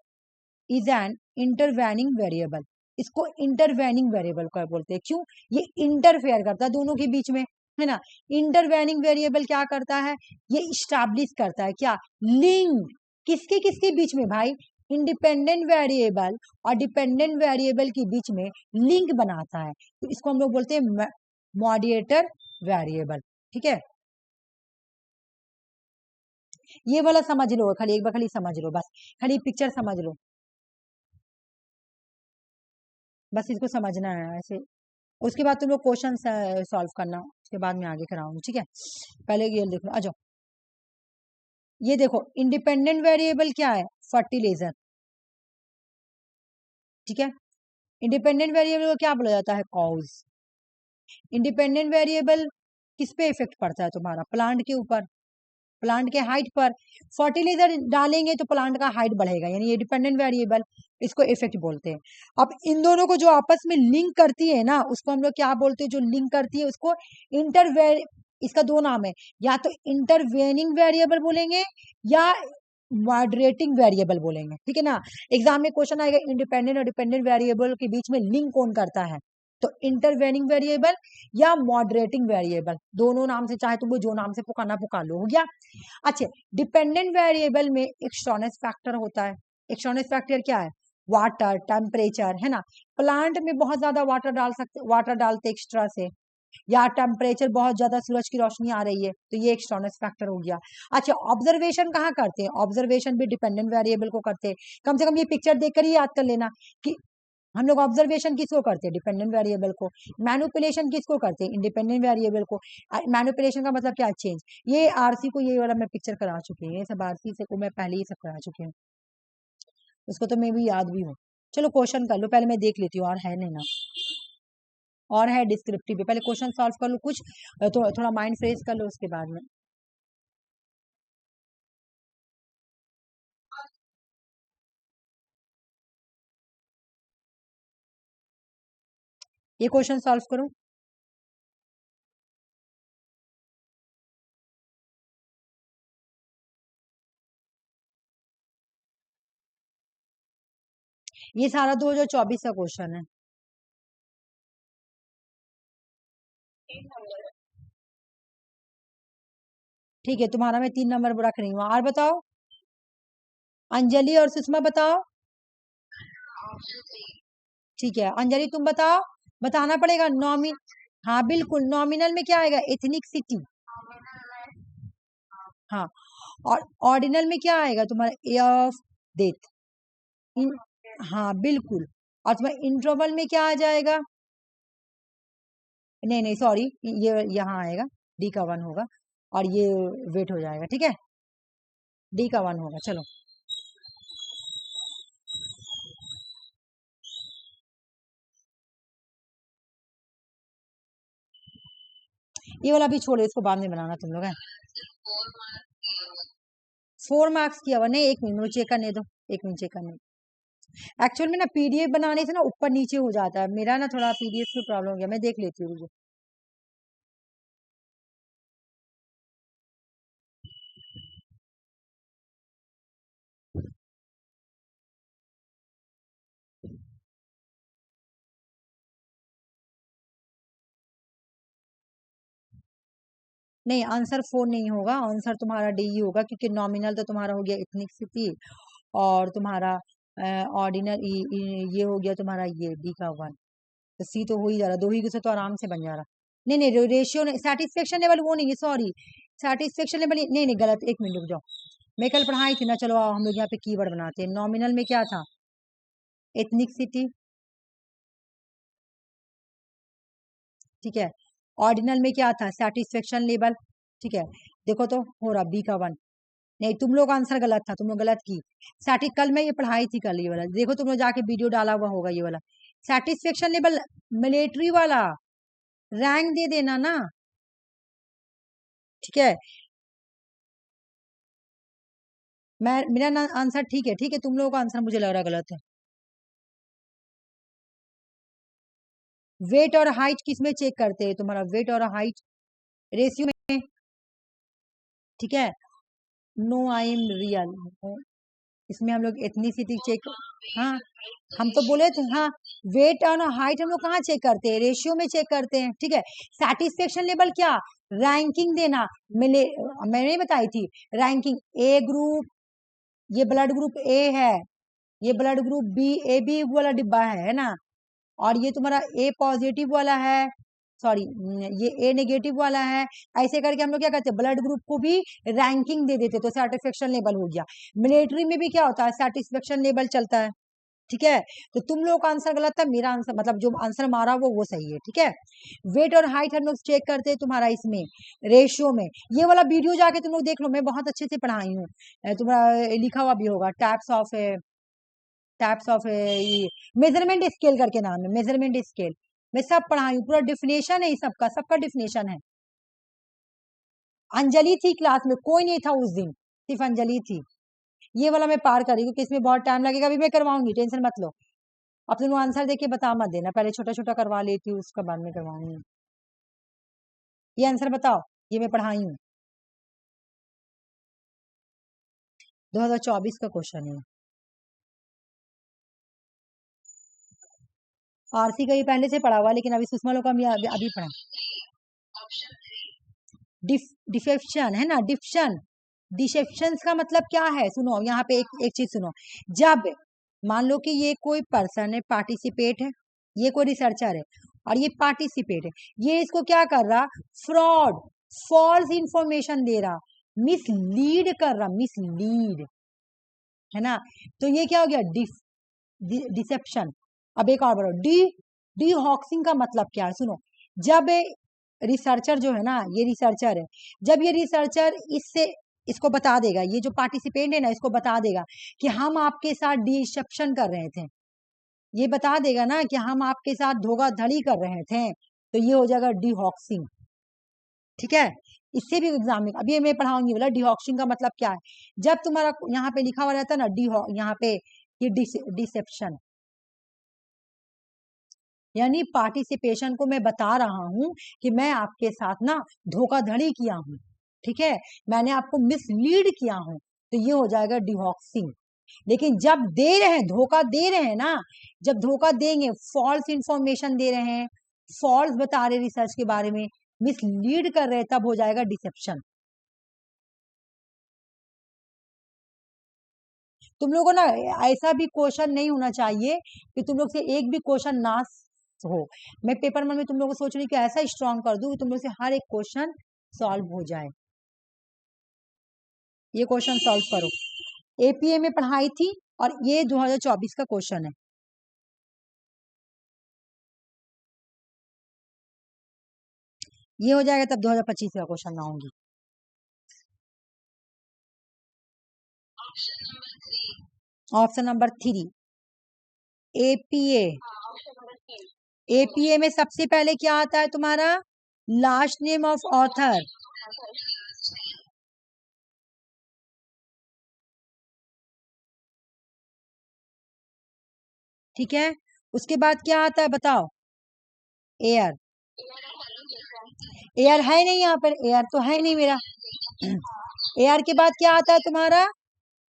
Speaker 1: is an intervening variable. इसको इंटरवेनिंग वेरिएबल का बोलते हैं। क्यों? ये इंटरफेयर करता है दोनों के बीच में, है ना। इंटरवेनिंग वेरिएबल क्या करता है? ये इस्टेब्लिश करता है क्या? लिंक। किसके किसके बीच में भाई? इंडिपेंडेंट वेरिएबल और डिपेंडेंट वेरिएबल के बीच में लिंक बनाता है, तो इसको हम लोग बोलते हैं मॉड्यूलेटर वेरिएबल। ठीक है, ये वाला समझ लो, खाली एक बार खाली समझ लो, बस खाली पिक्चर समझ लो, बस इसको समझना है ऐसे। उसके बाद तुम लोग क्वेश्चन सॉल्व करना, उसके बाद मैं आगे कराऊंगी। ठीक है, पहले ये देख लो, आ जाओ। ये देखो इंडिपेंडेंट वेरिएबल क्या है? फर्टिलाइजर। ठीक है, इंडिपेंडेंट वेरिएबल को क्या बोला जाता है? कॉज। इंडिपेंडेंट वेरिएबल किस पे इफेक्ट पड़ता है तुम्हारा? प्लांट के ऊपर, प्लांट के हाइट पर। फर्टिलाइजर डालेंगे तो प्लांट का हाइट बढ़ेगा, यानी ये डिपेंडेंट वेरिएबल, इसको इफेक्ट बोलते हैं। अब इन दोनों को जो आपस में लिंक करती है ना, उसको हम लोग क्या बोलते हैं? जो लिंक करती है उसको इंटरवे इसका दो नाम है, या तो इंटरवेनिंग वेरिएबल बोलेंगे या मॉडरेटिंग वेरिएबल बोलेंगे। ठीक है ना। एग्जाम में क्वेश्चन आएगा इंडिपेंडेंट और डिपेंडेंट वेरिएबल के बीच में लिंक कौन करता है, तो इंटरवेनिंग वेरिएबल या मॉडरेटिंग वेरिएबल, दोनों नाम से चाहे तुमको जो नाम से पुकारना पुकार लो, हो गया। अच्छा, डिपेंडेंट वेरिएबल में एक्सटर्नल फैक्टर होता है। एक्सटर्नल फैक्टर क्या है? वाटर, टेम्परेचर, है ना। प्लांट में बहुत ज्यादा वाटर डालते एक्स्ट्रा से, या टेम्परेचर बहुत ज्यादा सूरज की रोशनी आ रही है, तो ये एक्सटर्नल फैक्टर हो गया। अच्छा, ऑब्जर्वेशन कहाँ करते हैं? ऑब्जर्वेशन भी डिपेंडेंट वेरिएबल को करते हैं। कम से कम ये पिक्चर देखकर ही याद कर लेना कि हम लोग ऑब्जर्वेशन किसको करते हैं? डिपेंडेंट वेरिएबल को। मैनिपुलेशन किसको करते हैं? इंडिपेंडेंट वेरिएबल को। मैनिपुलेशन का मतलब क्या है? चेंज। ये आरसी को ये वाला मैं पिक्चर करा चुकी हूँ, ये सब आरसी से को मैं पहले ही सब करा चुकी हूँ, उसको तो मैं भी याद भी हूँ। चलो क्वेश्चन कर लो, पहले मैं देख लेती हूँ और है नहीं ना, और है डिस्क्रिप्टिव भी। पहले क्वेश्चन सॉल्व कर लो कुछ, तो थोड़ा माइंड फ्रेश कर लो, उसके बाद में। ये क्वेश्चन सॉल्व करो। ये सारा 2024 का क्वेश्चन है। ठीक है, तुम्हारा मैं 3 नंबर रख रही हूँ। और बताओ, अंजलि और सुषमा बताओ। ठीक है, अंजलि तुम बताओ। बताना पड़ेगा हाँ बिल्कुल, नॉमिनल में क्या आएगा? Ethnic city. हाँ, और ऑर्डिनल में क्या आएगा तुम्हारा? Year of death. इन हाँ बिल्कुल। और तुम्हारा इंटरवल में क्या आ जाएगा? नहीं नहीं सॉरी, ये यहाँ आएगा, डी का 1 होगा, और ये वेट हो जाएगा। ठीक है, डी का 1 होगा। चलो, ये वाला भी छोड़ो, इसको बाद में बनाना तुम लोग है। 4 मार्क्स किया हुआ नहीं, 1 मिनट मुझे चेक करने दो, 1 मिनट चेक करने दो। एक्चुअल में ना पीडीएफ बनाने से ना ऊपर नीचे हो जाता है, मेरा ना थोड़ा पीडीएफ में प्रॉब्लम हो गया, मैं देख लेती हूँ। नहीं, आंसर 4 नहीं होगा, आंसर तुम्हारा डी ही होगा, क्योंकि नॉमिनल तो तुम्हारा हो गया इथनिसिटी, और तुम्हारा ऑर्डिनल ये हो गया तुम्हारा, ये डी का 1, तो सी तो हो ही जा रहा, दो ही से तो आराम से बन जा रहा। नहीं नहीं, रेशियो नहीं, सेटिस्फेक्शन लेवल वो नहीं है, सॉरी, सेटिस्फेक्शन लेवल नहीं नहीं, गलत, 1 मिनट रुक जाओ, मैं कल पढ़ाई थी ना। चलो हम लोग यहाँ पे कीवर्ड बनाते हैं। नॉमिनल में क्या था? एथनिसिटी। ठीक है, ऑर्डिनल में क्या था? Satisfaction level. ठीक है, देखो तो हो रहा बी का 1। नहीं, तुम लोग आंसर गलत था, तुम लोग गलत की। कल मैं ये पढ़ाई थी, कल ये वाला देखो, तुम लोग जाके वीडियो डाला हुआ होगा ये वाला। सेटिस्फेक्शन लेवल मिलिट्री वाला, रैंक दे देना ना। ठीक है, मैं मेरा आंसर ठीक है, ठीक है, तुम लोगों का आंसर मुझे लग रहा गलत है। वेट और हाइट किस में चेक करते हैं? तुम्हारा वेट और हाइट रेशियो में। ठीक है, नो आई एम रियल, इसमें हम लोग एथनिसिटी चेक, हाँ हम तो बोले थे, हाँ वेट और हाइट हम लोग कहाँ चेक करते हैं, रेशियो में चेक करते हैं, ठीक है। सेटिस्फेक्शन लेवल क्या, रैंकिंग देना, मैंने बताई थी रैंकिंग, ए ग्रुप, ये ब्लड ग्रुप ए है, ये blood group B, A B वाला डिब्बा है ना, और ये तुम्हारा ए पॉजिटिव वाला है, सॉरी ये ए नेगेटिव वाला है। ऐसे करके हम लोग क्या करते हैं, ब्लड ग्रुप को भी रैंकिंग दे देते, तो सेटिस्फेक्शन लेवल हो गया। मिलिट्री में भी क्या होता है, सेटिस्फेक्शन लेवल चलता है, ठीक है। तो तुम लोग का आंसर गलत था, मेरा आंसर मतलब जो आंसर मारा वो सही है, ठीक है। वेट और हाइट हम लोग चेक करते हैं तुम्हारा इसमें रेशियो में। ये वाला वीडियो जाके तुम लोग देख लो, मैं बहुत अच्छे से पढ़ाई हूँ, तुम्हारा लिखा हुआ भी होगा, टाइप्स ऑफ मेजरमेंट स्केल करके नाम है, मेजरमेंट स्केल, मैं सब पढ़ाई हूँ, पूरा डिफिनेशन है, सबका सबका डिफिनेशन है। अंजलि थी क्लास में, कोई नहीं था उस दिन, सिर्फ अंजलि थी। ये वाला मैं पार करी क्योंकि इसमें बहुत टाइम लगेगा, अभी मैं करवाऊंगी, टेंशन मत लो। अब तुम आंसर देके बता मत देना, पहले छोटा छोटा करवा लेती हूँ, उसका बाद में करवाऊंगी। ये आंसर बताओ, ये मैं पढ़ाई हूँ, 2024 का क्वेश्चन है। आरसी का ये पहले से पढ़ा हुआ, लेकिन अभी सुषमा लोग का अभी पढ़ा। डिफेक्शन है ना, डिसेप्शन का मतलब क्या है, सुनो यहाँ पे एक चीज सुनो। जब मान लो कि ये कोई पर्सन है, पार्टिसिपेट है, ये कोई रिसर्चर है और ये पार्टिसिपेट है, ये इसको क्या कर रहा, फ्रॉड, फॉल्स इंफॉर्मेशन दे रहा, मिसलीड कर रहा, मिसलीड, है ना। तो ये क्या हो गया, डिसेप्शन। अब एक और बोलो, डी हॉक्सिंग का मतलब क्या है, सुनो। जब रिसर्चर जो है ना, ये रिसर्चर है, जब ये रिसर्चर इसको बता देगा, ये जो पार्टिसिपेंट है ना, इसको बता देगा कि हम आपके साथ डिसेप्शन कर रहे थे, ये बता देगा ना कि हम आपके साथ धोखाधड़ी कर रहे थे, तो ये हो जाएगा डिहॉक्सिंग, ठीक है। इससे भी एग्जाम में अभी मैं पढ़ाऊंगी, बोला डिहॉक्सिंग का मतलब क्या है। जब तुम्हारा यहाँ पे लिखा हुआ रहता है ना यहाँ पे ये डिसेप्शन, यानी पार्टिसिपेशन को मैं बता रहा हूं कि मैं आपके साथ ना धोखाधड़ी किया हूं, ठीक है, मैंने आपको मिसलीड किया हूं, तो ये हो जाएगा डिहॉक्सिंग। लेकिन जब दे रहे हैं, धोखा दे रहे हैं ना, जब धोखा देंगे, फॉल्स इंफॉर्मेशन दे रहे हैं, फॉल्स बता रहे रिसर्च के बारे में, मिसलीड कर रहे हैं, तब हो जाएगा डिसेप्शन। तुम लोगों ना ऐसा भी क्वेश्चन नहीं होना चाहिए कि तुम लोग से एक भी क्वेश्चन ना हो। मैं पेपर में तुम लोगों को सोच रही कि ऐसा स्ट्रांग कर दूं कि तुम लोग से हर एक क्वेश्चन सॉल्व हो जाए। ये क्वेश्चन सॉल्व करो, एपीए में पढ़ाई थी और ये 2024 का क्वेश्चन है। ये हो जाएगा तब 2025 का क्वेश्चन लाऊंगी। Option number 3 APA. एपीए में सबसे पहले क्या आता है तुम्हारा, लास्ट नेम ऑफ ऑथर, ठीक है। उसके बाद क्या आता है बताओ, एयर, एयर है नहीं यहाँ पर, एयर तो है नहीं मेरा। एयर के बाद क्या आता है तुम्हारा,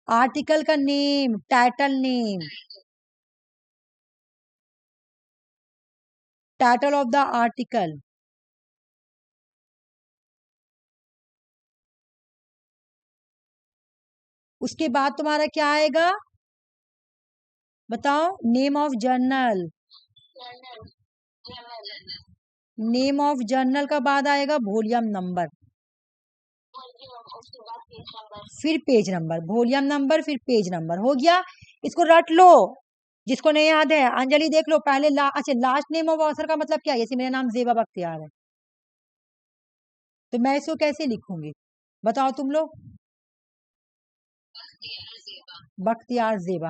Speaker 1: आर्टिकल का name, title name, title of the article. उसके बाद तुम्हारा क्या आएगा बताओ, name of journal, name of journal का बाद आएगा वॉल्यूम नंबर, फिर पेज नंबर, वॉल्यूम नंबर फिर पेज नंबर, हो गया। इसको रट लो, जिसको नहीं याद है अंजलि देख लो पहले। अच्छा, लास्ट नेम ऑफ ऑथर का मतलब क्या है, जैसे मेरा नाम जेबा बख्तियार है, तो मैं इसको कैसे लिखूंगी बताओ तुम लोग, बख्तियार जेबा,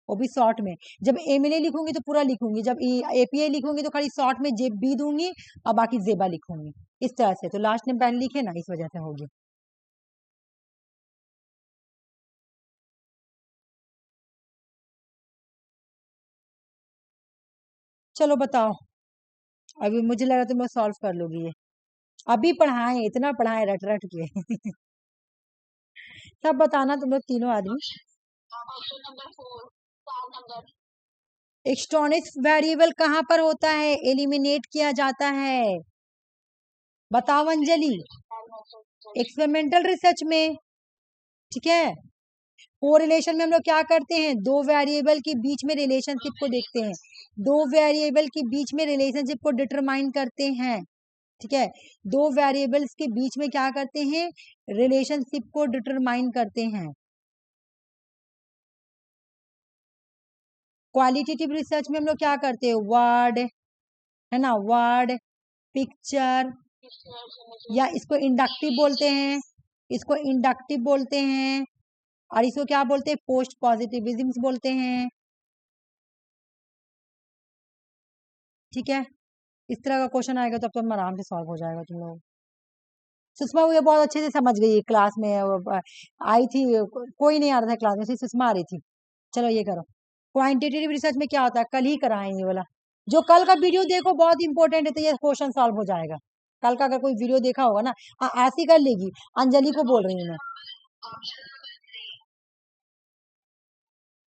Speaker 1: वो भी शॉर्ट में। जब एमएलए लिखूंगी तो पूरा लिखूंगी, जब एपीए लिखूंगी तो खाली शॉर्ट में जेब बी दूंगी और बाकी जेबा लिखूंगी, इस तरह से। तो लास्ट नेम पहले लिखे ना, इस वजह से होगी। चलो बताओ, अभी मुझे लगा तो मैं सॉल्व कर लूंगी ये, अभी पढ़ाए, इतना पढ़ाए रट रट के। सब बताना तुम लोग तीनों आदमी।
Speaker 2: Option number 4, 4 number.
Speaker 1: Extraneous variable कहाँ पर होता है, एलिमिनेट किया जाता है, बताओ अंजलि, एक्सपेरिमेंटल रिसर्च में, ठीक है। कोरिलेशन में हम लोग क्या करते हैं, दो वेरिएबल के बीच में रिलेशनशिप को देखते हैं, दो वेरिएबल के बीच में रिलेशनशिप को डिटरमाइन करते हैं, ठीक है। दो वेरिएबल्स के बीच में क्या करते हैं, रिलेशनशिप को डिटरमाइन करते हैं। क्वालिटेटिव रिसर्च में हम लोग क्या करते हैं, वर्ड है ना, वर्ड, पिक्चर, या इसको इंडक्टिव बोलते हैं, इसको इंडक्टिव बोलते हैं, और इसको क्या बोलते हैं, पोस्ट पॉजिटिविज्म बोलते हैं, ठीक है। इस तरह का क्वेश्चन आएगा तो अब तुम आराम से सॉल्व हो जाएगा तुम लोग। सुषमा ये बहुत अच्छे से समझ गई क्लास में, आई थी, कोई नहीं आ रहा था क्लास में, सिर्फ सुषमा आ रही थी। चलो ये करो, क्वांटिटेटिव रिसर्च में क्या होता है, कल ही कराएं ये वाला, जो कल का वीडियो देखो बहुत इंपॉर्टेंट है, तो ये क्वेश्चन सॉल्व हो जाएगा। कल का अगर कोई वीडियो देखा होगा ना, ऐसी कर लेगी, अंजलि को बोल रही हूँ मैं।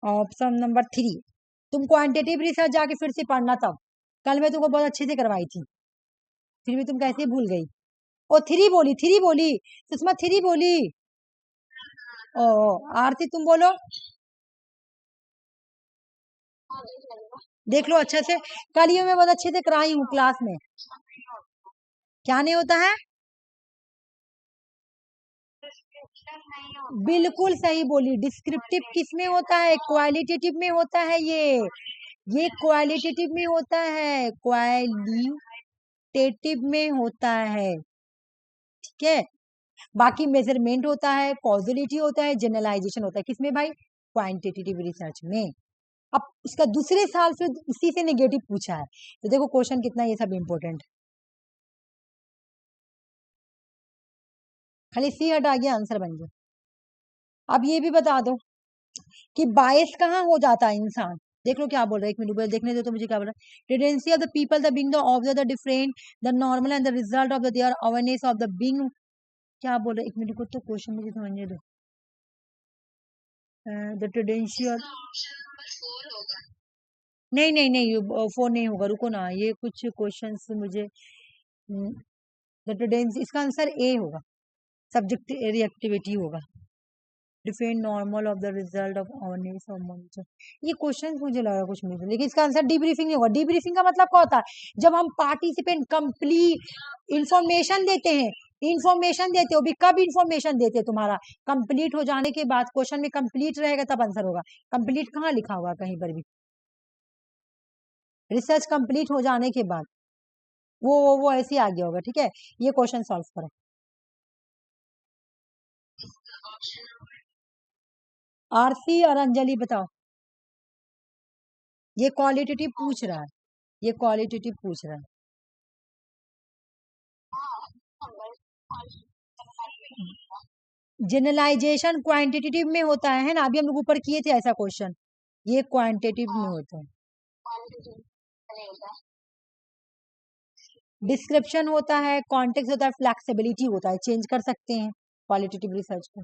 Speaker 1: ऑप्शन नंबर 3, तुम क्वांटिटेटिव रिसर्च जाके फिर से पढ़ना, तब कल मैं तुमको बहुत अच्छे से करवाई थी, फिर भी तुम कैसे भूल गई। ओ 3 बोली, 3 बोली सुषमा, 3 बोली। ओ आरती तुम बोलो, देख लो अच्छे से, कल ये मैं बहुत अच्छे से कराई हूँ क्लास में। क्या नहीं होता है, बिल्कुल सही बोली, डिस्क्रिप्टिव किस में होता है, क्वालिटेटिव में होता है, ये क्वालिटेटिव में होता है, क्वालिटेटिव में होता है, ठीक है। बाकी मेजरमेंट होता है, कॉजुअलिटी होता है, जनरलाइजेशन होता है, किसमें भाई, क्वांटिटेटिव रिसर्च में। अब इसका दूसरे साल फिर इसी से नेगेटिव पूछा है, तो देखो क्वेश्चन कितना ये सब इंपॉर्टेंट, खाली सी हटा गया आंसर बन गया। अब ये भी बता दो कि बायस कहाँ हो जाता है इंसान, देख लो क्या बोल रहा है, एक मिनट देखने दो तो मुझे क्या बोल रहा है, tendency of the people the being the observe the different the normal and the result of the their awareness of the being, क्या बोल रहे, एक मिनट को तो क्वेश्चन मुझे समझने दो, द टेंडेंसी ऑफ, नहीं नहीं नहीं 4 नहीं होगा, रुको ना, ये कुछ क्वेश्चंस मुझे, द टेंडेंसी, इसका आंसर ए होगा, सब्जेक्ट रिएक्टिविटी होगा, defend normal of the result of honest of monitor, ये क्वेश्चन मुझे लगा कुछ मिल, लेकिन इसका आंसर डीब्रीफिंग नहीं होगा। डीब्रीफिंग का मतलब क्या होता है, जब हम पार्टिसिपेंट कंप्लीट इंफॉर्मेशन देते हैं, इंफॉर्मेशन देते हो भी, कब इंफॉर्मेशन देते हैं, तुम्हारा कंप्लीट हो जाने के बाद, क्वेश्चन में कंप्लीट रहेगा तब आंसर होगा, कंप्लीट कहाँ लिखा हुआ कहीं पर भी, रिसर्च कंप्लीट हो जाने के बाद, वो ऐसे आ गया होगा, ठीक है। ये क्वेश्चन सॉल्व करो, आरती और अंजलि बताओ, ये क्वालिटेटिव पूछ रहा है, ये क्वालिटेटिव पूछ रहा है, जनरलाइजेशन क्वांटिटेटिव में होता है ना, अभी हम लोग ऊपर किए थे ऐसा क्वेश्चन, ये क्वांटिटेटिव में होता है, डिस्क्रिप्शन होता है, कॉन्टेक्स्ट होता है, फ्लेक्सिबिलिटी होता है, चेंज कर सकते हैं क्वालिटेटिव रिसर्च को।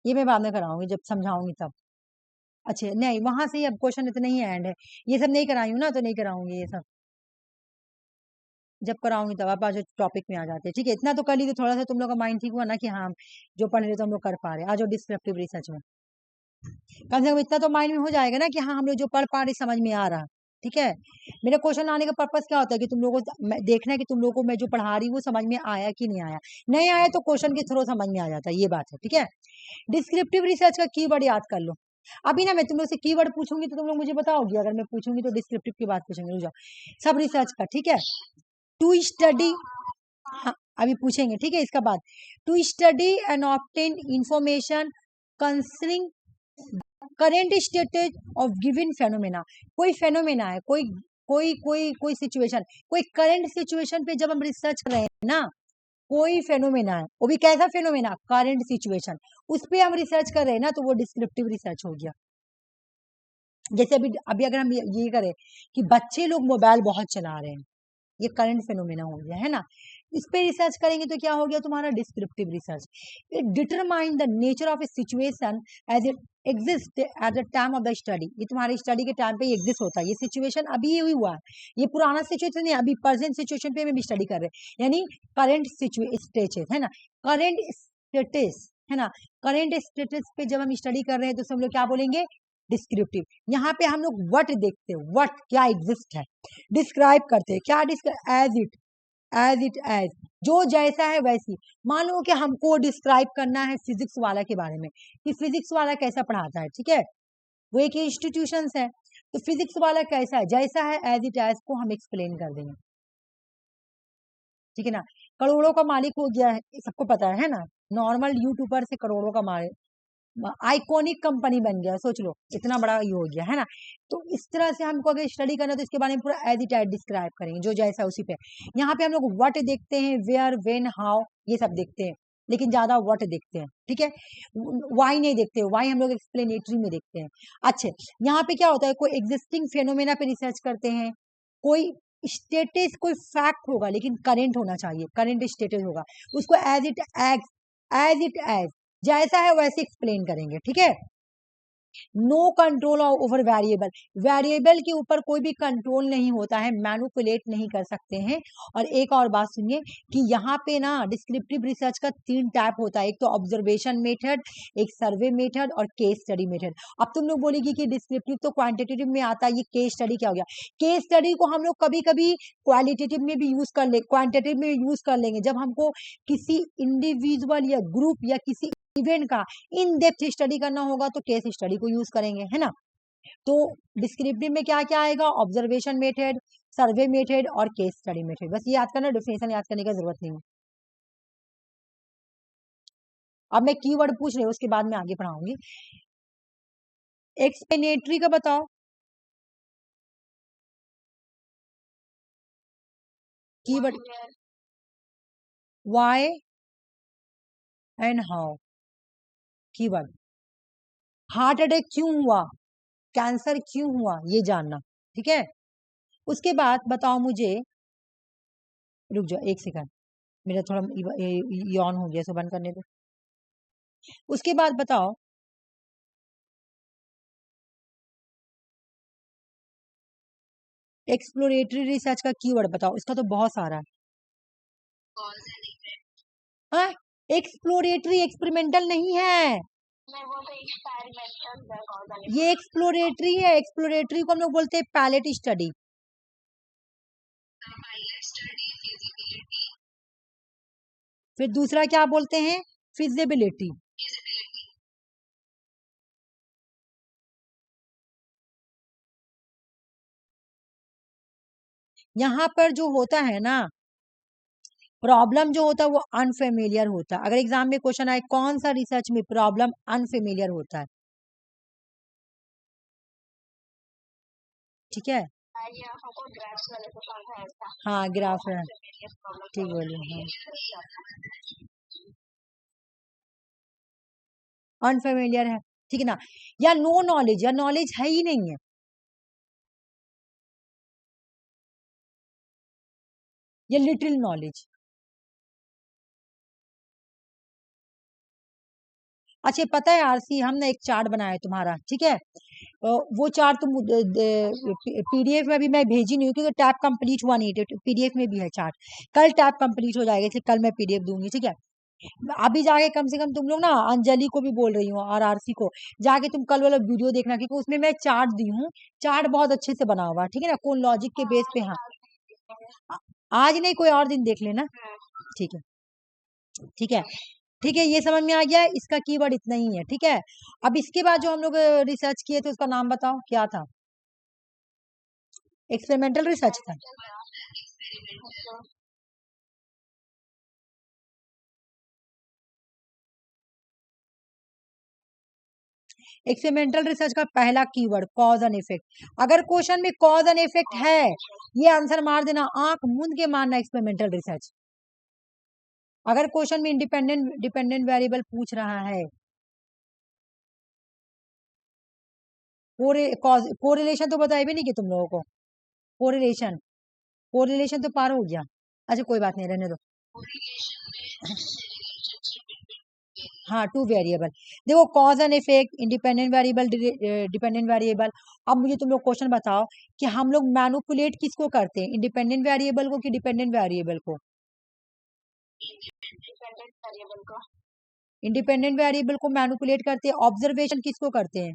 Speaker 1: ये मैं बाद में कराऊंगी जब समझाऊंगी तब, अच्छा नहीं वहां से ही अब क्वेश्चन इतना ही एंड है, ये सब नहीं कराई हूँ ना, तो नहीं कराऊंगी ये सब, जब कराऊंगी तब आप आज टॉपिक में आ जाते हैं, ठीक है। इतना तो कर ली तो थोड़ा सा तुम लोग का माइंड ठीक हुआ ना, कि हाँ जो पढ़ रहे तो हम लोग कर पा रहे, आज डिस्क्रिप्टिव रिसर्च में कम से कम इतना तो माइंड में हो जाएगा ना, कि हाँ हम लोग जो पढ़ पा रहे समझ में आ रहा, ठीक है। मेरा क्वेश्चन लाने का पर्पस क्या होता है, कि तुम लोगों को देखना है कि तुम लोगों को मैं जो पढ़ा रही हूँ वो समझ में आया कि नहीं आया, नहीं आया तो क्वेश्चन के थ्रू समझ में आ जाता है, ये बात है, ठीक है। डिस्क्रिप्टिव रिसर्च का कीवर्ड याद कर लो, अभी ना मैं तुम लोग से कीवर्ड पूछूंगी तो तुम लोग मुझे बताओगी, अगर मैं पूछूंगी तो डिस्क्रिप्टिव की बात पूछेंगे, रुक जाओ, सब रिसर्च का, ठीक है। टू स्टडी, हाँ अभी पूछेंगे, ठीक है। इसका बाद, to study and obtain information concerning current status of given phenomena, कोई फेनोमेना है, कोई कोई कोई कोई सिचुएशन, कोई करंट सिचुएशन पे जब हम रिसर्च कर रहे हैं ना, कोई फेनोमेना है, वो भी कैसा फेनोमेना, करंट सिचुएशन, उस पे हम रिसर्च कर रहे हैं ना, तो वो डिस्क्रिप्टिव रिसर्च हो गया। जैसे अभी अभी अगर हम ये करें कि बच्चे लोग मोबाइल बहुत चला रहे हैं, ये करंट फेनोमेना हो गया है ना। इस पे रिसर्च करेंगे तो क्या हो गया तुम्हारा descriptive research. It determine the nature of a situation as it exist at the time of the study. ये तुम्हारे स्टडी के टाइम पे एग्जिस्ट होता है, ये सिचुएशन अभी ही हुआ है, ये पुराना सिचुएशन नहीं, अभी प्रेजेंट सिचुएशन पे भी स्टडी कर रहे हैं, यानी करंट स्टेटस है ना, करंट स्टेटस है ना। करंट स्टेटस पे जब हम स्टडी कर रहे हैं तो हम लोग क्या बोलेंगे डिस्क्रिप्टिव। यहाँ पे हम लोग व्हाट देखते हैं, व्हाट क्या एग्जिस्ट है, डिस्क्राइब करते हैं क्या एज इट एज जो जैसा है वैसी। मान लो कि हमको डिस्क्राइब करना है फिजिक्स वाला के बारे में कि फिजिक्स वाला कैसा पढ़ाता है, ठीक है, वो एक इंस्टीट्यूशन है, तो फिजिक्स वाला कैसा है, जैसा है एज इट एज को हम एक्सप्लेन कर देंगे, ठीक है ना। करोड़ों का मालिक हो गया है, सबको पता है ना, नॉर्मल यूट्यूबर से करोड़ों का मालिक, आइकॉनिक कंपनी बन गया, सोच लो इतना बड़ा ये हो गया है ना। तो इस तरह से हमको अगर स्टडी करना तो इसके बारे में पूरा एज इट एज डिस्क्राइब करेंगे, जो जैसा उसी पे। यहाँ पे हम लोग व्हाट देखते हैं, वेयर, व्हेन, हाउ, ये सब देखते हैं, लेकिन ज्यादा व्हाट देखते हैं, ठीक है। वाई नहीं देखते, वाई हम लोग एक्सप्लेनेटरी में देखते हैं। अच्छा, यहाँ पे क्या होता है, कोई एग्जिस्टिंग फेनोमेना पे रिसर्च करते हैं, कोई स्टेटस, कोई फैक्ट होगा लेकिन करेंट होना चाहिए, करेंट स्टेटस होगा, उसको एज इट एज जैसा है वैसे एक्सप्लेन करेंगे, ठीक है। No control over variable, variable के ऊपर कोई भी कंट्रोल नहीं होता है, मैनिपुलेट नहीं कर सकते हैं। और एक और बात सुनिए कि यहाँ पे ना डिस्क्रिप्टिव रिसर्च का 3 टाइप होता है, एक तो ऑब्जर्वेशन मेथड, एक सर्वे मेथड और केस स्टडी मेथड। अब तुम लोग बोलेगी कि डिस्क्रिप्टिव तो क्वांटिटेटिव में आता है, ये केस स्टडी क्या हो गया। केस स्टडी को हम लोग कभी कभी क्वालिटेटिव में भी यूज कर ले, क्वांटिटेटिव में यूज कर लेंगे, जब हमको किसी इंडिविजुअल या ग्रुप या किसी इवेंट का इन डेप्थ स्टडी करना होगा तो केस स्टडी को यूज करेंगे, है ना। तो डिस्क्रिप्टिव में क्या क्या आएगा, ऑब्जर्वेशन मेथड, सर्वे मेथड और केस स्टडी मेथड। बस ये याद करना, डेफिनेशन याद करने की जरूरत नहीं है। अब मैं कीवर्ड पूछ रही हूँ, उसके बाद मैं आगे पढ़ाऊंगी। एक्सप्लेनेटरी का बताओ, keyword why and how, keyword heart attack क्यों हुआ, कैंसर क्यों हुआ, ये जानना, ठीक है। उसके बाद बताओ मुझे, रुक जाओ एक सेकंड, मेरा थोड़ा यॉन हो गया, सो बंद करने दो। उसके बाद बताओ एक्सप्लोरेटरी रिसर्च का कीवर्ड बताओ, इसका तो बहुत सारा है। हाँ, एक्सप्लोरेटरी एक्सपेरिमेंटल नहीं है, ये एक्सप्लोरेटरी है। एक्सप्लोरेटरी को हम लोग बोलते हैं पैलेट स्टडी। फिर दूसरा क्या बोलते हैं, फिजिबिलिटी। यहाँ पर जो होता है ना प्रॉब्लम, जो होता है वो अनफेमिलियर होता है। अगर एग्जाम में क्वेश्चन आए कौन सा रिसर्च में प्रॉब्लम अनफेमिलियर होता है, ठीक है। हाँ ग्राफ है, ठीक बोलिए, हाँ अनफेमिलियर है, ठीक है ना। या नो नॉलेज, या नॉलेज है ही नहीं है, या लिटिल नॉलेज। अच्छा पता है आरसी, हम ना एक चार्ट बनाया है तुम्हारा, ठीक है। वो चार्ट तुम पीडीएफ में भी मैं भेजी नहीं हूँ क्योंकि टैब कंप्लीट हुआ नहीं, पीडीएफ में भी है चार्ट, कल टैब कंप्लीट हो जाएगा, इसलिए कल मैं पीडीएफ दूंगी, ठीक है। अभी जाके कम से कम तुम लोग ना अंजलि को भी बोल रही हूँ और आरसी को, जाके तुम कल वाला वीडियो देखना, क्योंकि उसमें मैं चार्ट दी हूँ, चार्ट बहुत अच्छे से बना हुआ है, ठीक है ना, कौन लॉजिक के बेस पे। हाँ आज नहीं, कोई और दिन देख लेना, ठीक है, ठीक है, ठीक है, ये समझ में आ गया, इसका कीवर्ड इतना ही है, ठीक है। अब इसके बाद जो हम लोग रिसर्च किए थे उसका नाम बताओ क्या था, एक्सपेरिमेंटल रिसर्च था। एक्सपेरिमेंटल रिसर्च का पहला कीवर्ड कॉज एंड इफेक्ट। अगर क्वेश्चन में कॉज एंड इफेक्ट है, ये आंसर मार देना, आंख मूंद के मारना एक्सपेरिमेंटल रिसर्च। अगर क्वेश्चन में इंडिपेंडेंट डिपेंडेंट वेरिएबल पूछ रहा है, कोरिलेशन तो बताए भी नहीं कि तुम लोगों को, कोरिलेशन कोरिलेशन तो पार हो गया। अच्छा कोई बात नहीं, रहने दो। हाँ, टू वेरिएबल। देखो cause and effect, independent variable, dependent variable. अब मुझे तुम लोग क्वेश्चन बताओ कि हम लोग मैनिपुलेट किसको करते हैं, इंडिपेंडेंट वेरिएबल को कि डिपेंडेंट वेरिएबल को? इंडिपेंडेंट वेरिएबल को मैनिपुलेट करते हैं। ऑब्जर्वेशन किसको करते हैं?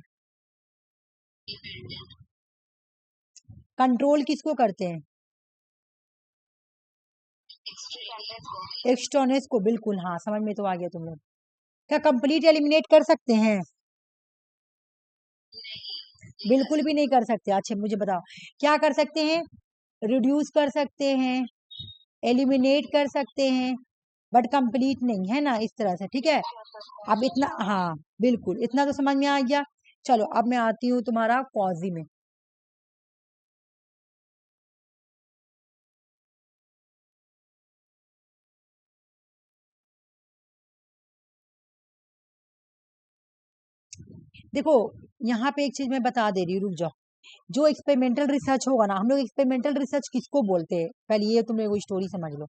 Speaker 1: कंट्रोल किसको करते हैं? एक्सटर्नस को। बिल्कुल, हाँ समझ में तो आ गया तुम लोग। क्या कंप्लीट एलिमिनेट कर सकते हैं? बिल्कुल भी नहीं कर सकते। अच्छा मुझे बताओ क्या कर सकते हैं? रिड्यूस कर सकते हैं, एलिमिनेट कर सकते हैं, बट कंप्लीट नहीं, है ना, इस तरह से। ठीक है, अब इतना, हाँ बिल्कुल इतना तो समझ में आ गया। चलो अब मैं आती हूँ तुम्हारा कॉजी में। देखो यहाँ पे एक चीज मैं बता दे रही हूँ, रुक जाओ। जो एक्सपेरिमेंटल रिसर्च होगा ना, हम लोग एक्सपेरिमेंटल रिसर्च किसको बोलते हैं, पहले ये तुम लोग स्टोरी समझ लो।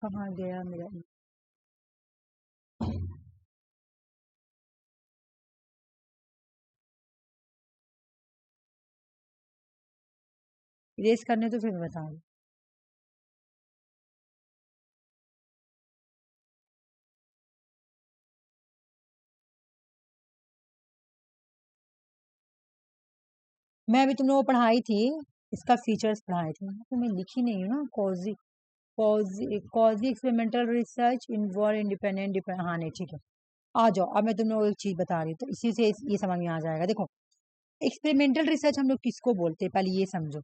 Speaker 1: कहाँ गया मेरा? इरेज करने तो फिर मैं बता रही। मैं अभी तुम लोगों को पढ़ाई थी, इसका फीचर्स पढ़ाए थे तो मैं लिखी नहीं हूँ ना। कॉजी कॉजी एक्सपेरिमेंटल रिसर्च इन्वॉल्व इंडिपेंडेंट हाँ नहीं ठीक है। आ जाओ, अब मैं तुम लोगों को एक चीज बता रही हूँ तो इसी से ये समझ में आ जाएगा। देखो एक्सपेरिमेंटल रिसर्च हम लोग किसको बोलते हैं, पहले ये समझो।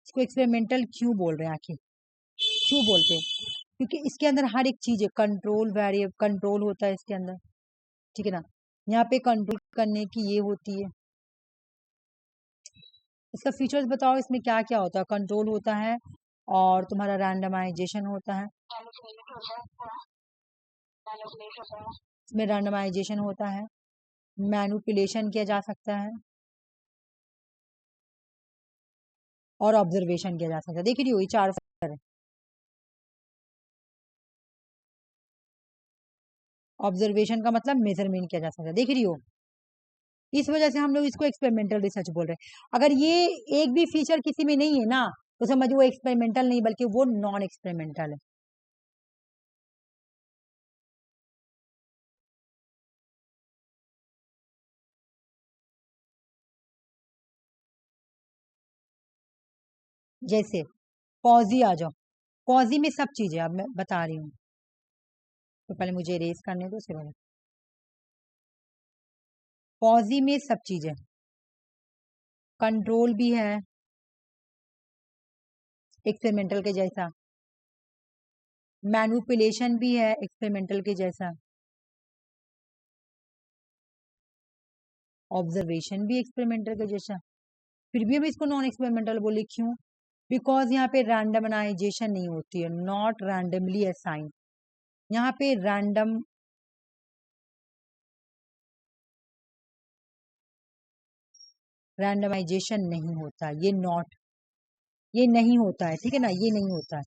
Speaker 1: इसको एक्सपेरिमेंटल क्यों बोल रहे हैं, आखिर क्यों बोलते हैं? क्योंकि इसके अंदर हर एक चीज है, कंट्रोल वेरिएबल कंट्रोल होता है इसके अंदर, ठीक है ना। यहाँ पे कंट्रोल करने की ये होती है। इसका फीचर्स बताओ, इसमें क्या क्या होता है? कंट्रोल होता है और तुम्हारा रैंडमाइजेशन होता है। इसमें रैंडमाइजेशन होता है, मैनिपुलेशन किया जा सकता है और ऑब्जर्वेशन किया जा सकता है। देख रही हो ये चार फैक्टर है। ऑब्जर्वेशन का मतलब मेजरमेंट किया जा सकता है, देख रही हो। इस वजह से हम लोग इसको एक्सपेरिमेंटल रिसर्च बोल रहे हैं। अगर ये एक भी फीचर किसी में नहीं है ना तो समझो वो एक्सपेरिमेंटल नहीं बल्कि वो नॉन एक्सपेरिमेंटल है। जैसे कॉजी आ जाओ, कॉजी में सब चीजें अब मैं बता रही हूँ, तो पहले मुझे इरेज करने दो उसके बाद। कॉजी में सब चीजें, कंट्रोल भी है एक्सपेरिमेंटल के जैसा, मैनिपुलेशन भी है एक्सपेरिमेंटल के जैसा, ऑब्जर्वेशन भी एक्सपेरिमेंटल के जैसा। फिर भी हम इसको नॉन एक्सपेरिमेंटल बोले, क्यों? बिकॉज यहाँ पे रैंडमाइजेशन नहीं होती है, नॉट रैंडमली असाइन। यहाँ पे रैंडमाइजेशन नहीं होता, ये नहीं होता है, ठीक है ना, ये नहीं होता है।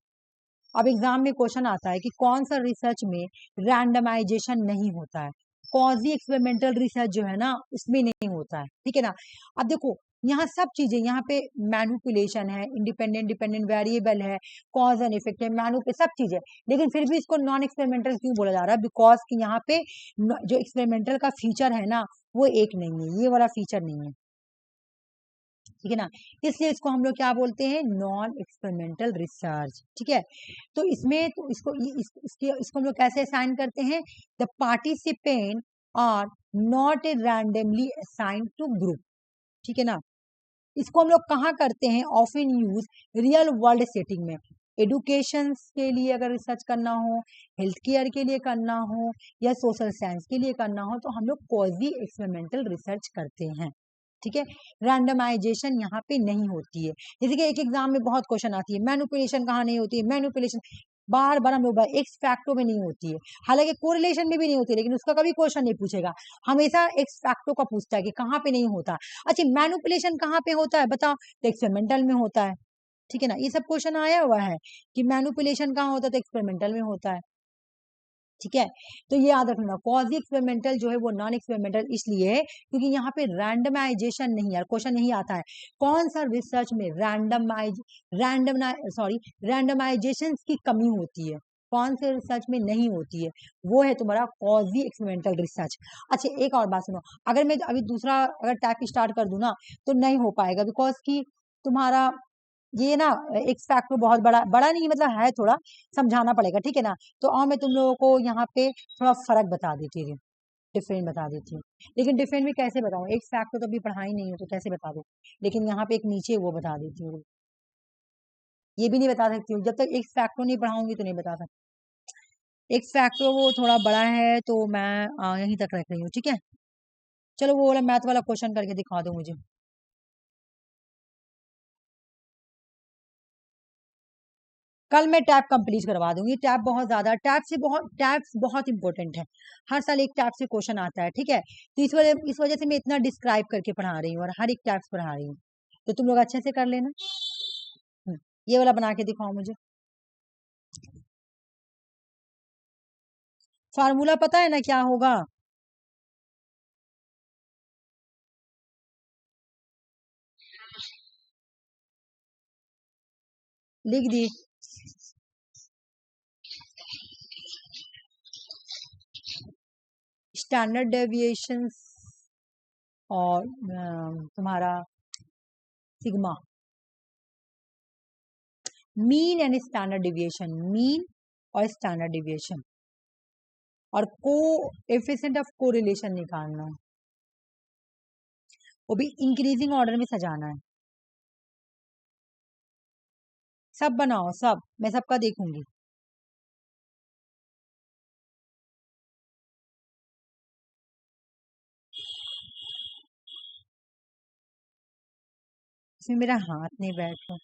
Speaker 1: अब एग्जाम में क्वेश्चन आता है कि कौन सा रिसर्च में रैंडमाइजेशन नहीं होता है। कॉजी एक्सपेरिमेंटल रिसर्च जो है ना उसमें नहीं होता है, ठीक है ना। अब देखो यहाँ सब चीजें, यहाँ पे मैनिपुलेशन है, इंडिपेंडेंट डिपेंडेंट वेरिएबल है, कॉज एंड इफेक्ट है, सब चीजें, लेकिन फिर भी इसको नॉन एक्सपेरिमेंटल क्यों बोला जा रहा है? बिकॉज कि यहाँ पे जो एक्सपेरिमेंटल का फीचर है ना वो एक नहीं है, ये वाला फीचर नहीं है, ठीक है ना। इसलिए इसको हम लोग क्या बोलते हैं? नॉन एक्सपेरिमेंटल रिसर्च, ठीक है। तो इसमें तो इसको हम लोग कैसे असाइन करते हैं? The participant are not a randomly assigned to group, ठीक है ना। इसको हम लोग कहाँ करते हैं? Often use real world setting में, एडुकेशन के लिए अगर रिसर्च करना हो, हेल्थ केयर के लिए करना हो या सोशल साइंस के लिए करना हो तो हम लोग क्वाजी एक्सपेरिमेंटल रिसर्च करते हैं, ठीक है। रैंडमाइजेशन यहाँ पे नहीं होती है। जैसे कि एक एग्जाम में बहुत क्वेश्चन आती है, मैनिपुलेशन कहाँ नहीं होती है? मैनिपुलेशन बार बार हम लोग एक्स फैक्टो में नहीं होती है, हालांकि कोरिलेशन में भी नहीं होती है, लेकिन उसका कभी क्वेश्चन नहीं पूछेगा, हमेशा एक्स फैक्टो का पूछता है कि कहाँ पे नहीं होता। अच्छा, मैनिपुलेशन कहाँ पे होता है बताओ, तो एक्सपेरिमेंटल में होता है, ठीक है ना, ये सब क्वेश्चन आया हुआ है कि मैनिपुलेशन कहाँ होता है, तो एक्सपेरिमेंटल में होता है, ठीक है। तो ये याद रखना, कॉजी एक्सपेरिमेंटल जो है वो नॉन एक्सपेरिमेंटल इसलिए है क्योंकि यहाँ पे रैंडमाइजेशन नहीं है, क्वेश्चन नहीं आता है कौन सा रिसर्च में रैंडमाइजेशन की कमी होती है, कौन से रिसर्च में नहीं होती है, वो है तुम्हारा कॉजी एक्सपेरिमेंटल रिसर्च। अच्छा, एक और बात सुनो, अगर मैं अभी दूसरा अगर टाइप स्टार्ट कर दूं ना तो नहीं हो पाएगा, बिकॉज की तुम्हारा ये ना एक्स फैक्टर बहुत बड़ा बड़ा नहीं मतलब है, थोड़ा समझाना पड़ेगा, ठीक है ना। तो और मैं तुम लोगों को यहाँ पे थोड़ा फर्क बता देती हूँ, डिफरेंट बता देती हूँ, लेकिन डिफरेंट भी कैसे बताऊँ, एक्स फैक्टर तो अभी पढ़ाई नहीं है तो कैसे बता दूँ, लेकिन यहाँ पे एक नीचे वो बता देती हूँ, ये भी नहीं बता सकती हूँ जब तक एक्स फैक्टर नहीं पढ़ाऊंगी तो नहीं बता सकती। एक्स फैक्टर वो थोड़ा बड़ा है तो मैं यहीं तक रख रही हूँ, ठीक है। चलो वो वाला मैथ वाला क्वेश्चन करके दिखा दो मुझे। कल मैं टैब कंप्लीट करवा दूंगी, टैब बहुत ज्यादा, टैब्स बहुत इंपॉर्टेंट है, हर साल एक टैब से क्वेश्चन आता है, ठीक है। तो इस वजह से मैं इतना डिस्क्राइब करके पढ़ा रही हूँ और हर एक टैब्स पढ़ा रही हूँ, तो तुम लोग अच्छे से कर लेना। ये वाला बना के दिखाओ मुझे, फार्मूला पता है ना क्या होगा, लिख दी। स्टैंडर्ड डेविएशन और तुम्हारा sigma, mean and standard deviation, mean और स्टैंडर्ड डिविएशन, और को एफिशिएंट ऑफ कोरिलेशन निकालना है, वो भी इंक्रीजिंग ऑर्डर में सजाना है। सब बनाओ, सब, मैं सबका देखूंगी। इसमें मेरा हाथ नहीं बैठ रहा।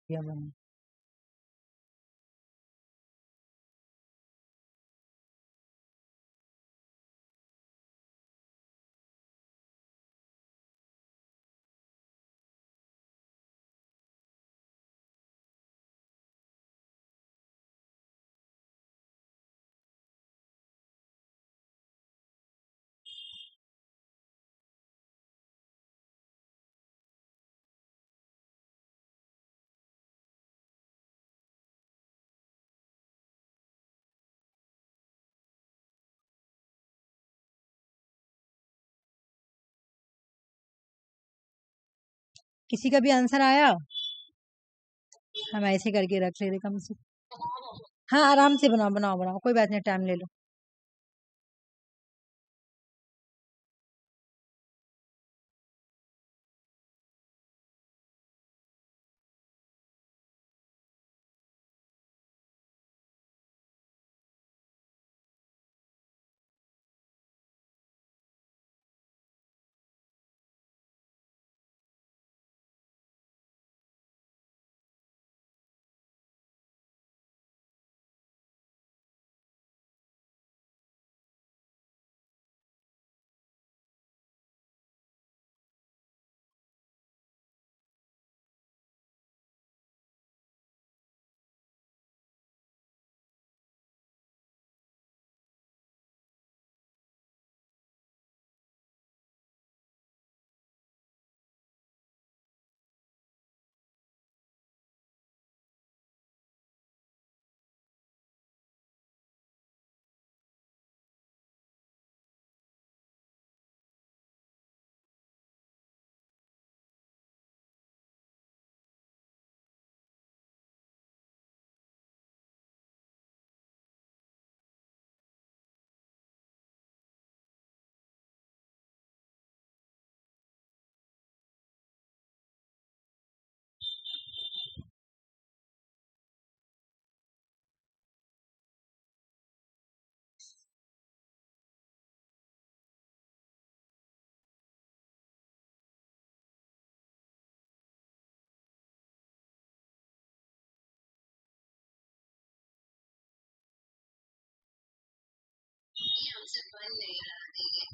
Speaker 1: ये बना। किसी का भी आंसर आया, हम ऐसे करके रख ले रहे कम से। हाँ, आराम से बनाओ बनाओ बनाओ, कोई बात नहीं, टाइम ले लो।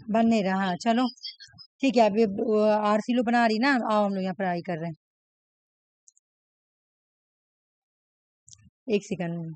Speaker 1: बन नहीं रहा। हाँ चलो ठीक है, अभी आरसी लो बना रही ना, आओ हम लोग यहाँ पढ़ाई कर रहे हैं। एक सेकंड।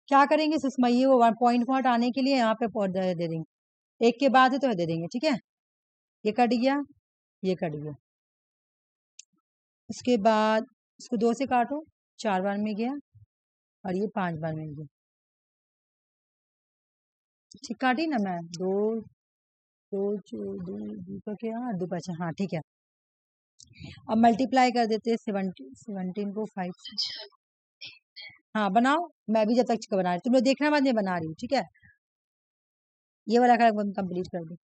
Speaker 1: क्या करेंगे सुषमा, ये वो पॉइंट को हटाने के लिए यहाँ पे दे देंगे, एक के बाद है तो दे देंगे, ठीक है। ये कट गया, ये कट गया, उसके बाद इसको 2 से काटो, 4 बार में गया और ये 5 बार में गया। ठीक काटी ना मैं, दो दो दो दो का क्या, 2 5, हाँ ठीक है। अब मल्टीप्लाई कर देते हैं 17 को 5। हाँ बनाओ, मैं भी जब तक बना रही, तुम लोग देखना बाद में बना रही हूँ, ठीक है। ये वाला कंप्लीट कर दो।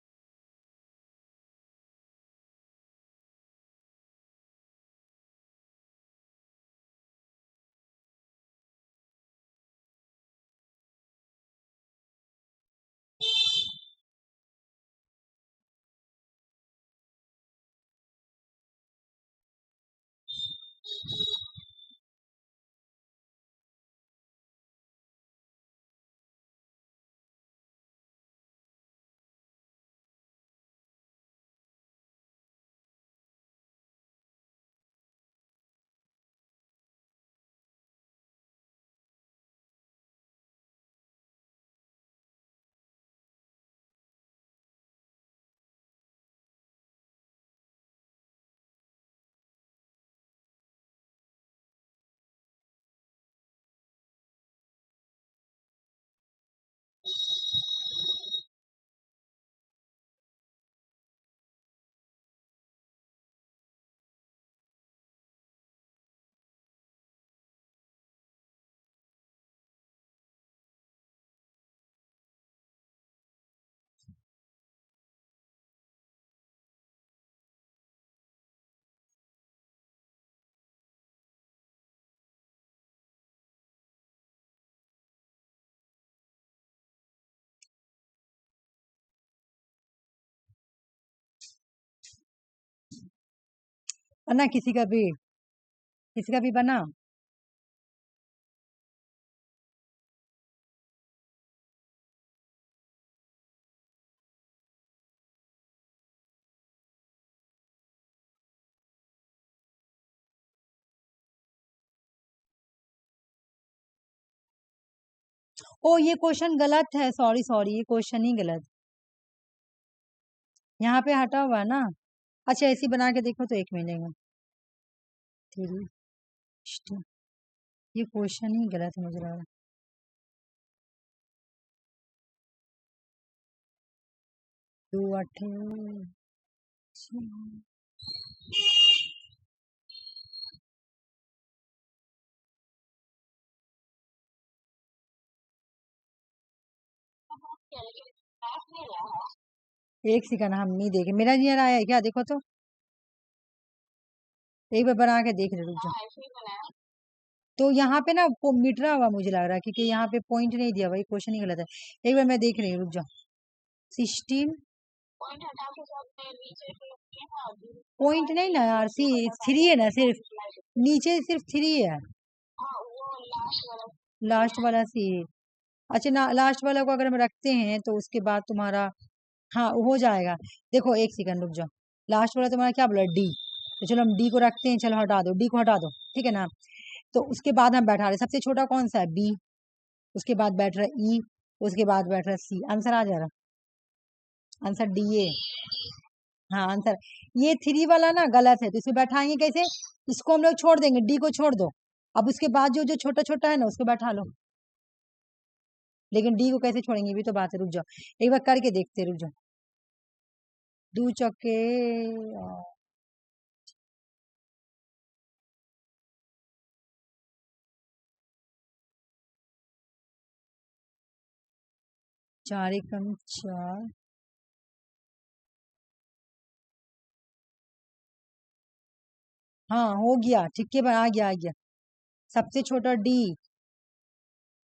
Speaker 1: बना किसी का भी बना। ओ ये क्वेश्चन गलत है, सॉरी सॉरी, ये क्वेश्चन ही गलत, यहाँ पे हटा हुआ है ना। अच्छा ऐसी बना के देखो तो 1 मिलेगा। थ्री, ये क्वेश्चन ही गलत है मुझे लग रहा है। दो अठे एक सेकंड, हम नहीं देखे, मेरा नहीं आया है क्या, देखो तो एक बार बना के देख ले, रुक जाओ। तो यहाँ पे ना वो मिटरा हुआ मुझे लग रहा है, क्योंकि यहाँ पे पॉइंट नहीं दिया, वही क्वेश्चन ही गलत है। एक बार मैं देख रही हूँ, रुक जाओ। 16 पॉइंट नहीं ना यार, 3 है ना सिर्फ, नीचे सिर्फ 3 है, लास्ट वाला सी। अच्छा ना, लास्ट वाला को अगर हम रखते हैं तो उसके बाद तुम्हारा, हाँ हो जाएगा। देखो एक सेकंड रुक जाओ, लास्ट वाला तुम्हारा क्या बोला, डी, तो चलो हम डी को रखते हैं, चलो हटा दो, डी को हटा दो, ठीक है ना। तो उसके बाद हम बैठा रहे, सबसे छोटा कौन सा है, बी, उसके बाद बैठ रहा है ई, उसके बाद बैठ रहा है सी, आंसर आ जा रहा, आंसर डी है। हाँ आंसर, ये 3 वाला ना गलत है, तो इसे बैठाएंगे कैसे, इसको हम लोग छोड़ देंगे, डी को छोड़ दो। अब उसके बाद जो जो छोटा छोटा है ना उसको बैठा लो, लेकिन डी को कैसे छोड़ेंगे भी तो बात है, रुक जाओ एक बार करके देखते, रुक जाओ। 2 चौके 4 एकम 4, हाँ हो गया, ठीक है, आ गया आ गया, सबसे छोटा डी,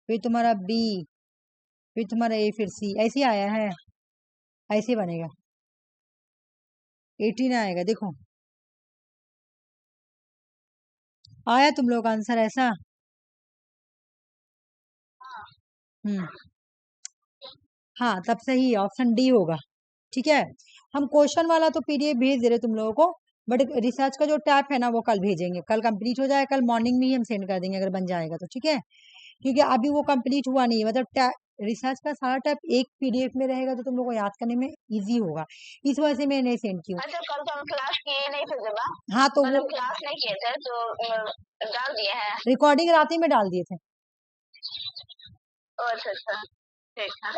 Speaker 1: फिर तुम्हारा बी, फिर तुम्हारा ए, फिर सी, ऐसे आया है, ऐसे बनेगा 18 आएगा। देखो आया तुम लोग आंसर ऐसा। हम्म, हाँ तब सही है, ऑप्शन डी होगा। ठीक है, हम क्वेश्चन वाला तो पीडीएफ भेज दे रहे तुम लोगों को, बट रिसर्च का जो टैप है ना वो कल भेजेंगे, कल कंप्लीट हो जाए, कल मॉर्निंग में ही हम सेंड कर देंगे अगर बन जाएगा तो। ठीक है, क्योंकि अभी वो कंप्लीट हुआ नहीं है, मतलब रिसर्च का सारा टैप एक पीडीएफ में रहेगा तो तुम लोग को याद करने में इजी होगा, इस वजह से मैं नहीं सेंड की हूँ।
Speaker 2: अच्छा, कल तो हम क्लास किए नहीं थे जब,
Speaker 1: हाँ तो वो
Speaker 2: मतलब क्लास नहीं किए थे तो डाल दिए हैं।
Speaker 1: रिकॉर्डिंग रात ही में डाल दिए थे।
Speaker 2: अच्छा अच्छा, ठीक है।